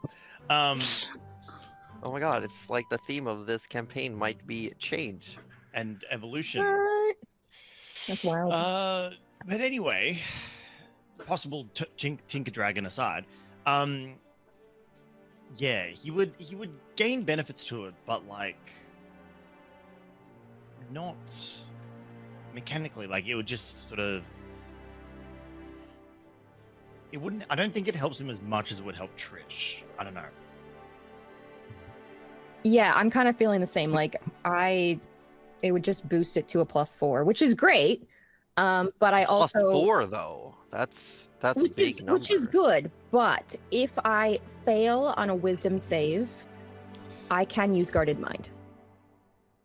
Oh my god, it's like the theme of this campaign might be change. And evolution. What? That's wild. But anyway, possible Tinker Dragon aside, yeah, he would gain benefits to it, but like not mechanically. Like it would just sort of. It wouldn't. I don't think it helps him as much as it would help Trish. I don't know. Yeah, I'm kind of feeling the same. Like it would just boost it to a +4, which is great. But I also +4 though. That's a big number. which is good. But if I fail on a wisdom save, I can use guarded mind.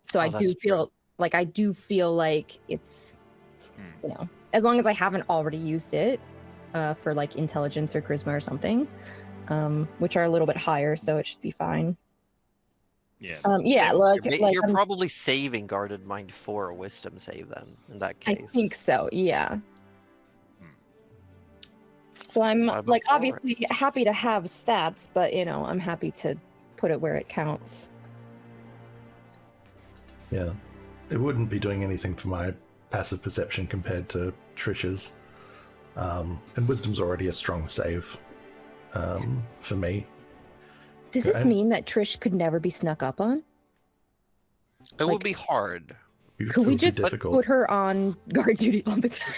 So Oh, I that's do feel like it's, as long as I haven't already used it for like intelligence or charisma or something, which are a little bit higher, so it should be fine. Yeah. Yeah, look, You're probably saving guarded mind for a wisdom save then. In that I case, think so. Yeah. So I'm What about like Florence? obviously happy to have stats, but I'm happy to put it where it counts. Yeah, it wouldn't be doing anything for my passive perception compared to Trish's, and wisdom's already a strong save for me. Does this Okay. mean that Trish could never be snuck up on? it like- would be hard. It Could we would be just difficult. put her on guard duty all the time?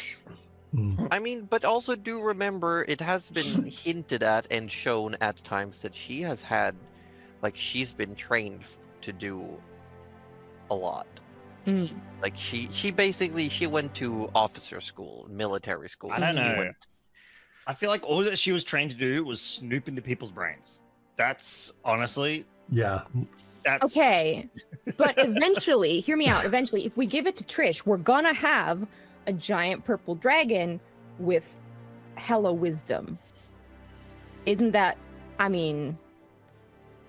Mm. I mean, but also do remember it has been hinted at and shown at times that she has had like she's been trained to do a lot. Mm. Like she basically she went to officer school, military school. I don't She know. went- I feel like all that she was trained to do was snoop into people's brains. That's honestly, Yeah. that's Okay, but eventually, hear me out. Eventually, if we give it to Trish, we're gonna have a giant purple dragon with hella wisdom. Isn't that? I mean,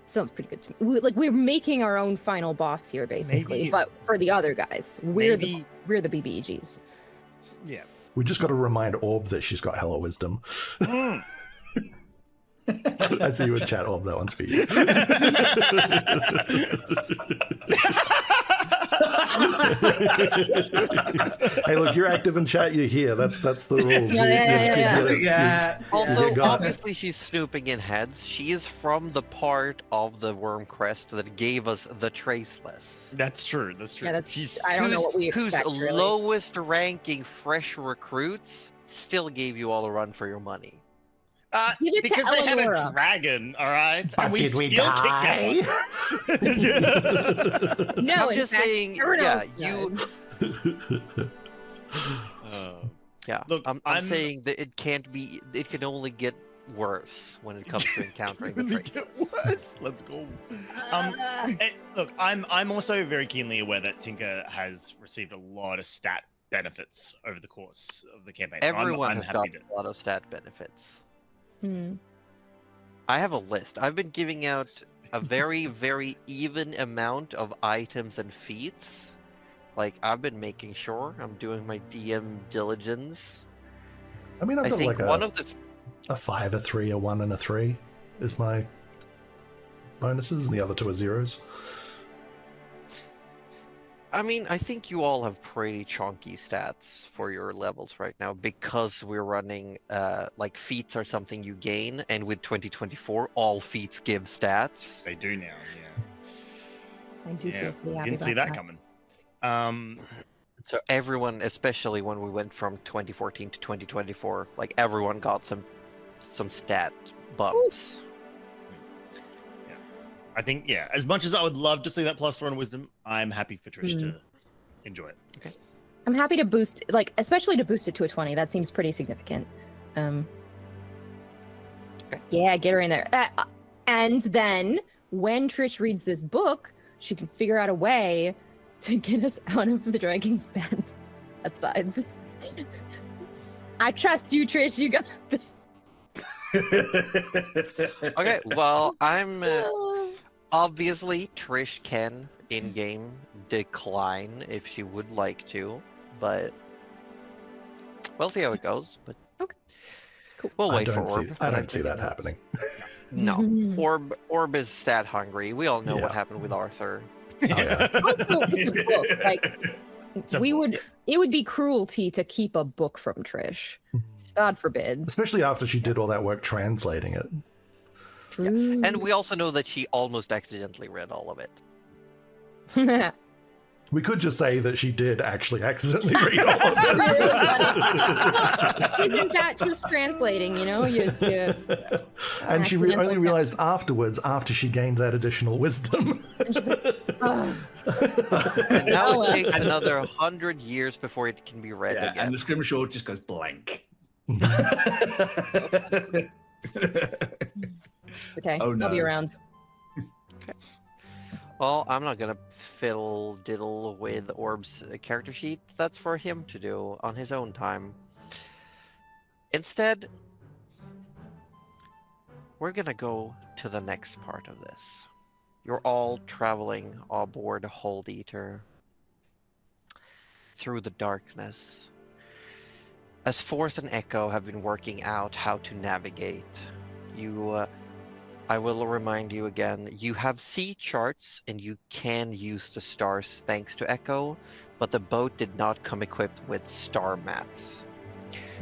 sounds pretty good to me. We're making our own final boss here, basically. Maybe- But for the other guys, we're maybe- the BBEGs. Yeah. We just got to remind Orb that she's got hella wisdom. Mm. I see you in chat, Orb. That one's for you. Hey, look, you're active in chat. You're here. That's the rules. Yeah. Also, You got it. obviously, she's snooping in heads. She is from the part of the Worm Crest that gave us the Traceless. That's true. That's true. Yeah, that's. She's I don't know what we whose expect. Really. lowest ranking fresh recruits still gave you all a run for your money. Give it to because they had a Eleonora. dragon, all right? But and we did we still die? kicked them. No, I'm in just fact, saying, Cyrano's yeah, dead. Yeah, Look, I'm saying that it can't be. It can only get worse when it comes to encountering the Really Traceless. get worse. Let's go. Look, I'm also very keenly aware that Tinker has received a lot of stat benefits over the course of the campaign. So Everyone I'm has happy got to. a lot of stat benefits. Hmm. I have a list. I've been giving out a very, very even amount of items and feats. Like, I've been making sure I'm doing my DM diligence. I mean, I've I got think like one of the a 5, a 3, a 1, and a 3 is my bonuses, and the other two are zeros. I mean, I think you all have pretty chunky stats for your levels right now because we're running like feats are something you gain, and with 2024, all feats give stats. They do now, I do yeah. feel pretty happy Didn't see about that coming. So everyone, especially when we went from 2014 to 2024, like everyone got some stat bumps. I think, yeah, as much as I would love to see that +4 in wisdom, I'm happy for Trish to enjoy it. I'm happy to boost, like, especially to boost it to a 20. That seems pretty significant. Okay. Yeah, get her in there. And then when Trish reads this book, she can figure out a way to get us out of the dragon's bad sides. I trust you, Trish. You got this. Okay, well, I'm obviously Trish can in-game decline if she would like to, but we'll see how it goes. But Okay, cool. we'll I wait for don't see, Orb. I but don't I'm see that thinking happening. No, Orb is stat hungry. We all know what Yeah. happened with Arthur. yeah. Also, it's a book. Like, It's a it would be cruelty to keep a book from Trish. God forbid. Especially after she did all that work translating it. True. And we also know that she almost accidentally read all of it. We could just say that she did actually accidentally read all of it. Isn't that just translating? You know, you And she only accidental- realized afterwards, after she gained that additional wisdom. And she's like, "Ugh." And now Oh, it well. takes another 100 years before it can be read Yeah, again. and the scrimshaw just goes blank. It's okay. Oh, I'll be no. around. Well, I'm not gonna fiddle diddle with Orb's character sheet. That's for him to do on his own time. Instead, we're gonna go to the next part of this. You're all traveling aboard Hold Eater through the darkness. As Force and Echo have been working out how to navigate, I will remind you again, you have sea charts and you can use the stars thanks to Echo, but the boat did not come equipped with star maps.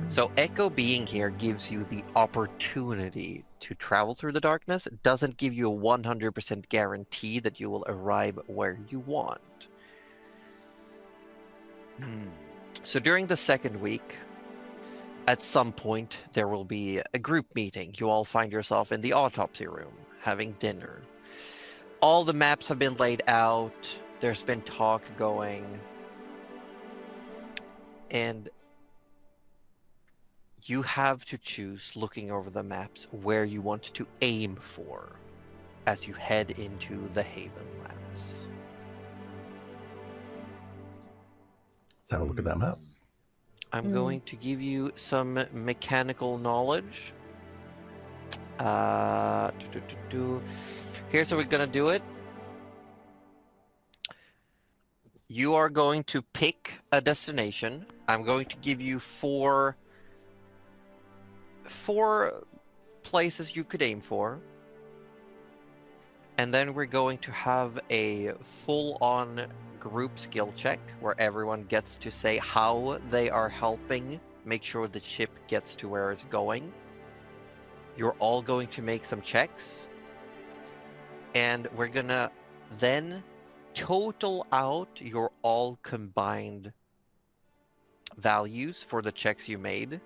So Echo being here gives you the opportunity to travel through the darkness. It doesn't give you a 100% guarantee that you will arrive where you want. So during the second week, at some point, there will be a group meeting. You all find yourself in the autopsy room, having dinner. all the maps have been laid out. There's been talk going. And you have to choose, looking over the maps, where you want to aim for as you head into the Havenlands. Let's have a look at that map. I'm going to give you some mechanical knowledge. Here's how we're gonna do it. You are going to pick a destination. I'm going to give you four places you could aim for. And then we're going to have a full-on group skill check where everyone gets to say how they are helping make sure the ship gets to where it's going. You're all going to make some checks. And we're gonna then total out your all combined values for the checks you made.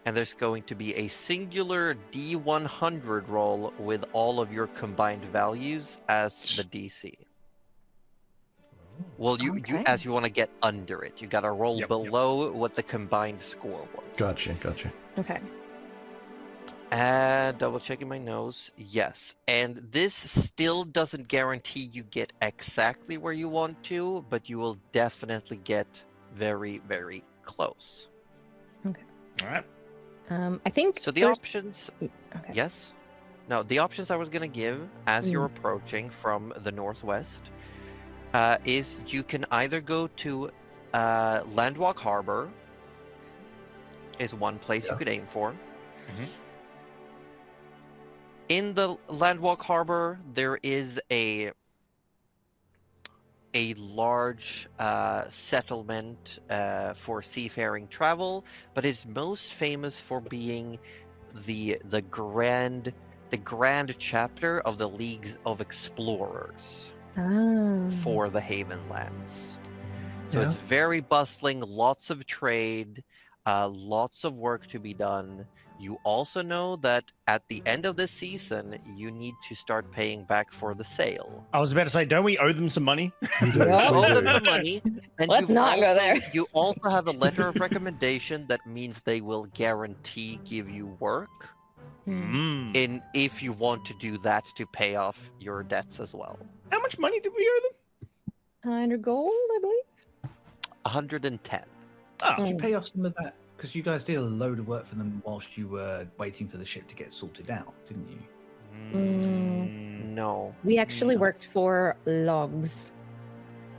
And there's going to be a singular D100 roll with all of your combined values as the DC. Well, you as you want to get under it. You got to roll below what the combined score was. Gotcha. Okay. And double checking my nose. Yes. And this still doesn't guarantee you get exactly where you want to, but you will definitely get very, very close. Okay. All right. I think So the there's- options. Okay. Yes. No, the options I was going to give as you're approaching from the northwest is you can either go to Landwalk Harbor, is one place you could aim for. Mhm. In the Landwalk Harbor, there is a large settlement for seafaring travel, but it's most famous for being the grand chapter of the League of Explorers for the Havenlands. So it's very bustling, lots of trade, lots of work to be done. You also know that at the end of the season, you need to start paying back for the sale. I was about to say, don't we owe them some money? We do. Yeah. You We owe them do. some money. And Let's not go there. You also have a letter of recommendation that means they will guarantee give you work in if you want to do that to pay off your debts as well. How much money did we owe them? 100 gold, I believe. 110. Oh, Did you pay off some of that? Because you guys did a load of work for them whilst you were waiting for the ship to get sorted out, didn't you? No. We actually worked for logs.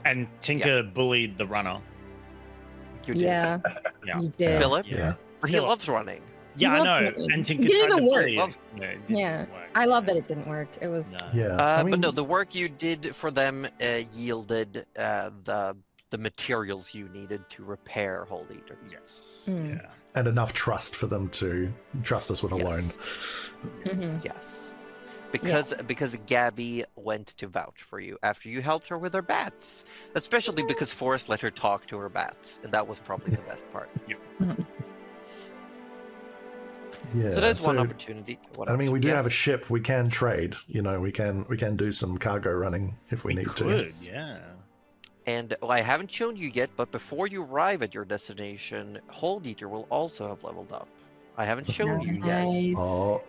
And Tinker bullied the runner. You did. Yeah. Yeah. You did. Philip? Yeah. But he Philip. loves running. Yeah, I Love know. running. And It Tinker didn't tried to even work. bully it. No, it didn't Yeah. work. I love that it didn't work. It was. No. Yeah. But no, the work you did for them yielded the materials you needed to repair Hold Eater. Yes. Mm. Yeah. And enough trust for them to trust us with a Yes. loan. Mhm. Yes. Because Gabby went to vouch for you after you helped her with her bats. Especially because Forrest let her talk to her bats. And that was probably the best part. Yeah. So there's one opportunity. I mean, we do have a Yes. ship. We can trade. You know, we can do some cargo running if we need Could, to. yeah. And I haven't shown you yet, but before you arrive at your destination, Hold Eater will also have leveled up. I haven't shown you yet. Nice. Oh,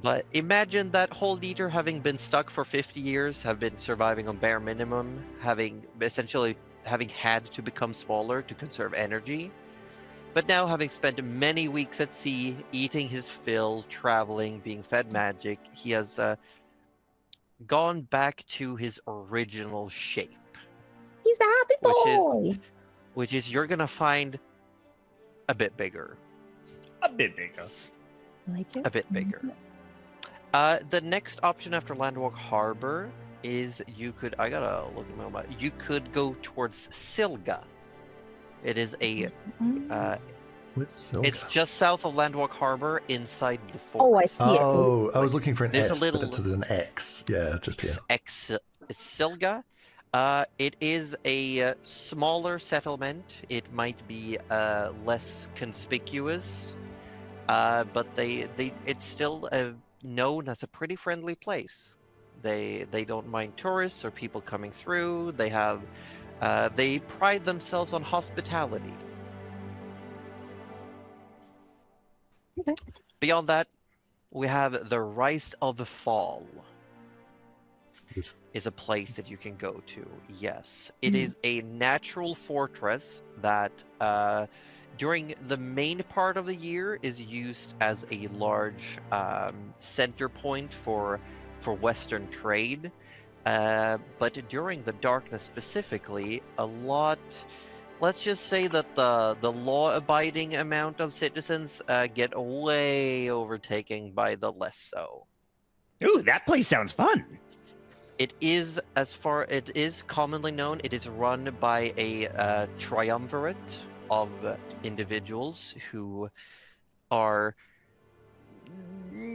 But imagine that Hold Eater having been stuck for 50 years, have been surviving on bare minimum, having had to become smaller to conserve energy. But now having spent many weeks at sea, eating his fill, traveling, being fed magic, he has gone back to his original shape. He's a happy Which boy. Which is you're gonna find a bit bigger. A bit bigger. Like it? A bit bigger. The next option after Landwalk Harbor is you could you could go towards Silga. It is a it's just south of Landwalk Harbor inside the fort. Oh, I see it. Oh, I was looking for an There's a S, little- but it's an X. Yeah, just here. Silga. It is a smaller settlement. It might be less conspicuous, but it's still known as a pretty friendly place. They don't mind tourists or people coming through. They pride themselves on hospitality. Okay. Beyond that, we have the Rise of the Fall. Is a place that you can go to. Yes, it is a natural fortress that during the main part of the year is used as a large center point for Western trade. But during the darkness specifically, let's just say that the law-abiding amount of citizens get way overtaken by the less so. Ooh, that place sounds fun. It is commonly known, it is run by a triumvirate of individuals who are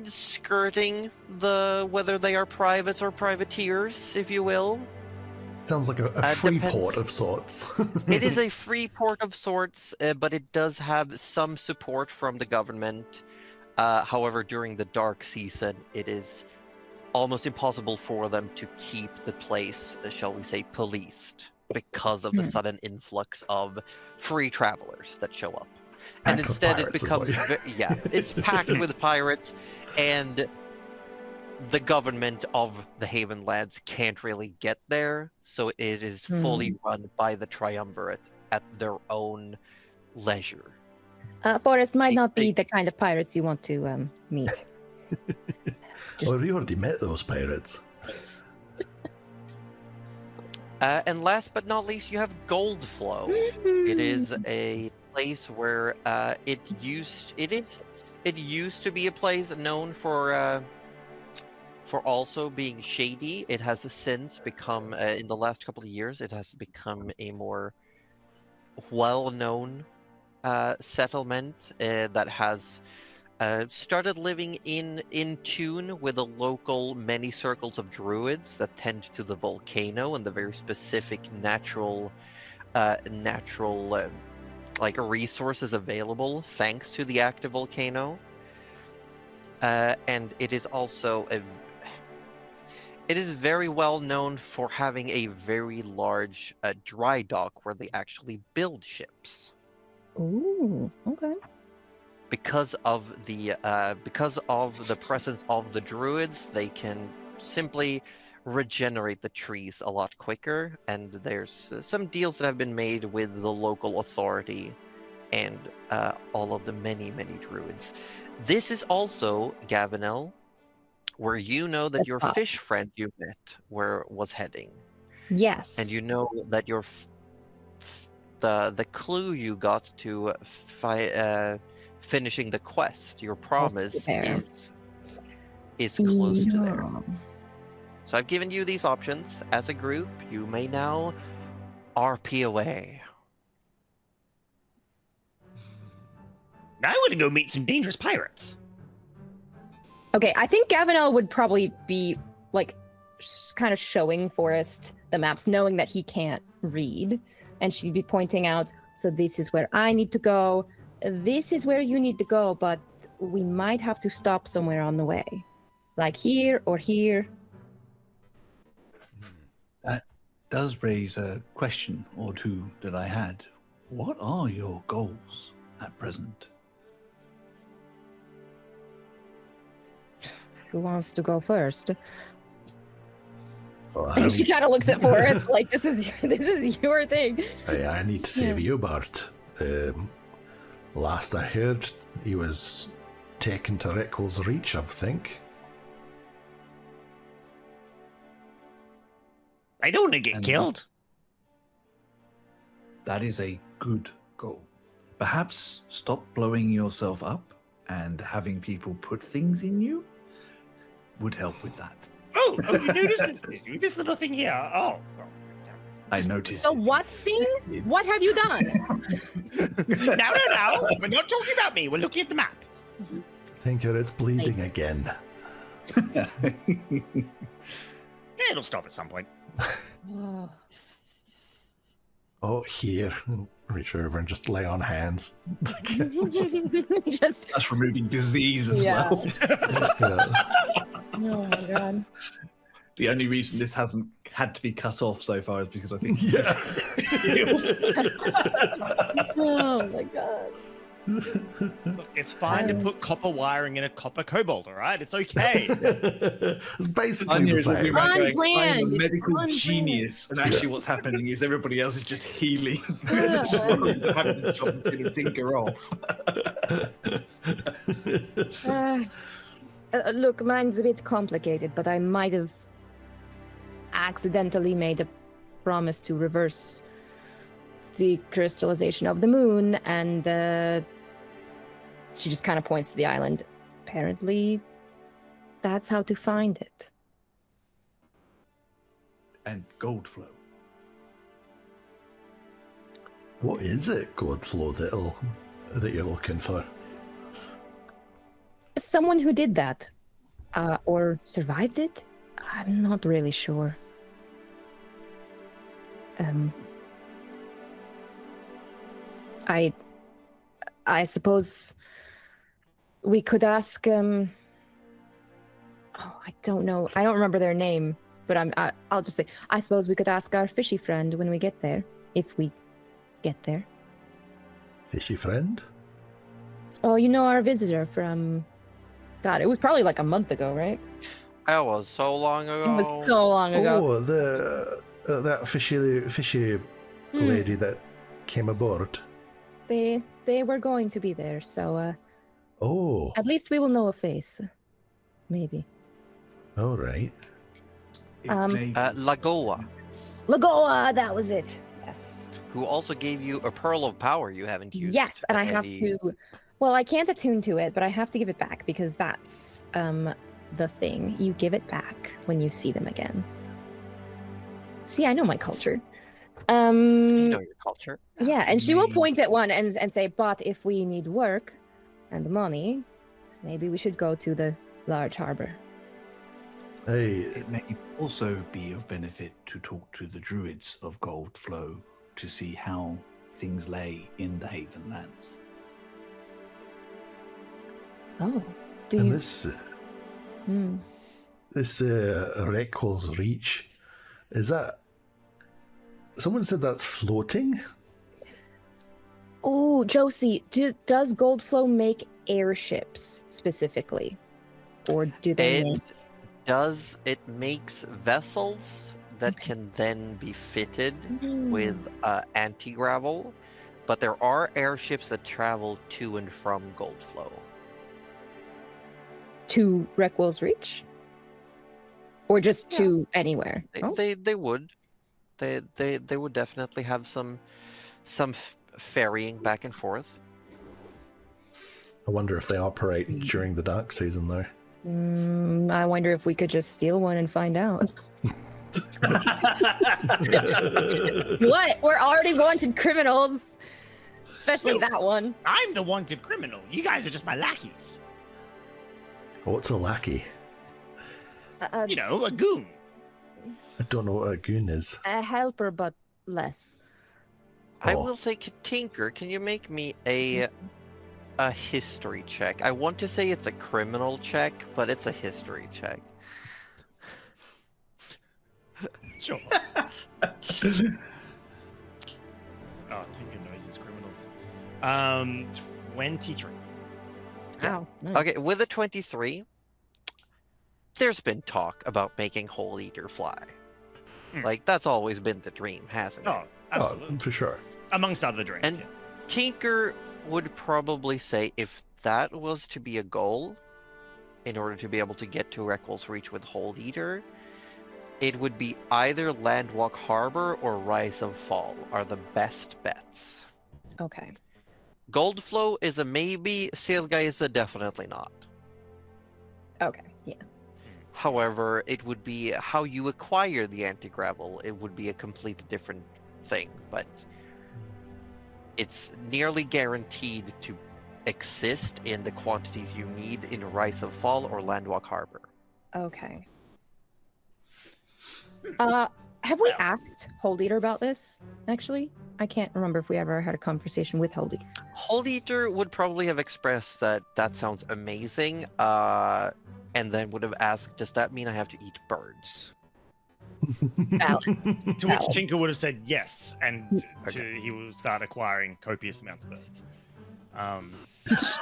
skirting whether they are privates or privateers, if you will. Sounds like a free Depends. port of sorts. It is a free port of sorts, but it does have some support from the government. However, during the dark season, it is almost impossible for them to keep the place, shall we say, policed because of the sudden influx of free travelers that show up. And Packed with instead it pirates as becomes, well. yeah, it's packed with pirates, and the government of the Havenlands can't really get there, so it is fully run by the triumvirate at their own leisure. Forrest might not be the kind of pirates you want to meet. Well, we already met those pirates. And last but not least, you have Goldflow. It is a place where it used to be a place known for also being shady. It has since become, in the last couple of years, it has become a more well-known settlement that has started living in tune with the local many circles of druids that tend to the volcano and the very specific natural like resources available thanks to the active volcano. And it is also it is very well known for having a very large dry dock where they actually build ships. Ooh, okay. Because of the presence of the druids, they can simply regenerate the trees a lot quicker, and there's some deals that have been made with the local authority and all of the many druids. This is also, Gavinel, where you know that your fish friend you met was heading. Yes. And you know that your the clue you got to finishing the quest, your promise is close to there. So I've given you these options. As a group, you may now RP away. I want to go meet some dangerous pirates. Okay, I think Gavinel would probably be like kind of showing Forrest the maps, knowing that he can't read, and she'd be pointing out, so this is where I need to go, this is where you need to go, but we might have to stop somewhere on the way. Like here or here. That does raise a question or two that I had. What are your goals at present? Who wants to go first? Oh, And she kind of looks at Forrest like, this is your thing. I need to save you, Bart. Last I heard, he was taken to Rickle's Reach, I think. I don't want to get killed. That is a good goal. Perhaps stop blowing yourself up and having people put things in you would help with that. Oh, you noticed this little thing here. Oh. I noticed. So what thing? What have you done? No. We're not talking about me. We're looking at the map. Tinker, it's bleeding again. Yeah, it'll stop at some point. Oh, here. Reach over and just lay on hands. Just, That's removing disease as Yeah. well. Yeah. oh my god. The only reason this hasn't had to be cut off so far is because I think Oh my god. Look, it's fine to put copper wiring in a copper cobalt, all right? It's okay. It's basically Anya the is walking same. around On going, I am a brand. medical On brand. genius. And actually what's happening is everybody else is just healing because it's having the job of getting Tinker off. Look, mine's a bit complicated, but I might have accidentally made a promise to reverse the crystallization of the moon, and she just kind of points to the island. Apparently, that's how to find it. And gold flow. What is it, Godflow, that you're looking for? Someone who did that, or survived it? I'm not really sure. I suppose we could ask. Oh, I don't know. I don't remember their name, but I'll just say. I suppose we could ask our fishy friend when we get there, if we get there. Fishy friend? Oh, you know our visitor from. God, it was probably like a month ago, right? That was so long ago. It was so long ago. Oh, that fishy lady that came aboard. They were going to be there, so Oh, at least we will know a face. Maybe. all right. Lagoa, Lagoa, that was it. Yes. who also gave you a pearl of power you haven't used. Yes, and I have any- to. Well, I can't attune to it, but I have to give it back because that's the thing. You give it back when you see them again. So. See, I know my culture. You know your culture. Yeah, and she will point at one and say, "But if we need work and money, maybe we should go to the large harbor." Hey, It may also be of benefit to talk to the druids of Gold Flow to see how things lay in the Haven lands. Oh, do and you? this Reckles Reach, is that? Someone said that's floating. Oh, Josie, does Goldflow make airships specifically, or do they? It makes vessels that can then be fitted with anti-gravel, but there are airships that travel to and from Goldflow. To Reckwell's Reach, or just to anywhere? They would. They would definitely have some ferrying back and forth. I wonder if they operate during the dark season, though. I wonder if we could just steal one and find out. What? We're already wanted criminals, especially that one. I'm the wanted criminal. You guys are just my lackeys. What's a lackey? You know, a goon. I don't know what a goon is. A helper, but less. I Oh. will say, Tinker, can you make me a history check? I want to say it's a criminal check, but it's a history check. Sure. Oh, Tinker knows his criminals. 23. Yeah. Wow. Nice. Okay, with a 23, there's been talk about making Whole Eater fly. Like, that's always been the dream, hasn't it? Oh, absolutely. Oh, for sure. Amongst other dreams. And- yeah. Tinker would probably say if that was to be a goal, in order to be able to get to Reckwell's Reach with Hold Eater, it would be either Landwalk Harbor or Rise of Fall are the best bets. Okay. Goldflow is a maybe, Sailguy is a definitely not. Okay. Yeah. However, it would be how you acquire the anti-gravel, it would be a completely different thing, but it's nearly guaranteed to exist in the quantities you need in Rise of Fall or Landwalk Harbor. Okay. Have we asked Hold Eater about this? Actually, I can't remember if we ever had a conversation with Hold Eater. Hold Eater would probably have expressed that that sounds amazing, and then would have asked, does that mean I have to eat birds? Valid. To which Tinker would have said yes, and he will start acquiring copious amounts of birds.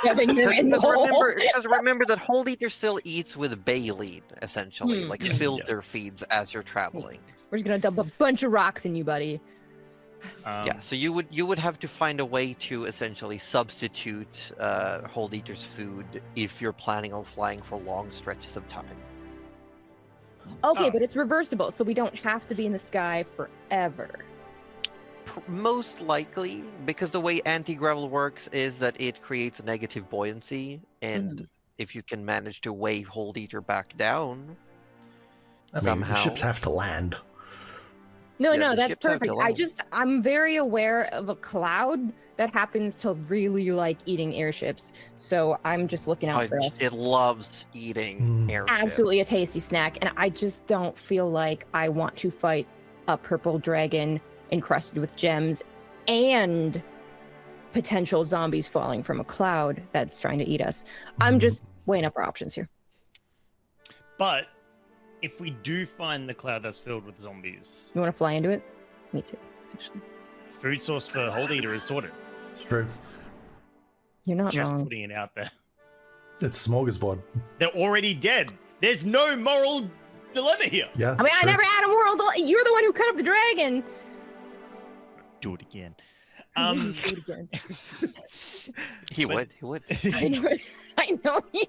Shoving them in the hole. Because remember that Hold Eater still eats with baleen, essentially, like filter feeds as you're traveling. We're just gonna dump a bunch of rocks in you, buddy. Yeah, so you would have to find a way to essentially substitute Hold Eater's food if you're planning on flying for long stretches of time. Okay, but it's reversible, so we don't have to be in the sky forever. Most likely, because the way anti-gravel works is that it creates a negative buoyancy, and if you can manage to weigh Hold Eater back down, somehow... the ships have to land. No, Yeah, the that's ships have to perfect. land. I'm very aware of a cloud that happens to really like eating airships, so I'm just looking out for us. It loves eating airships. Absolutely a tasty snack, and I just don't feel like I want to fight a purple dragon encrusted with gems and potential zombies falling from a cloud that's trying to eat us. I'm just weighing up our options here. But if we do find the cloud that's filled with zombies, You want to fly into it? Me too, actually. food source for Hold Eater is sorted. It's true. You're not Just wrong. putting it out there. It's smorgasbord. They're already dead. There's no moral dilemma here. Yeah. I mean, I true. never had a world. You're the one who cut up the dragon. Do it again. Do it again. He would. I know you.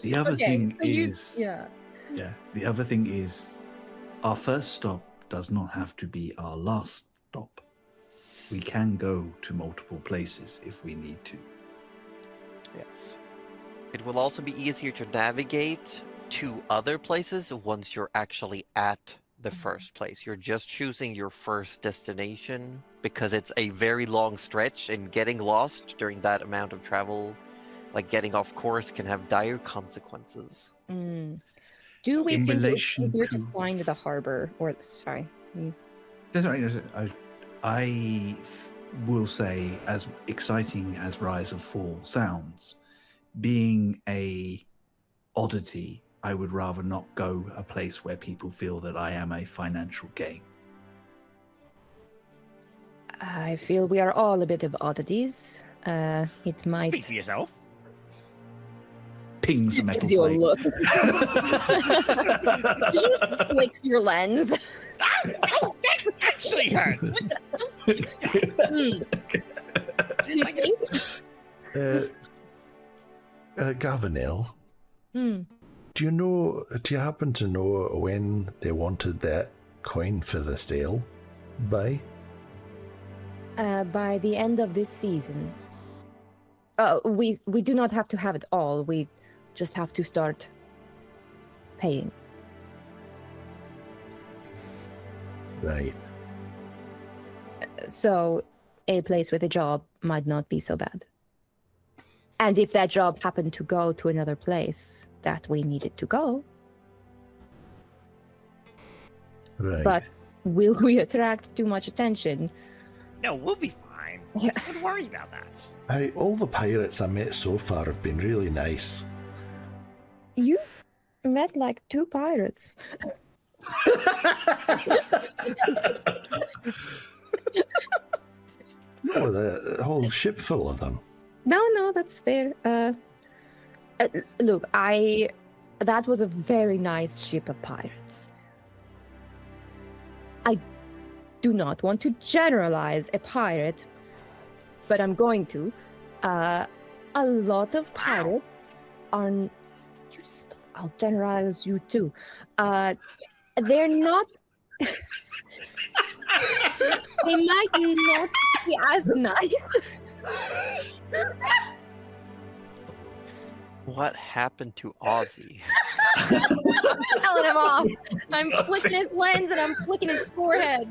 The other Okay, thing so you- is, yeah. the other thing is, our first stop does not have to be our last stop. We can go to multiple places if we need to. Yes. It will also be easier to navigate to other places once you're actually at the first place. You're just choosing your first destination because it's a very long stretch, and getting lost during that amount of travel, like getting off course, can have dire consequences. Do we In think it's relation easier to to- find the harbor or sorry? That's right. I will say, as exciting as Rise of Fall sounds, being a oddity, I would rather not go a place where people feel that I am a financial gain. I feel we are all a bit of oddities. It might Speak for yourself. Pings the just metal gives you a plate. look. Just flicks your lens. Ow, that actually hurt. I think. Gavanil, Hmm. do you happen to know when they wanted that coin for the sale by? By the end of this season. We do not have to have it all. We just have to start paying. Right. So a place with a job might not be so bad. And if that job happened to go to another place that we needed to go, Right. but will we attract too much attention? No, we'll be fine. Yeah. Don't worry about that. All the pirates I met so far have been really nice. You've met like 2 pirates. Oh, the whole ship full of them. No, that's fair. Look, that was a very nice ship of pirates. I do not want to generalize a pirate, but I'm going to. A lot of pirates are. You stop, I'll generalize you too. They're not. They might not be as nice. What happened to Ozzy? Telling him off. I'm flicking his lens and I'm flicking his forehead.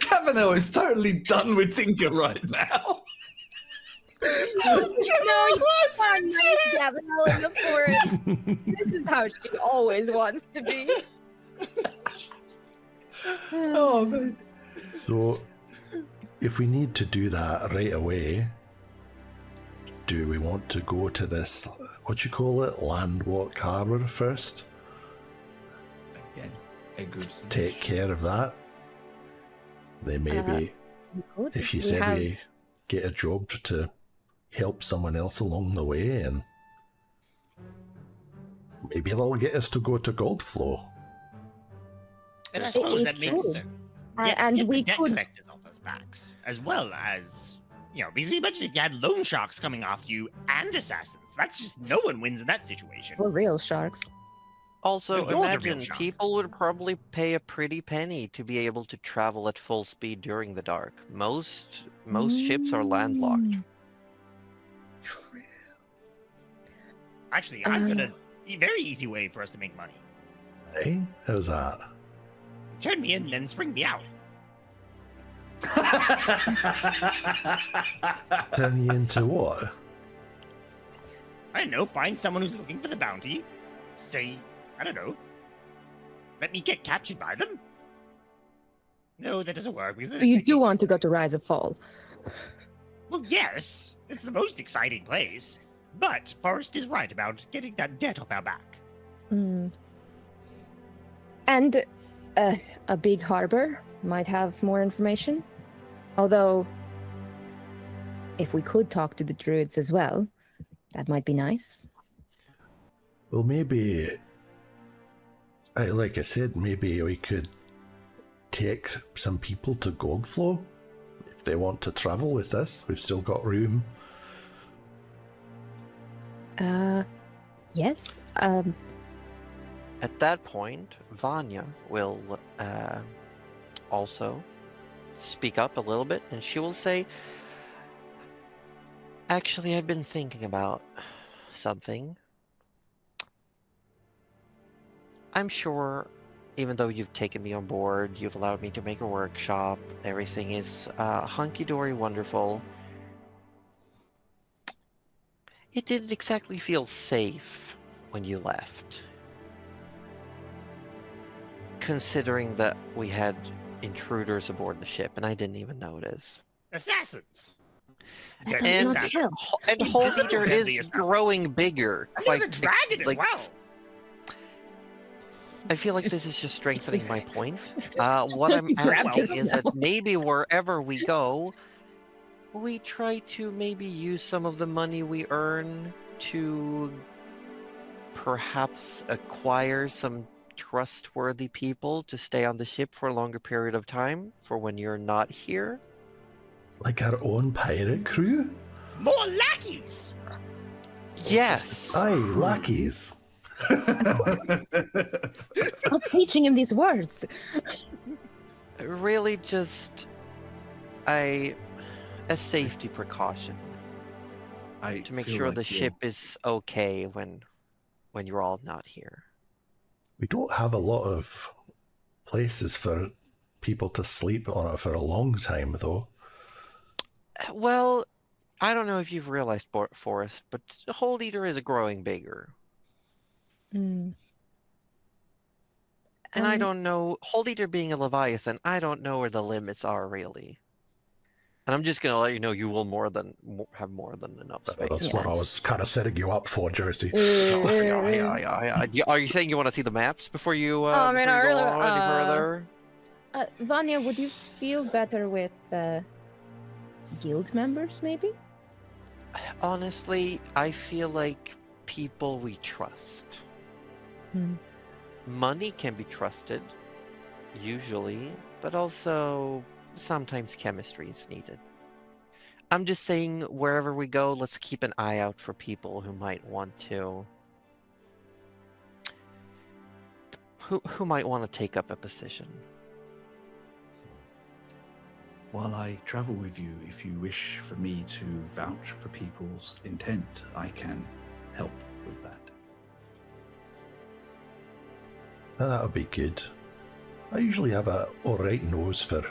Kavanaugh is totally done with Tinker right now. No, you can't nice Gabrielle in the forehead. This is how she always wants to be. Oh, man. So, if we need to do that right away, do we want to go to this what you call it, Landwalk Harbour first. Again, a good Take suggestion. care of that. Then maybe Good. if you We say have- we get a job to help someone else along the way, and maybe they'll get us to go to Goldflow. And I suppose that It makes could. sense. And Get we the debt could- collectors off us backs, as well as, because imagine if you had loan sharks coming after you and assassins. That's just, no one wins in that situation. We're real sharks. Also, You're the real imagine shark. people would probably pay a pretty penny to be able to travel at full speed during the dark. Most ships are landlocked. Mm. True. Actually, I've got a very easy way for us to make money. Hey, how's that? Turn me in, then spring me out. Turn you into what? I don't know, find someone who's looking for the bounty. Say, I don't know, let me get captured by them? No, that doesn't work. Because So you do want to go to Rise of Fall? Well, yes, it's the most exciting place. But Forrest is right about getting that debt off our back. Mm. And a big harbor might have more information. Although, if we could talk to the druids as well, that might be nice. Well, maybe, like I said, maybe we could take some people to Goldflow if they want to travel with us. We've still got room. Yes. At that point, Vanya will also speak up a little bit, and she will say, actually, I've been thinking about something. I'm sure, even though you've taken me on board, you've allowed me to make a workshop, everything is hunky-dory wonderful. It didn't exactly feel safe when you left. Considering that we had intruders aboard the ship, and I didn't even notice. Assassins. That Deadly does not assassin. help. And Whole Eater Deadly is assassin. growing bigger. And there's a dragon like, as well. I feel like this Just- is just strengthening my point. What I'm asking Grab is that yourself. maybe wherever we go, we try to maybe use some of the money we earn to perhaps acquire some trustworthy people to stay on the ship for a longer period of time for when you're not here. Like our own pirate crew? More lackeys. Yes. Aye, lackeys. Stop teaching him these words. Really just a safety precaution I to make feel sure like the you're- ship is okay when you're all not here. We don't have a lot of places for people to sleep on it for a long time, though. Well, I don't know if you've realized, Forrest, but Whole Eater is growing bigger. Mm. And I Um, don't know, Whole Eater being a Leviathan, I don't know where the limits are really. And I'm just going to let you know you will have more than enough space. That's what I Yes. was kind of setting you up for, Josie. Yeah. Are you saying you want to see the maps before you, I mean, before I you really- go on any further? Vanya, would you feel better with guild members, maybe? Honestly, I feel like people we trust. Hmm. Money can be trusted, usually, but also sometimes chemistry is needed. I'm just saying, wherever we go, let's keep an eye out for people who might want to... Who might want to take up a position. While I travel with you, if you wish for me to vouch for people's intent, I can help with that. That would be good. I usually have a alright nose for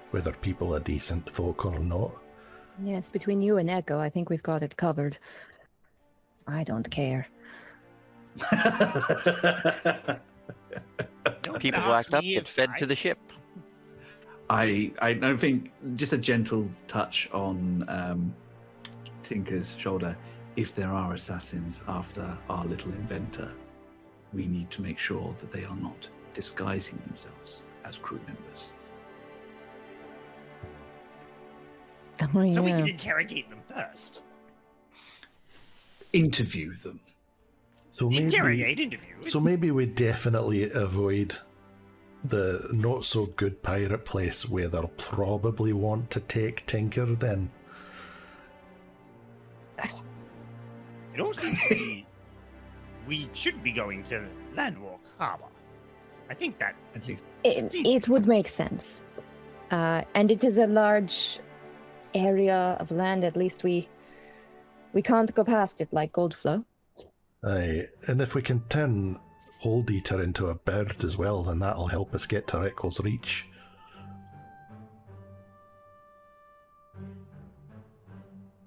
whether people are decent folk or not. Yes, between you and Echo, I think we've got it covered. I don't care. Don't People who ask act up me get if fed I- to the ship. I don't think just a gentle touch on Tinker's shoulder if there are assassins after our little inventor, we need to make sure that they are not disguising themselves as crew members. Oh, So we yeah. can interrogate them first. Interview them. So Interrogate, interview. So maybe we definitely avoid the not so good pirate place where they'll probably want to take Tinker then. It all seems to be we should be going to Landwalk Harbor. I think that At least It would make sense. And it is a large area of land. At least we can't go past it like Goldflow. Aye, and if we can turn Old Eater into a bird as well, then that'll help us get to Echo's Reach.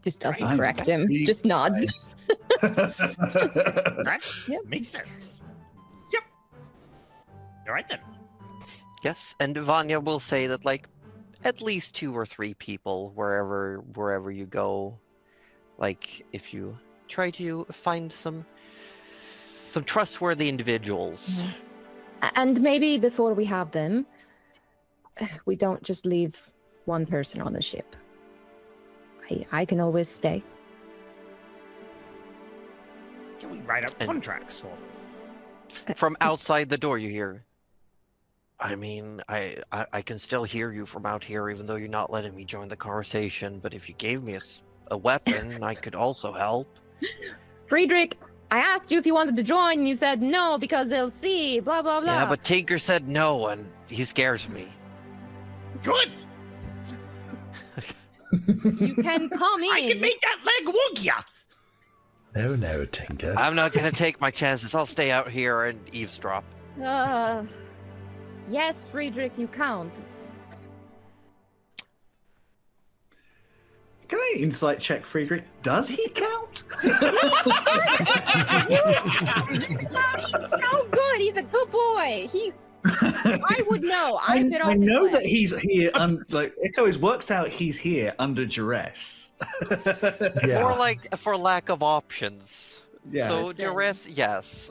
Just doesn't Right. correct him. Right. Just nods. that Yep. makes sense. Yep. All right then. Yes, and Vanya will say that like at least 2 or 3 people wherever you go. Like if you try to find some trustworthy individuals. And maybe before we have them, we don't just leave one person on the ship. I can always stay. Can we write up And- contracts for them? From outside the door you hear, I mean, I can still hear you from out here even though you're not letting me join the conversation, but if you gave me a weapon, I could also help. Friedrich, I asked you if you wanted to join, and you said no because they'll see, blah, blah, blah. Yeah, but Tinker said no, and he scares me. Good. You can come in. I can make that leg wog ya. No, Tinker. I'm not gonna take my chances. I'll stay out here and eavesdrop. Yes, Friedrich, you count. Can I insight check Friedrich? Does he count? He's so good. He's a good boy. I would know. I bit off I his know leg. that he's here. Like Echo has worked out, he's here under duress. Yeah. Or like for lack of options. Yeah. So Listen. duress, yes.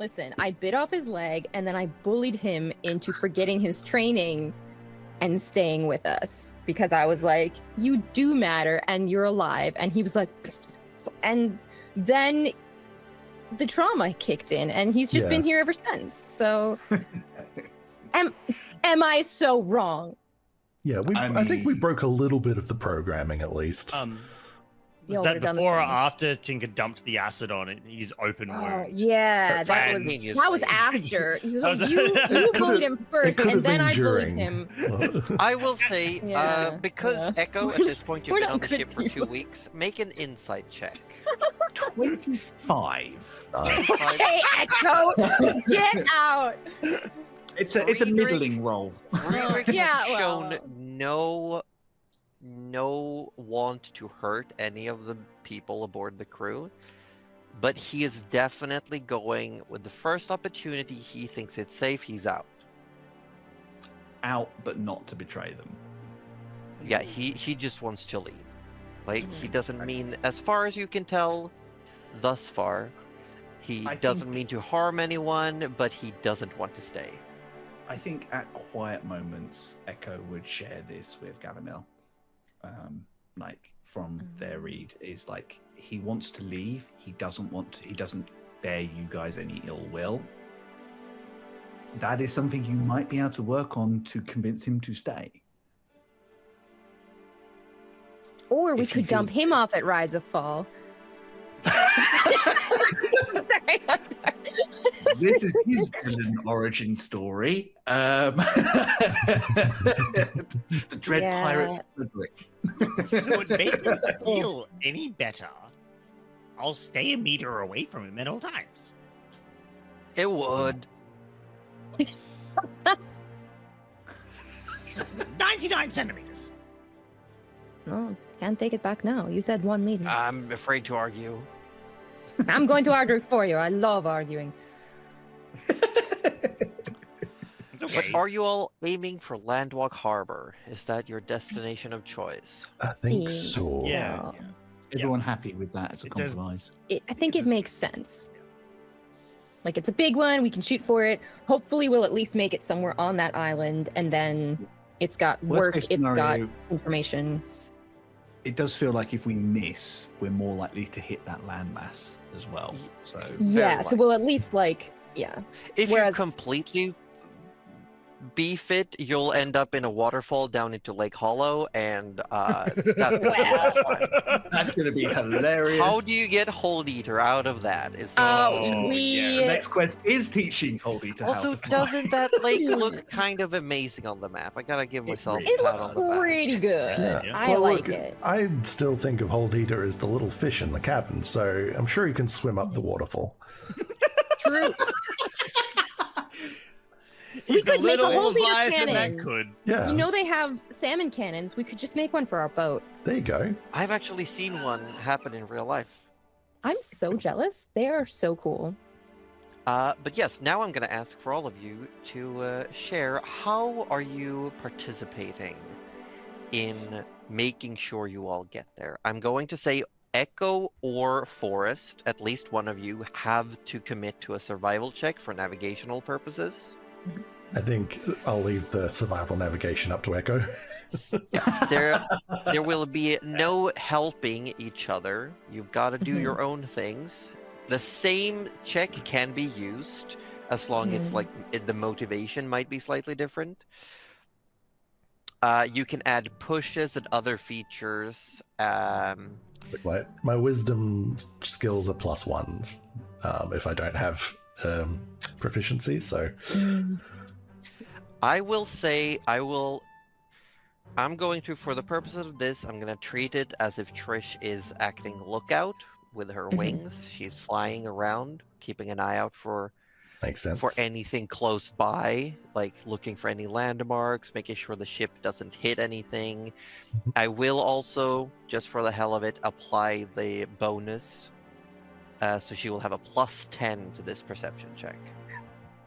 Listen, I bit off his leg, and then I bullied him into forgetting his training and staying with us because I was like, "You do matter, and you're alive." And he was like, and then the trauma kicked in, and he's just Yeah. been here ever since. So, am I so wrong? Yeah, I think we broke a little bit of the programming at least. Y'all Was that would've done the before or same. after Tinker dumped the acid on it? His open Oh, wound. yeah, that was Simultaneously. after. So Was it- you bullied him first, could have and then been I during. bullied him. I will say, Yeah, because yeah. Echo, at this point, you've We're been not on the good ship for 2 people. weeks, make an insight check. 25. Hey, Echo, get out! It's a Friedrich- middling roll. Friedrich Yeah, has shown well. no want to hurt any of the people aboard the crew, but he is definitely going with the first opportunity he thinks it's safe, he's out. Out, but not to betray them. Yeah, he just wants to leave. Like, he doesn't mean, as far as you can tell, thus far, he I doesn't think- mean to harm anyone, but he doesn't want to stay. I think at quiet moments, Echo would share this with Galamil. Like from their read, is like he wants to leave. He doesn't bear you guys any ill will. That is something you might be able to work on to convince him to stay. Or we If you could dump feel- him off at Rise of Fall. Sorry, I'm sorry. This is his villain origin story. The Dread Yeah. Pirate Frederick. If it would make me feel any better, I'll stay a meter away from him at all times. It would. 99 centimeters. Oh, can't take it back now. You said 1 meter. I'm afraid to argue. I'm going to argue for you. I love arguing. It's But okay. are you all aiming for Landwalk Harbor? Is that your destination of choice? I think Yes. so. Yeah. So- Everyone happy with that as a It says- compromise? I think it makes sense. Like, it's a big one. We can shoot for it. Hopefully, we'll at least make it somewhere on that island, and then it's got Worst work. case It's got scenario, information. it does feel like if we miss, we're more likely to hit that landmass as well. So Yeah, so likely. we'll at least If Whereas- you completely beef it, you'll end up in a waterfall down into Lake Hollow, and that's gonna be a lot of fun. that's going to be hilarious. How do you get Hold Eater out of that? Is the Oh, we The next quest is teaching Holdy to how also, to fly. doesn't that lake look kind of amazing on the map? I gotta give myself really a it pat looks on the back. pretty good. Yeah. I Well, like look, it. I still think of Hold Eater as the little fish in the cabin, so I'm sure you can swim up the waterfall. True. He's could make a little whole leader Leviathan cannon. that could. Yeah, You know they have salmon cannons. We could just make one for our boat. there you go. I've actually seen one happen in real life. I'm so jealous. They are so cool. But yes, now I'm going to ask for all of you to share how are you participating in making sure you all get there. I'm going to say Echo or Forest, at least one of you, have to commit to a survival check for navigational purposes. I think I'll leave the survival navigation up to Echo. There will be no helping each other. You've got to do Mhm. your own things. The same check can be used as long as like the motivation might be slightly different. You can add pushes and other features. My wisdom skills are +1s if I don't have proficiency, so I will say I'm going to, for the purposes of this, I'm going to treat it as if Trish is acting lookout with her Mhm. wings. She's flying around, keeping an eye out for makes sense. anything close by, like looking for any landmarks, making sure the ship doesn't hit anything. I will also, just for the hell of it, apply the bonus. So she will have a +10 to this perception check.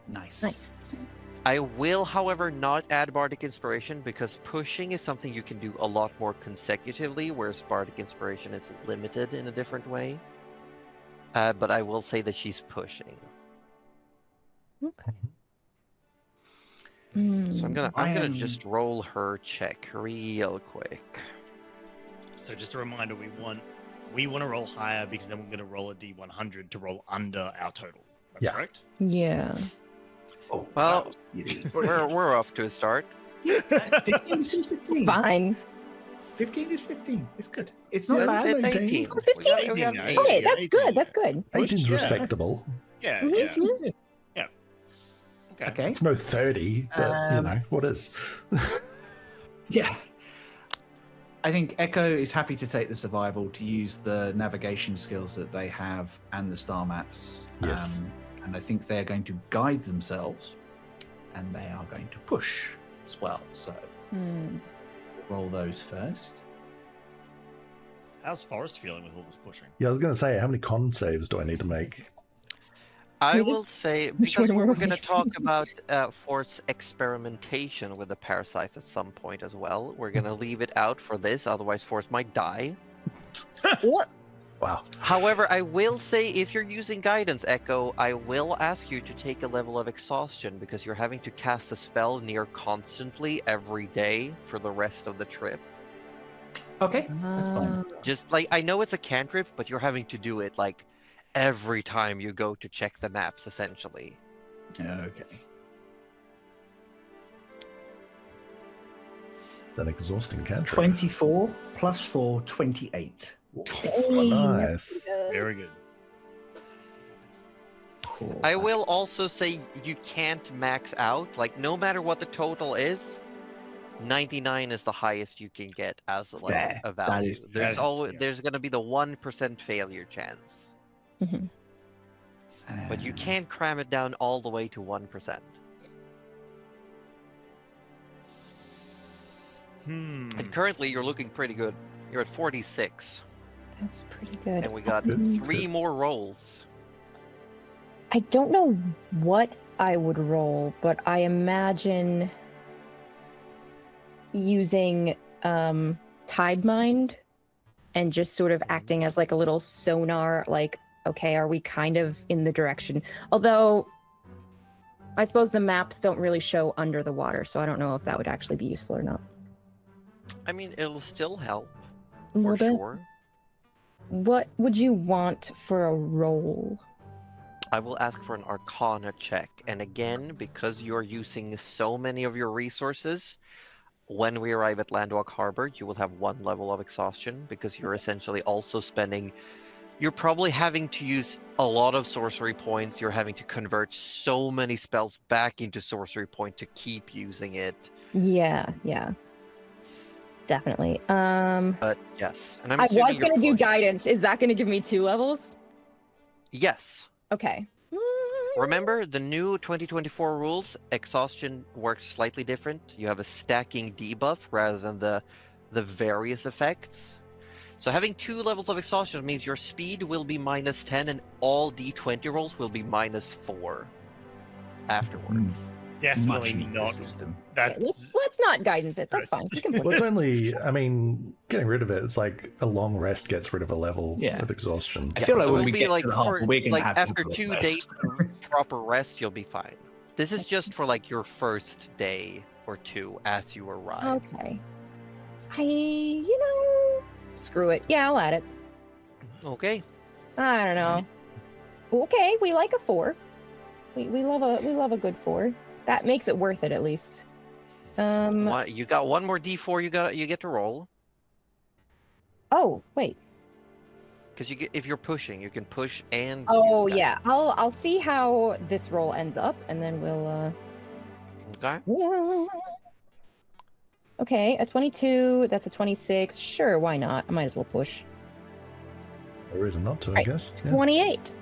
Nice. Nice. I will, however, not add Bardic Inspiration because pushing is something you can do a lot more consecutively, whereas Bardic Inspiration is limited in a different way. But I will say that she's pushing. Okay. So I'm I gonna am- just roll her check real quick. So just a reminder, we want to roll higher because then we're going to roll a D100 to roll under our total. That's Yeah. correct. Yeah. Oh, Well, that was easy. We're off to a start. 15 is 15. Fine. 15 is 15. It's good. It's not Yeah, bad. It's 18. 18. Or 15. We got Yeah, 18. Okay, yeah, that's 18, good. That's yeah. good. 18's Yeah. respectable. Yeah, Mhm. yeah. It's good. Okay. Okay. It's no 30, but you Um, know, what is? Yeah. I think Echo is happy to take the survival to use the navigation skills that they have and the star maps. Yes. And I think they're going to guide themselves and they are going to push as well. So roll those first. How's Forrest feeling with all this pushing? Yeah, I was going to say, how many con saves do I need to make? I Which- will say, which because one we're were going to we? talk about Fort's experimentation with the parasites at some point as well. We're going to leave it out for this, otherwise Fort might die. What? Wow. However, I will say if you're using Guidance Echo, I will ask you to take a level of exhaustion because you're having to cast a spell near constantly every day for the rest of the trip. Okay, that's fine. Just like, I know it's a cantrip, but you're having to do it like every time you go to check the maps, essentially. Okay. It's an exhausting cantrip. 24 plus 4, 28. Oh, nice. Very good. Cool. I will also say you can't max out. Like, no matter what the total is, 99 is the highest you can get as like Fair. a That value. is There's fair. always Yeah. there's going to be the 1% failure chance, but you can't cram it down all the way to 1%. And currently, you're looking pretty good. You're at 46, That's pretty good. and we got Good. 3 more rolls. I don't know what I would roll, but I imagine using Tide Mind and just sort of acting as like a little sonar, like, okay, are we kind of in the direction? Although, I suppose the maps don't really show under the water, so I don't know if that would actually be useful or not. I mean, it'll still help, A little for bit. sure. What would you want for a roll? I will ask for an Arcana check. And again, because you're using so many of your resources, when we arrive at Landwalk Harbor, you will have 1 level of exhaustion because you're essentially also spending... You're probably having to use a lot of sorcery points. You're having to convert so many spells back into sorcery point to keep using it. Yeah. Definitely. But yes, and I'm I was assuming going to you're do pushing. guidance. Is that going to give me 2 levels? Yes. Okay. Remember the new 2024 rules? Exhaustion works slightly different. You have a stacking debuff rather than the various effects. So having 2 levels of exhaustion means your speed will be -10 and all d20 rolls will be -4 afterwards. Much Definitely neater not. system. Okay, That's let's not guidance it. That's fine. We can Well, push it's it. only, I mean, getting rid of it, it's like a long rest gets rid of a level Yeah. of exhaustion. I feel like So when it'll we be get like to the harbor, for we're gonna like have after to 2 rest. days of proper rest, you'll be fine. This is just for like your first day or 2 as you arrive. Okay. Screw it. Yeah, I'll add it. Okay. I don't know. Okay, we like a 4. We love a good 4. That makes it worth it at least. You got 1 more d4 you get to roll. Oh, wait. Because if you're pushing, you can push and. Oh use yeah. I'll see how this roll ends up and then we'll Okay. yeah. Okay, a 22, that's a 26. Sure, why not? I might as well push. No reason not to, I Right. guess. Yeah. 28.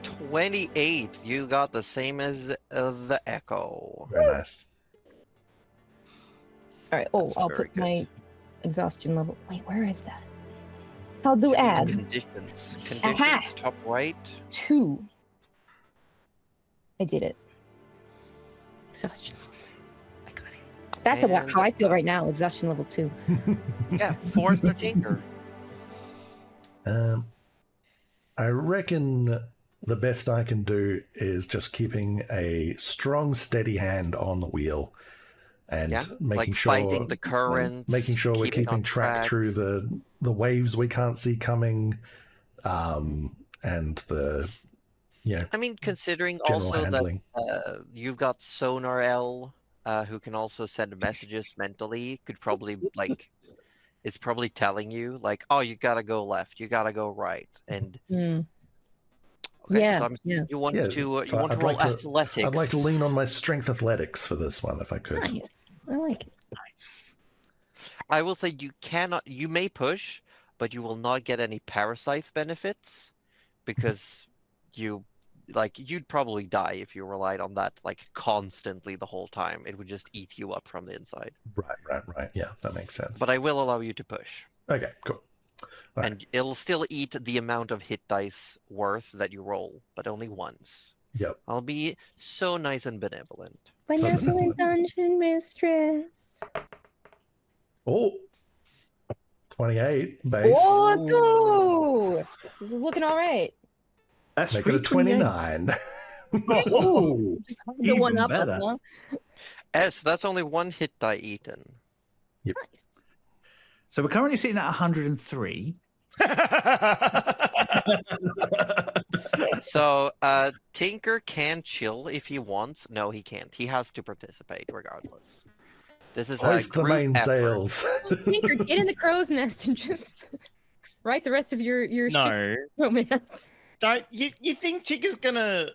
28. You got the same as the Echo. Very nice. All right. Oh, That's I'll very put good. my exhaustion level. Wait, where is that? I'll do Should be in add Conditions. Aha. Conditions, top right. 2. I did it. Exhaustion level 2. I got it. That's about And, how I feel right now. Exhaustion level 2. Yeah, Forester Tinker. I reckon the best I can do is just keeping a strong, steady hand on the wheel and Yeah, making like sure fighting the currents, making sure we're keeping keeping on track track. through the waves we can't see coming, and the I mean, considering general also handling. that you've got Sonar L, who can also send messages mentally, could probably like, it's probably telling you like, oh, you gotta go left, you gotta go right, and okay, Yeah, so I'm, yeah. you want Yeah, to you so want to I'd roll like to- athletics. I'd like to lean on my strength athletics for this one if I could. Nice. I like it. I will say you cannot. You may push, but you will not get any parasite benefits because you'd probably die if you relied on that like constantly the whole time. It would just eat you up from the inside. Right. Yeah, that makes sense. But I will allow you to push, Okay, cool. Right. and it'll still eat the amount of hit dice worth that you roll, but only once. Yep. I'll be so nice and benevolent. Benevolent dungeon mistress. Oh, 28 base. Oh, let's go. This is looking all right. That's Make it a 29. Oh, Just the one even up us, better. huh? So that's only 1 hit die eaten. Nice. So we're currently sitting at 103. So, Tinker can chill if he wants. No, he can't. He has to participate regardless. This is a Hoist the group main effort. sails. Tinker, get in the crow's nest and just write the rest of your shit no. romance. Don't you think Tinker's gonna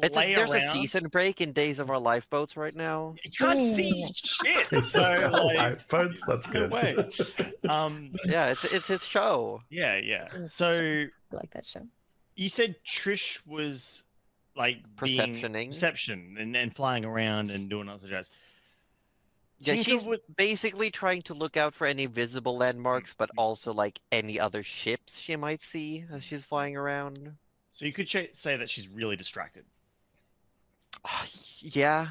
lay There's around? a season break in Days of Our Lifeboats right now. You can't see shit. So like, Lifeboats, that's no good. way. Yeah, it's his show. Yeah. So I like that show. you said Trish was like being Perceptioning. perception and flying around and doing other jazz. Yeah, Tinker she's would- basically trying to look out for any visible landmarks, but also like any other ships she might see as she's flying around. So you could say that she's really distracted. Yeah,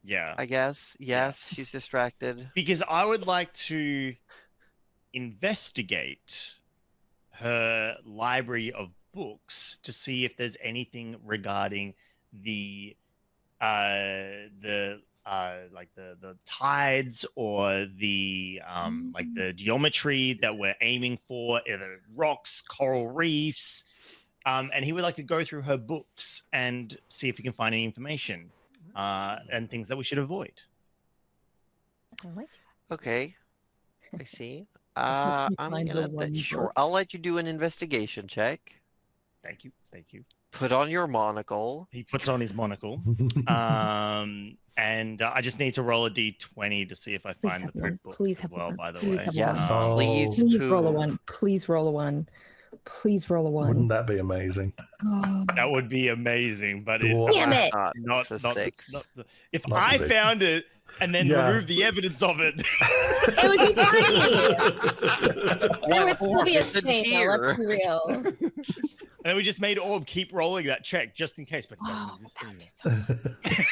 Yeah. I guess. Yes, she's distracted. Because I would like to investigate her library of books to see if there's anything regarding the like the tides or the like the geometry that we're aiming for, either rocks, coral reefs, and he would like to go through her books and see if he can find any information and things that we should avoid. I like Okay, I see. hope you I'm find the gonna one sure. book. I'll let you do an investigation check. Thank you. Put on your monocle. He puts on his monocle, and I just need to roll a d20 to see if I Please find have the one. poop book Please as have well. one. By the Please way, have Yes, one. Oh. please. Please roll a Poo. 1. Please roll a 1. Please roll a 1. Wouldn't that be amazing? Oh, that would be amazing. But Wow. damn it! not It's a not, 6. not if Not I to be. found it and then Yeah. remove the evidence of it. It would be funny. There would still be a Isn't stain, though, here? let's be real. And then we just made Orb keep rolling that check just in case, but it doesn't Oh, exist that'd anymore. be so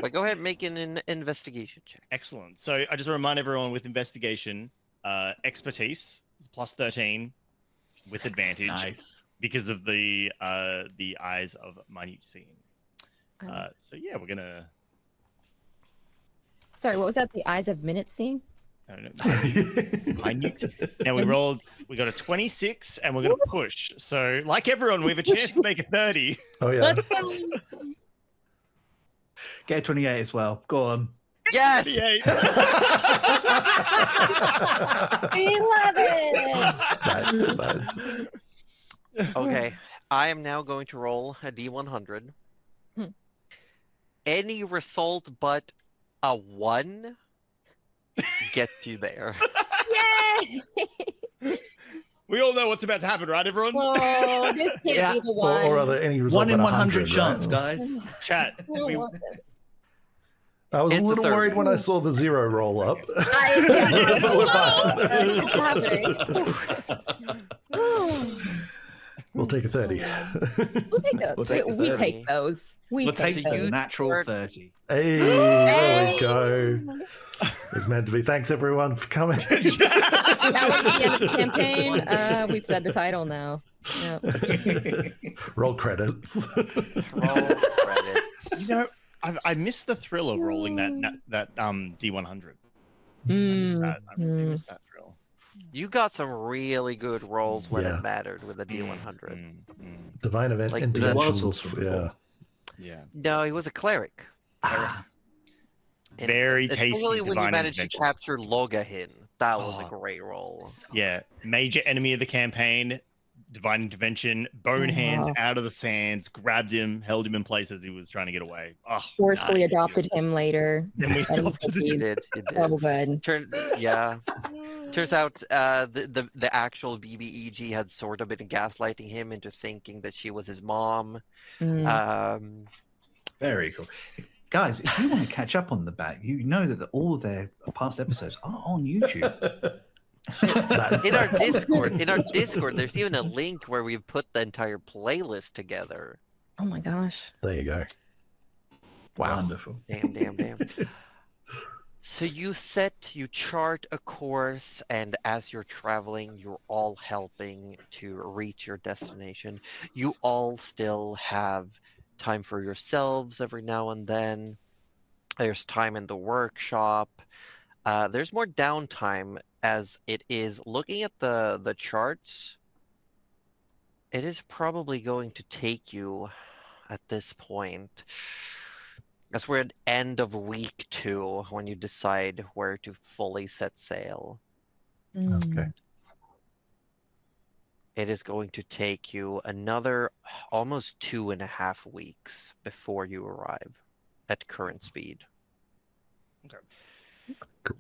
But go ahead and make an investigation check. Excellent. So I just remind everyone with investigation, expertise is plus 13 with advantage Nice. because of the eyes of minute seeing. So yeah, we're gonna. Sorry, what was that? The eyes of minute seeing? I don't know. Minute. Now we got a 26 and we're gonna push. So like everyone, we have a chance to make a 30. Oh yeah. Let's go. Get a 28 as well. Go on. Yes. 38. We love it. Nice. Okay, I am now going to roll a d100. Hmm. Any result but a 1 gets you there. Yay! We all know what's about to happen, right, everyone? Oh, this can't Yeah. be the one. Or are there any result 1 in but 100 right? chance, guys. Chat. I don't We, want this. I was It's a a little 30. worried when I saw the 0 roll up. I But we're fine. what's happening? We'll take a 30. We'll take those. We'll take the We 30. take those. We We'll take take So the you those. natural start- 30. Hey, there Hey! we go. It's meant to be. Thanks everyone for coming. That was the end of the campaign. We've said the title now. Yep. Roll credits. Roll credits. you know, I missed the thrill of rolling that D100. I missed that. I really Mm. missed that thrill. You got some really good rolls when Yeah. it mattered with a d100. Divine event Like intentions. was also Yeah. before. Yeah. No, he was a cleric. Ah, And Very tasty especially when you divine managed intervention. to capture Logahin. That was a Oh. great roll. Yeah. Major enemy of the campaign, divine intervention, bone hands Wow. out of the sands, grabbed him, held him in place as he was trying to get away. Oh, Forcefully nice. adopted him later. Then we And adopted He him. did. He So did. good. Yeah. Turns out the actual BBEG had sort of been gaslighting him into thinking that she was his mom. Mm. very cool. Guys, if you want to catch up on the back, you know that all of their past episodes are on YouTube. That's In our nice. Discord, there's even a link where we've put the entire playlist together. Oh my gosh. There you go. Wow. Wonderful. Damn. So you chart a course, and as you're traveling, you're all helping to reach your destination. You all still have time for yourselves every now and then. There's time in the workshop. There's more downtime as it is looking at the charts. It is probably going to take you at this point. As we're at end of week 2 when you decide where to fully set sail. Okay. It is going to take you another almost 2.5 weeks before you arrive at current speed. Okay. Cool.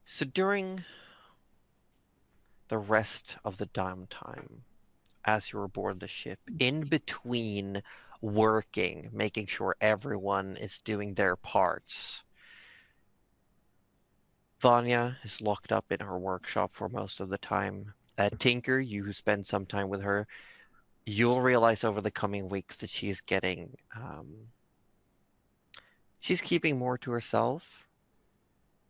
So during the rest of the downtime, as you're aboard the ship, in between working, making sure everyone is doing their parts, Vanya is locked up in her workshop for most of the time. Tinker, you who spend some time with her, you'll realize over the coming weeks that she's getting, she's keeping more to herself.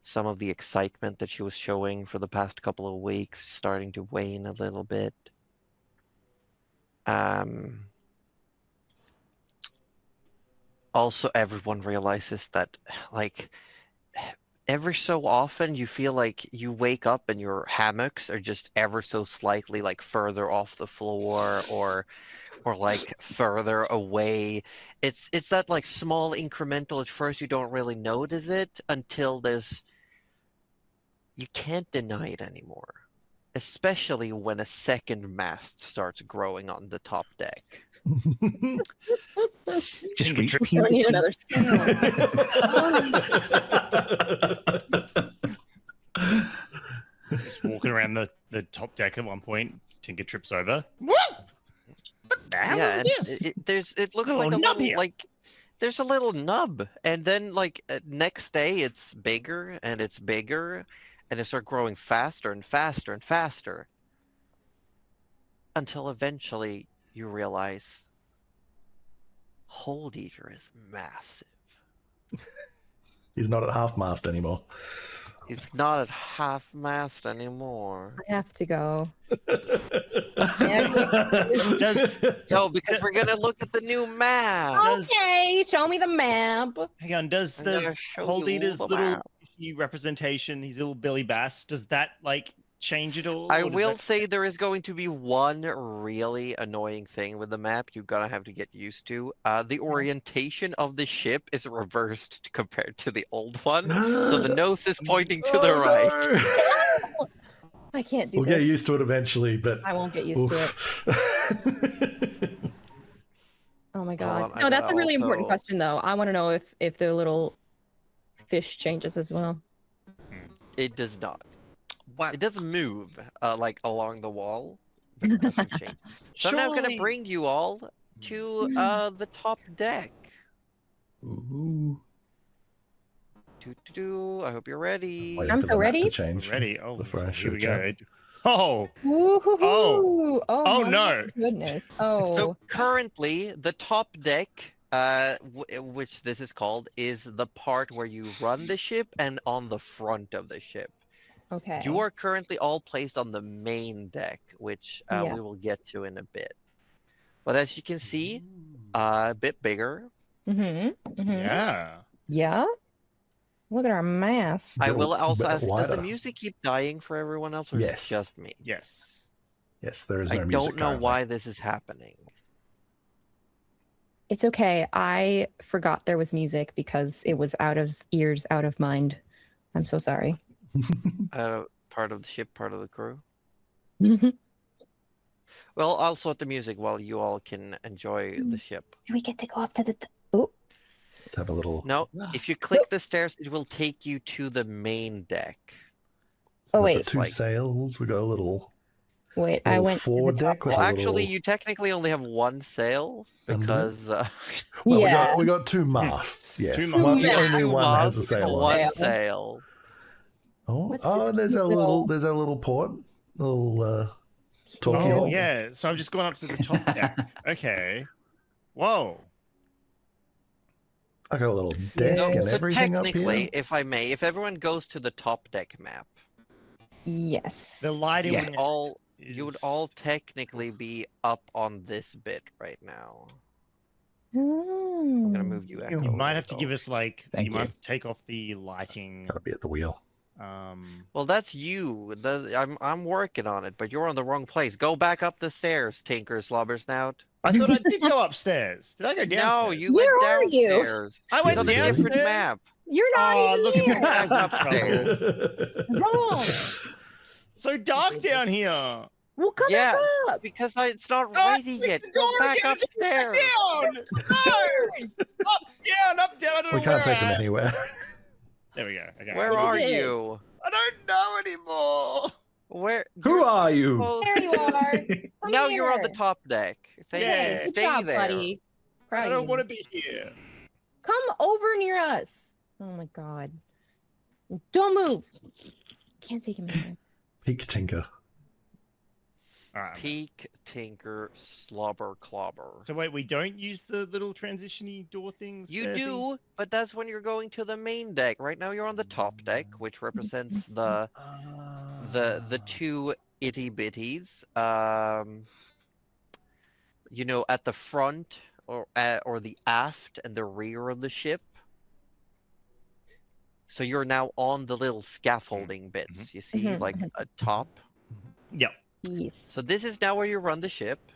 some of the excitement that she was showing for the past couple of weeks is starting to wane a little bit. Also, everyone realizes that, like, every so often you feel like you wake up and your hammocks are just ever so slightly like further off the floor or like further away. It's that like small incremental, at first you don't really notice it until you can't deny it anymore. Especially when a second mast starts growing on the top deck. Just reach We don't need puberty. another scale. Just walking around the top deck at one point, Tinker trips over. The hell Yeah, and is this? it looks There's a like a little nub little here. like there's a little nub, and then like next day it's bigger and it's bigger, and it starts growing faster and faster and faster, until eventually you realize Hold Eater is massive. He's not at half mast anymore. He's not at half mast anymore. I have to go. Does No, because we're gonna look at the new map. Does- Okay, show me the map. hang on? Does I'm gonna does show Hold you Eater's the little map. fishy representation, his little Billy Bass, does that like change it all? I or does will that- say there is going to be one really annoying thing with the map you're gonna have to get used to. The orientation of the ship is reversed compared to the old one. So the nose is pointing to the right. No! I can't do We'll this. get used to it eventually, but I won't get used to it. it. Oh my on, god. I No, that's a gotta really important also- question though. I want to know if the little fish changes as well. It does not. What? It doesn't move like along the wall, but it doesn't change. So I'm now gonna Surely- bring you all to the top deck. Ooh. I hope you're ready. Waiting I'm for so the map ready. To We're change. ready. Oh, before I here shoot we chat. go. Oh, Ooh, Oh, my no. Goodness. Oh. So currently, the top deck, which this is called, is the part where you run the ship and on the front of the ship. Okay. You are currently all placed on the main deck, which Yeah. we will get to in a bit. But as you can see, a bit bigger. Mm-hmm. Mm-hmm. yeah. Yeah. Look at our mask. I Bit- will also bit ask, does the wider. music keep dying for everyone else, or is Yes. it just me? Yes. Yes, there is I no music. don't know currently. why this is happening. It's okay. I forgot there was music because it was out of ears, out of mind. I'm so sorry. Part of the ship, part of the crew. Do Well, I'll sort the music while you all can enjoy the ship. we get to go up to the? Oh, Let's have a little. No, if you click the stairs, it will take you to the main deck. oh We've got wait, two like- sails. We got a little. wait. I little went to the forward top. deck with Well, a actually, little... you technically only have one sail Under it? because Well, Yeah. we got two masts. Yes, Two One- masts. only two one has a masts, sail. on one it. sail. Oh, What's oh, this there's a cute little. little- There's a little port. Little talkie Oh, hole. yeah. So I've just gone up to the top deck. Okay. Whoa. I got a little Yeah. desk and So everything up technically, here. if I may, if everyone goes to the top deck map, Yes. The lighting Yes. all you would is- all technically be up on this bit right now. I'm I'm gonna move you. Echo You a might have to little. give us like Thank you might you. have to take off the lighting. Gotta be at the wheel. Well, that's you. I'm working on it, but you're on the wrong place. Go back up the stairs, Tinker Slobbersnout. I thought I did go upstairs. Did I go downstairs? No, you Where went are you? downstairs. I It's went on a different downstairs? map. You're not Oh, even look at here. me. Guys upstairs. Wrong. So dark down here. Well, come Yeah. back up. Because it's not Oh, ready click yet. the Go door back again, just click upstairs. Down. No. Up, down. I don't know We can't where take them I am. anywhere. There we go. Okay. Where Look are at it. you? I don't know anymore. Where? Who you're are you? supposed- There you are. Come Now you're on the here. top deck. Thank Yeah. you. Good Stay job, there. buddy. Proud I of don't you. want to be here. Come over near us. Oh my god. Don't move. Can't take him anywhere. Peak Tinker. Alright. Peek, tinker, slobber, clobber. So wait, we don't use the little transition-y door things? You there, do, but that's when you're going to the main deck. Right now you're on the top deck, which represents the two itty bitties. You know, at the front or the aft and the rear of the ship. So you're now on the little scaffolding bits. You see, like a top. Yep. Yes. So this is now where you run the ship.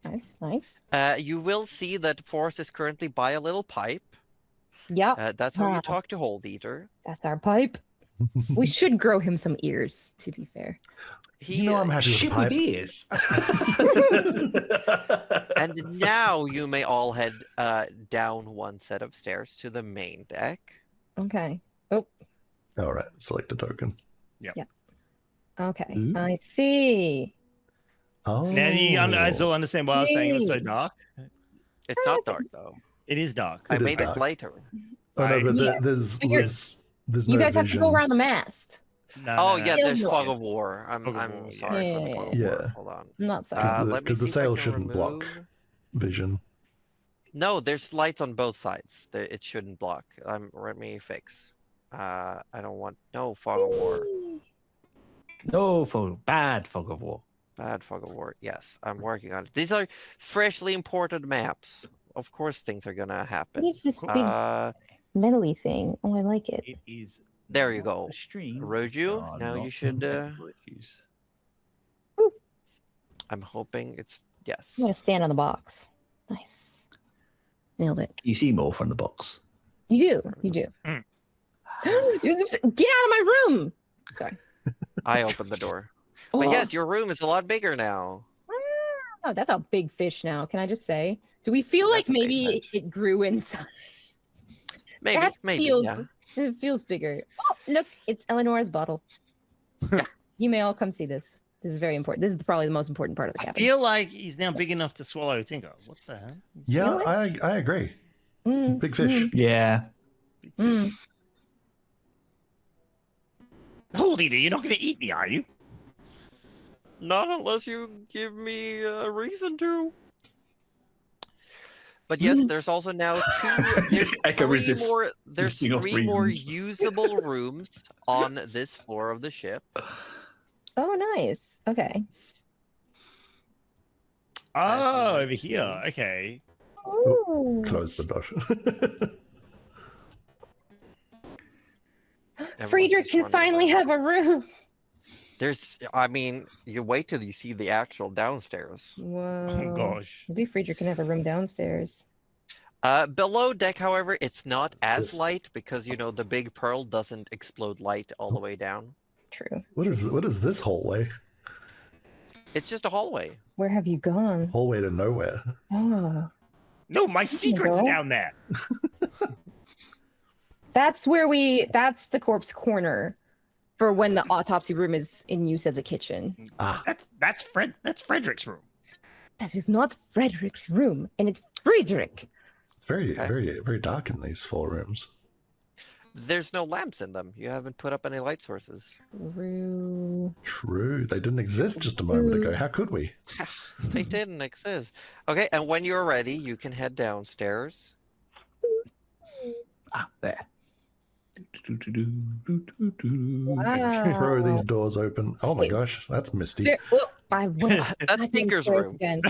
Nice, nice. You will see that Forrest is currently by a little pipe. Yep. That's how you talk to Hold Eater. That's our pipe. We should grow him some ears, to be fair. I'm happy with the Ship pipe. with ears. And now you may all head down one set of stairs to the main deck. Okay. Oh, All right, select a token. okay. Ooh. I see. Oh, Now do you still understand why I was saying it was so Yay. dark? It's not dark though. It is dark. I It is made dark. it lighter. Oh no, but Yeah, there's but you're- there's You no guys have to vision. go around the mast. No, Oh no, yeah, no. there's Fog fog of of war. Fog of I'm war, yeah. sorry for the Yeah. fog of Yeah. war. Hold on. I'm not sorry. Let me 'cause the see if I sail can shouldn't block. remove- Vision. No, there's lights on both sides. It shouldn't block. Let me fix. I don't want no fog of war. No, bad fog of war. Bad fog of war. Yes, I'm working on it. These are freshly imported maps. Of course, things are gonna happen. What is this big Uh, metally thing? Oh, I like it. It is. There you not go. a stream. Roju, There are now you lots should, of Rojus. I'm hoping it's yes. I'm gonna stand on the box. Nice. Nailed it. You see more from the box. You do. You do. Mm. Get out of my room. Sorry. I opened the door. But yes, your room is a lot bigger now. Oh, that's a big fish now. Can I just say? Do we feel like That's a big maybe fish. it grew in size? Maybe, That maybe. feels, Yeah. It feels bigger. Oh, look, it's Eleanor's bottle. You may all come see this. This is very important. This is probably the most important part of the I cabin. feel like he's now big enough to swallow Tinker. What the hell? Yeah, what? I agree. Mm, Big fish. Yeah. mm. Hold Eater, you're not going to eat me, are you? Not unless you give me a reason to. But yes, there's also now I can three resist more. There's thinking of three more reasons. usable rooms on this floor of the ship. Oh, nice. Okay. Oh, over here. Okay. Ooh. Close the door. Everyone's Friedrich just can running finally around. have a room. I mean, you wait till you see the actual downstairs. Whoa. Oh gosh. Maybe Friedrich can have a room downstairs. Below deck, however, it's not as This- light because you know the big pearl doesn't explode light all the way down. True. What is this hallway? It's just a hallway. Where have you gone? Hallway to nowhere. Oh. No, my secret's go. down there. That's the corpse corner for when the autopsy room is in use as a kitchen. Ah, That's Frederick's room. That is not Frederick's room, and it's Friedrich. it's very Okay. very very dark in these 4 rooms. There's no lamps in them. You haven't put up any light sources. True. True, they didn't exist just a moment ago. How could we? They didn't exist. Okay, and when you're ready, you can head downstairs. Ah, there. Wow. Throw these doors open. Oh my Wait. gosh, that's misty. There- oh, I went That's back Tinker's downstairs room. again.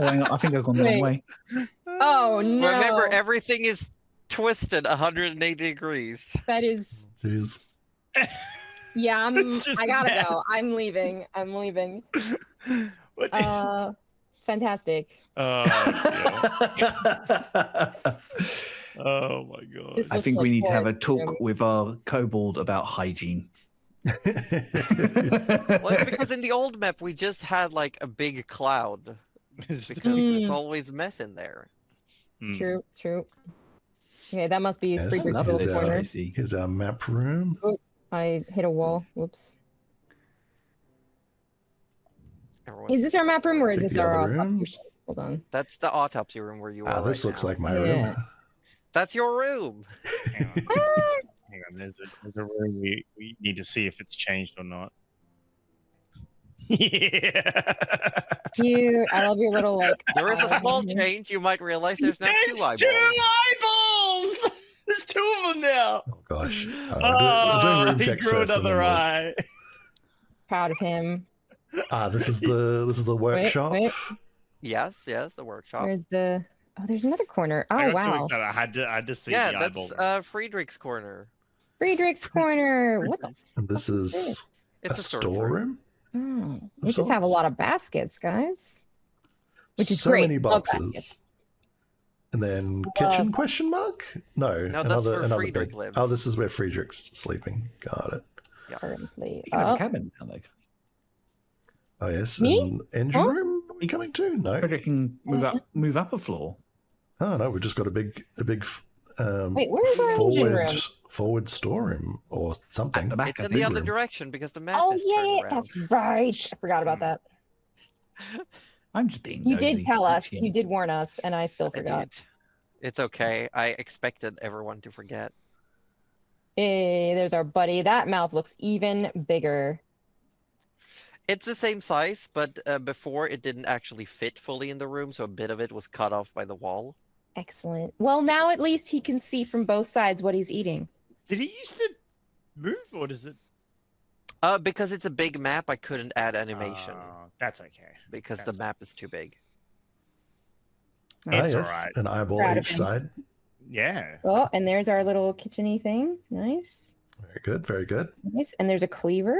Oh, hang on, I think I've gone the wrong Wait. way. Oh no! Remember, everything is twisted 180 degrees. That is. Jeez. Yeah, It's just I gotta mess. go. I'm leaving. I'm leaving. What? Fantastic. Oh, yeah. Oh my god. This I looks think like we need to have a Forrest's talk room. with our kobold about hygiene. Well, it's because in the old map we just had like a big cloud because it's always mess in there. Hmm. True. True. Okay, that must be Yes, Friedrich's love little this. corner. Easy. Here's our map room. I hit a wall. Whoops. Everyone's Is this our map room or is Check this the our other autopsy rooms. room? Hold on. That's the autopsy room where you are. Ah, this right looks now. like my Yeah. room. That's your room. Hang on. Hang on. There's a room we need to see if it's changed or not. Yeah. Cute. I love your little like. There is a small eye. change. You might realize there's now There's 2 eyeballs. 2 eyeballs. There's 2 of them now. Oh gosh. We're Oh, doing room he checks grew first. and then another we'll- eye. Proud of him. This is the workshop. wait. Yes, the workshop. Where's the? Oh, there's another corner. Oh I got too wow. excited. I had to see Yeah, the eyeball. that's Friedrich's corner. Friedrich's corner. What the? And this is It's a a storage room. storeroom. Oh, Of we just have a sorts. lot of baskets, guys. Which is so great. many Love boxes. baskets. And then Love- kitchen question mark? No, No, that's where another Friedrich bed. lives. Oh, this is where Friedrich's sleeping. Got it. Currently. You can have Oh, a cabin. Can't they? Oh yes. Me? And engine Huh? room? Are we coming too? No. Frederick can move up a floor. Oh no, we just got a big wait, where's our engine room? forward storeroom or something. At the back, It's I in think. the other room. direction because the map Oh is yeah, turned around. that's right. I forgot about that. I'm just being You nosy. did tell us. Actually. You did warn us, and I still I forgot. did. It's okay. I expected everyone to forget. Hey, there's our buddy. That mouth looks even bigger. It's the same size, but before it didn't actually fit fully in the room, so a bit of it was cut off by the wall. Excellent. Well, now at least he can see from both sides what he's eating. Did he used to move, or does it? Because it's a big map, I couldn't add animation That's okay. because that's the map is too big. It's yes, alright. an eyeball Proud of each him. side. Yeah. Oh, and there's our little kitchen-y thing. Nice. Very good, very good. Nice. And there's a cleaver.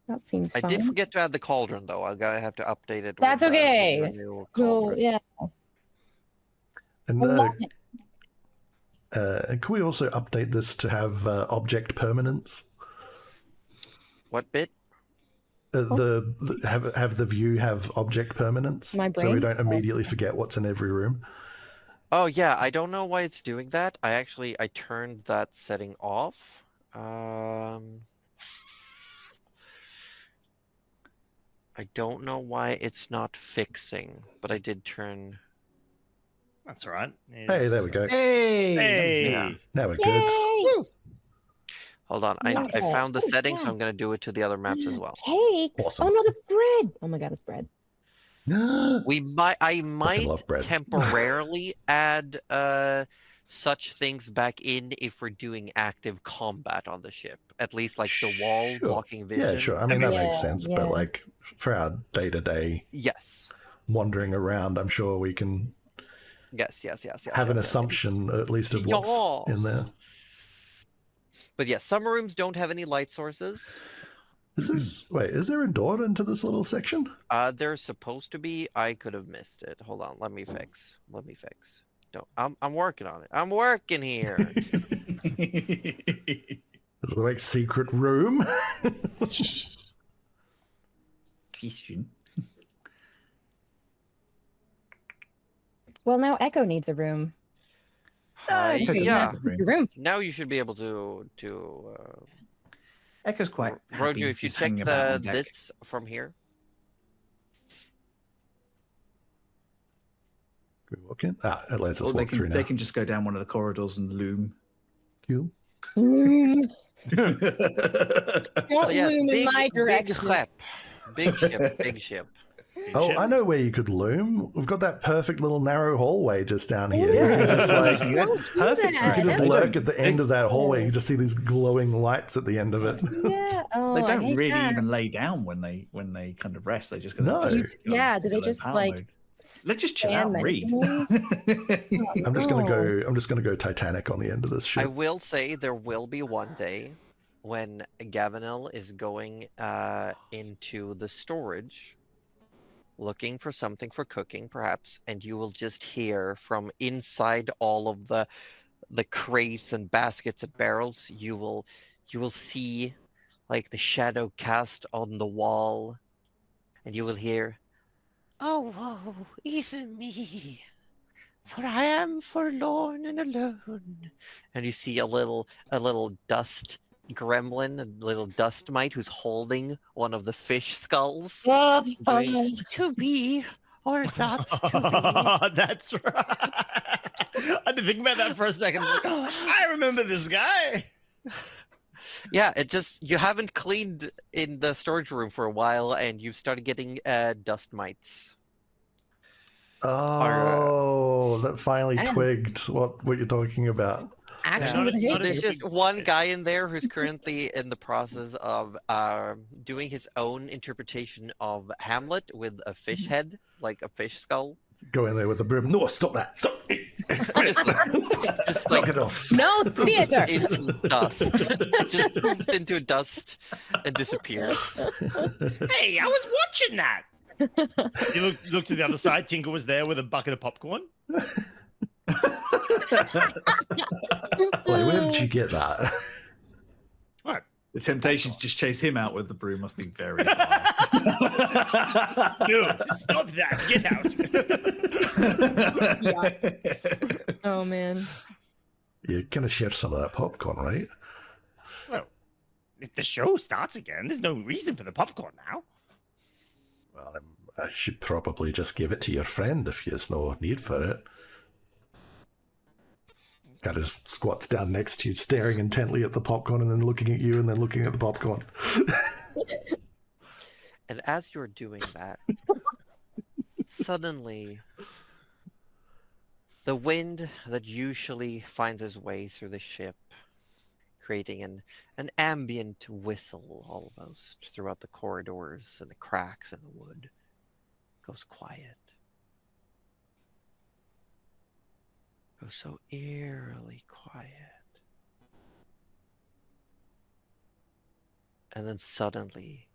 That seems I fine. did forget to add the cauldron, though. I'm gonna have to update it. That's with, okay. with the new Cool. cauldron. Yeah. And I love it. can we also update this to have object permanence? What bit? Have the view have object permanence, My so we brain? don't immediately forget what's in every room. Oh yeah, I don't know why it's doing that. I turned that setting off. I don't know why it's not fixing, but I did turn. That's all right. Hey, there we go. Hey! Hey. Yeah. Now we're good. Yay! Hold on, I Nice. found the Oh, settings, so yeah. I'm gonna do it to the other maps as well. Cakes. Awesome. Oh no, that's bread. Oh my god, it's bread. I might love bread. temporarily add such things back in if we're doing active combat on the ship. At least like the wall Sure. blocking vision. Yeah, sure. I mean, that Yeah, makes sense. yeah. But like for our day-to-day Yes. wandering around, I'm sure we can Yes. have an yes. assumption at least of what's in there. But yes, some rooms don't have any light sources. Is there a door into this little section? There's supposed to be. I could have missed it. Hold on. Let me fix. Don't. I'm working on it. I'm working here. Is it like secret room? Question. Well, now Echo needs a room. Yeah. Your room. Now you should be able to Echo's quite. Rojo, happy if you just check hanging about the on deck. this from here. Can we walk in? It lets us Or they walk through can, now. they can just go down one of the corridors and loom. Cool. Don't So yes, loom in my big direction. ship. Big ship, big ship. Oh, I know where you could loom. We've got that perfect little narrow hallway just down here. Yeah. You can just, like, It's perfect. You you can just They lurk don't- at the end of that hallway. You just see these glowing lights at the end of it. Yeah. Oh, They I don't hate really that. even lay down when they kind of rest. They just go. No. Yeah, do they just, like, Let's just chill stand out and read. menacingly? I'm just gonna Oh. go. I'm just gonna go Titanic on the end of this I ship. will say there will be one day when Gavinel is going into the storage, looking for something for cooking, perhaps, and you will just hear from inside all of the crates and baskets and barrels. You will see like the shadow cast on the wall, and you will hear, "Oh, woe is me, for I am forlorn and alone." And you see a little dust gremlin, a little dust mite who's holding one of the fish skulls. Going, to be or not to That's right. I had to think about that for a second. Like, I remember this guy. Yeah, it just you haven't cleaned in the storage room for a while, and you've started getting dust mites. Oh, that finally And- twigged what you're talking about. Action not with a- hate. not a- There's big just one fish. guy in there who's currently in the process of doing his own interpretation of Hamlet with a fish head, like a fish skull. Go in there with a broom. No, stop that. Stop. Just Knock like it off. No poofs theater. into dust. Just poofs into dust and disappears. Hey, I was watching that. You look to the other side. Tinker was there with a bucket of popcorn. Wait, where did you get that? What? The temptation to just chase him out with the broom must be very high. No, stop that. Get out. Oh man. You're gonna share some of that popcorn, right? Well, if the show starts again, there's no reason for the popcorn now. Well, I should probably just give it to your friend if there's no need for it. Kind of squats down next to you, staring intently at the popcorn, and then looking at you, and then looking at the popcorn. And as you're doing that, suddenly the wind that usually finds its way through the ship, creating an ambient whistle almost throughout the corridors and the cracks in the wood, goes quiet. Goes so eerily quiet. And then suddenly,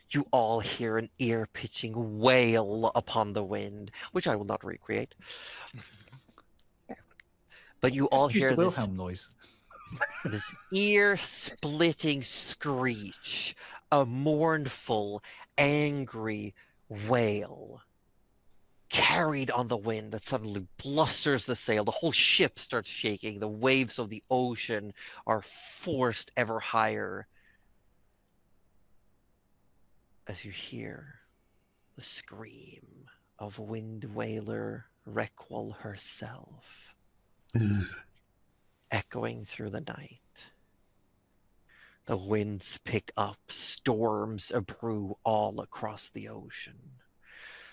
you all hear an ear-pitching wail upon the wind, which I will not recreate. But you all Use hear the this, Wilhelm noise. this ear-splitting screech, a mournful, angry wail, carried on the wind that suddenly blusters the sail. The whole ship starts shaking. The waves of the ocean are forced ever higher as you hear the scream of Wind Wailer Requal herself echoing through the night. The winds pick up, storms brew all across the ocean.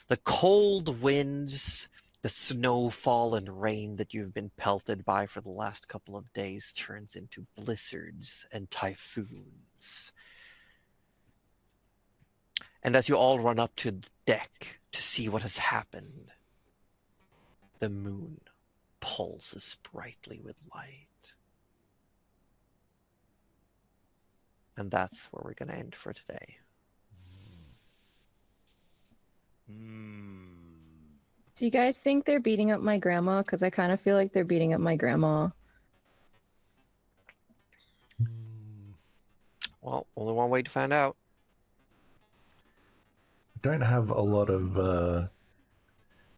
The cold winds, the snowfall and rain that you've been pelted by for the last couple of days turns into blizzards and typhoons. And as you all run up to the deck to see what has happened, the moon pulses brightly with light. And that's where we're going to end for today. Do you guys think they're beating up my grandma? Because I kind of feel like they're beating up my grandma. Well, only one way to find out. Don't have a lot of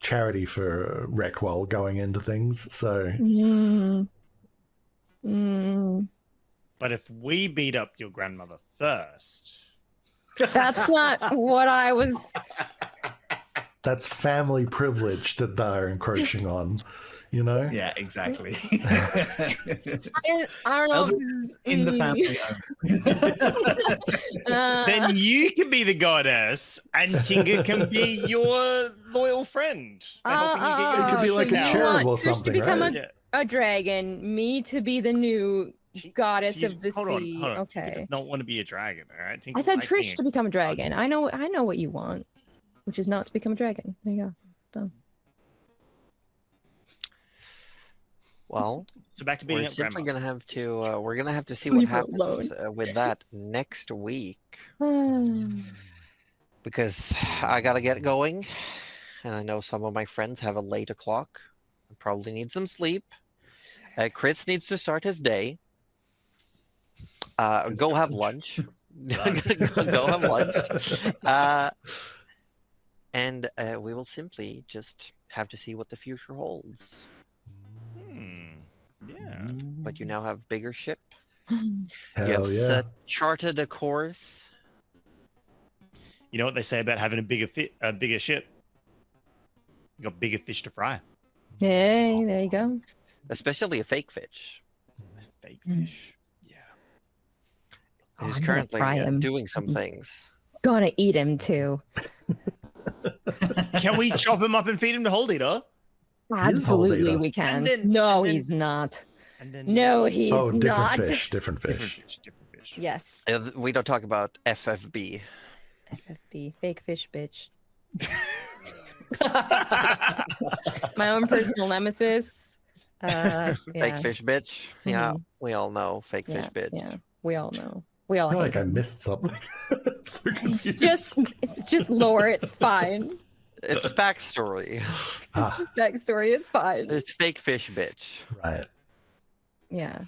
charity for Reckwell going into things, so But if we beat up your grandmother first, That's not what I was. that's family privilege that they're encroaching on, you know? Yeah, exactly. I don't know. If Elders this is, In the family. then you can be the goddess, and Tinker can be your loyal friend. For helping you get your It could be so like a you want cherub or Trish to something, become right? Yeah. a dragon, me to be the new goddess She's- of the hold on, sea. hold on. Tinker Okay. does not want to be a dragon, all right? Tinker I said likes being Trish a- to become a dragon. I know what you want, which is not to become a dragon. There you go. Done. So Well, back to being we're a simply grandma. gonna have to we're gonna have to see Leave what her happens with that next week, because I gotta get going, and I know some of my friends have a late o'clock and probably need some sleep. Chris needs to start his day. Go have lunch. Go have lunch. And we will simply just have to see what the future holds. Yeah. But you now have bigger ship. You Hell have yeah. charted a course. You know what they say about having a bigger ship? You got bigger fish to fry. Hey, there you go. Especially a fake fish. Fake fish. Yeah. who's I'm gonna currently fry him. doing some things. Gonna eat him too. Can we chop him up and feed him to Hold Eater? Absolutely, Eater. we can. And then- no, and then- he's not. And then No, he's Oh, different not. fish. Different different fish. fish, different fish. Yes, We don't talk about FFB. FFB, fake fish bitch. My own personal nemesis. Fake Yeah. fish bitch. Yeah, Mhm. we all know fake fish bitch. Yeah, we all know. We all I feel hate like I him. missed something. So confused. It's just lore. It's fine. It's backstory. It's Ah, just backstory. It's fine. There's fake fish bitch. right. Yeah.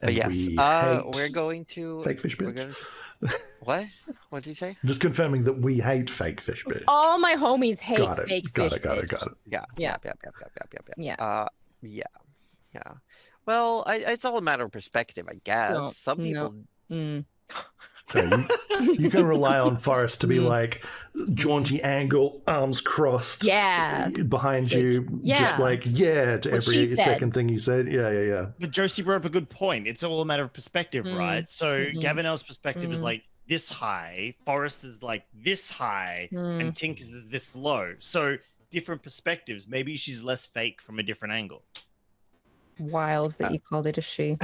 But And yes, we we're hate going to. fake fish We're bitch. going to what? What did you say? Just confirming that we hate fake fish bitch. All my homies hate Got it. fake Got fish it. Got it. bitch. Got it. Yeah. Yeah. Yeah. Yeah. Well, it's all a matter of perspective, I guess. No, Some no. people. Mm. So you can rely on Forrest to be Mm. like jaunty angle, arms crossed. Yeah. Behind Like, you, yeah. just like yeah to What she every said. second thing you said. Yeah. But Josie brought up a good point. It's all a matter of perspective, Mm. right? So Mhm. Gavinelle's perspective is Mm. like this high, Forrest is like this high, Mm. and Tinker's is this low. So different perspectives. Maybe she's less fake from a different angle. Wild that you called it a she.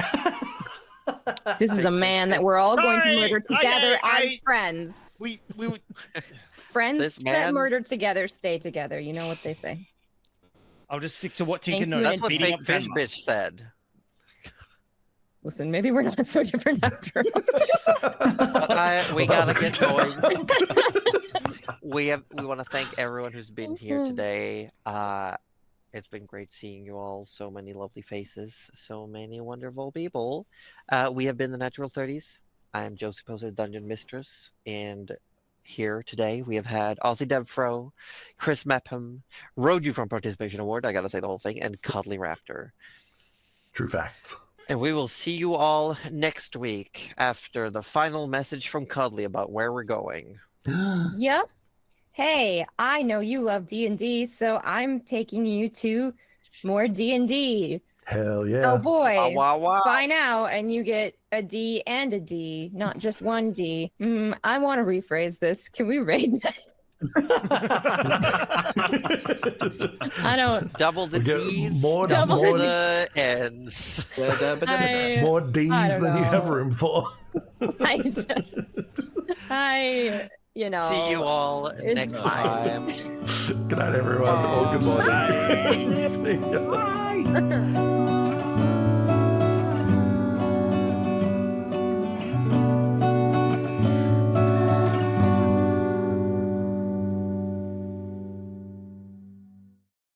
This is a man that we're all going to Sorry, murder together as I- friends. We Friends This that man- murder together stay together. You know what they say. I'll just stick to what Tinker Thank you knows. That's what beating fake up fish Venma. bitch said. Listen, maybe we're not so different after all. But we Well, that was gotta a get good going. We want to thank everyone who's been here today. It's been great seeing you all. So many lovely faces, so many wonderful people. We have been the Natural 30s. I'm Josie Poser, Dungeon Mistress, and here today we have had Ozzy Devfro, Chris Mepham, Roju from Participation Award. I gotta say the whole thing, and Cuddly Raptor. True facts. And we will see you all next week after the final message from Cuddly about where we're going. Yep. Hey, I know you love D&D, so I'm taking you to more D&D. Hell yeah. Oh boy. Wow, wow, wow. Buy now and you get a D and a D, not just one D. I want to rephrase this. Can we raid that? I don't. Double the We get D's, more- double more- the N's. More D's I don't than you have know. room for. I you know. See you all it's next fine. time. Good night, everyone. Or good morning. See ya. Bye.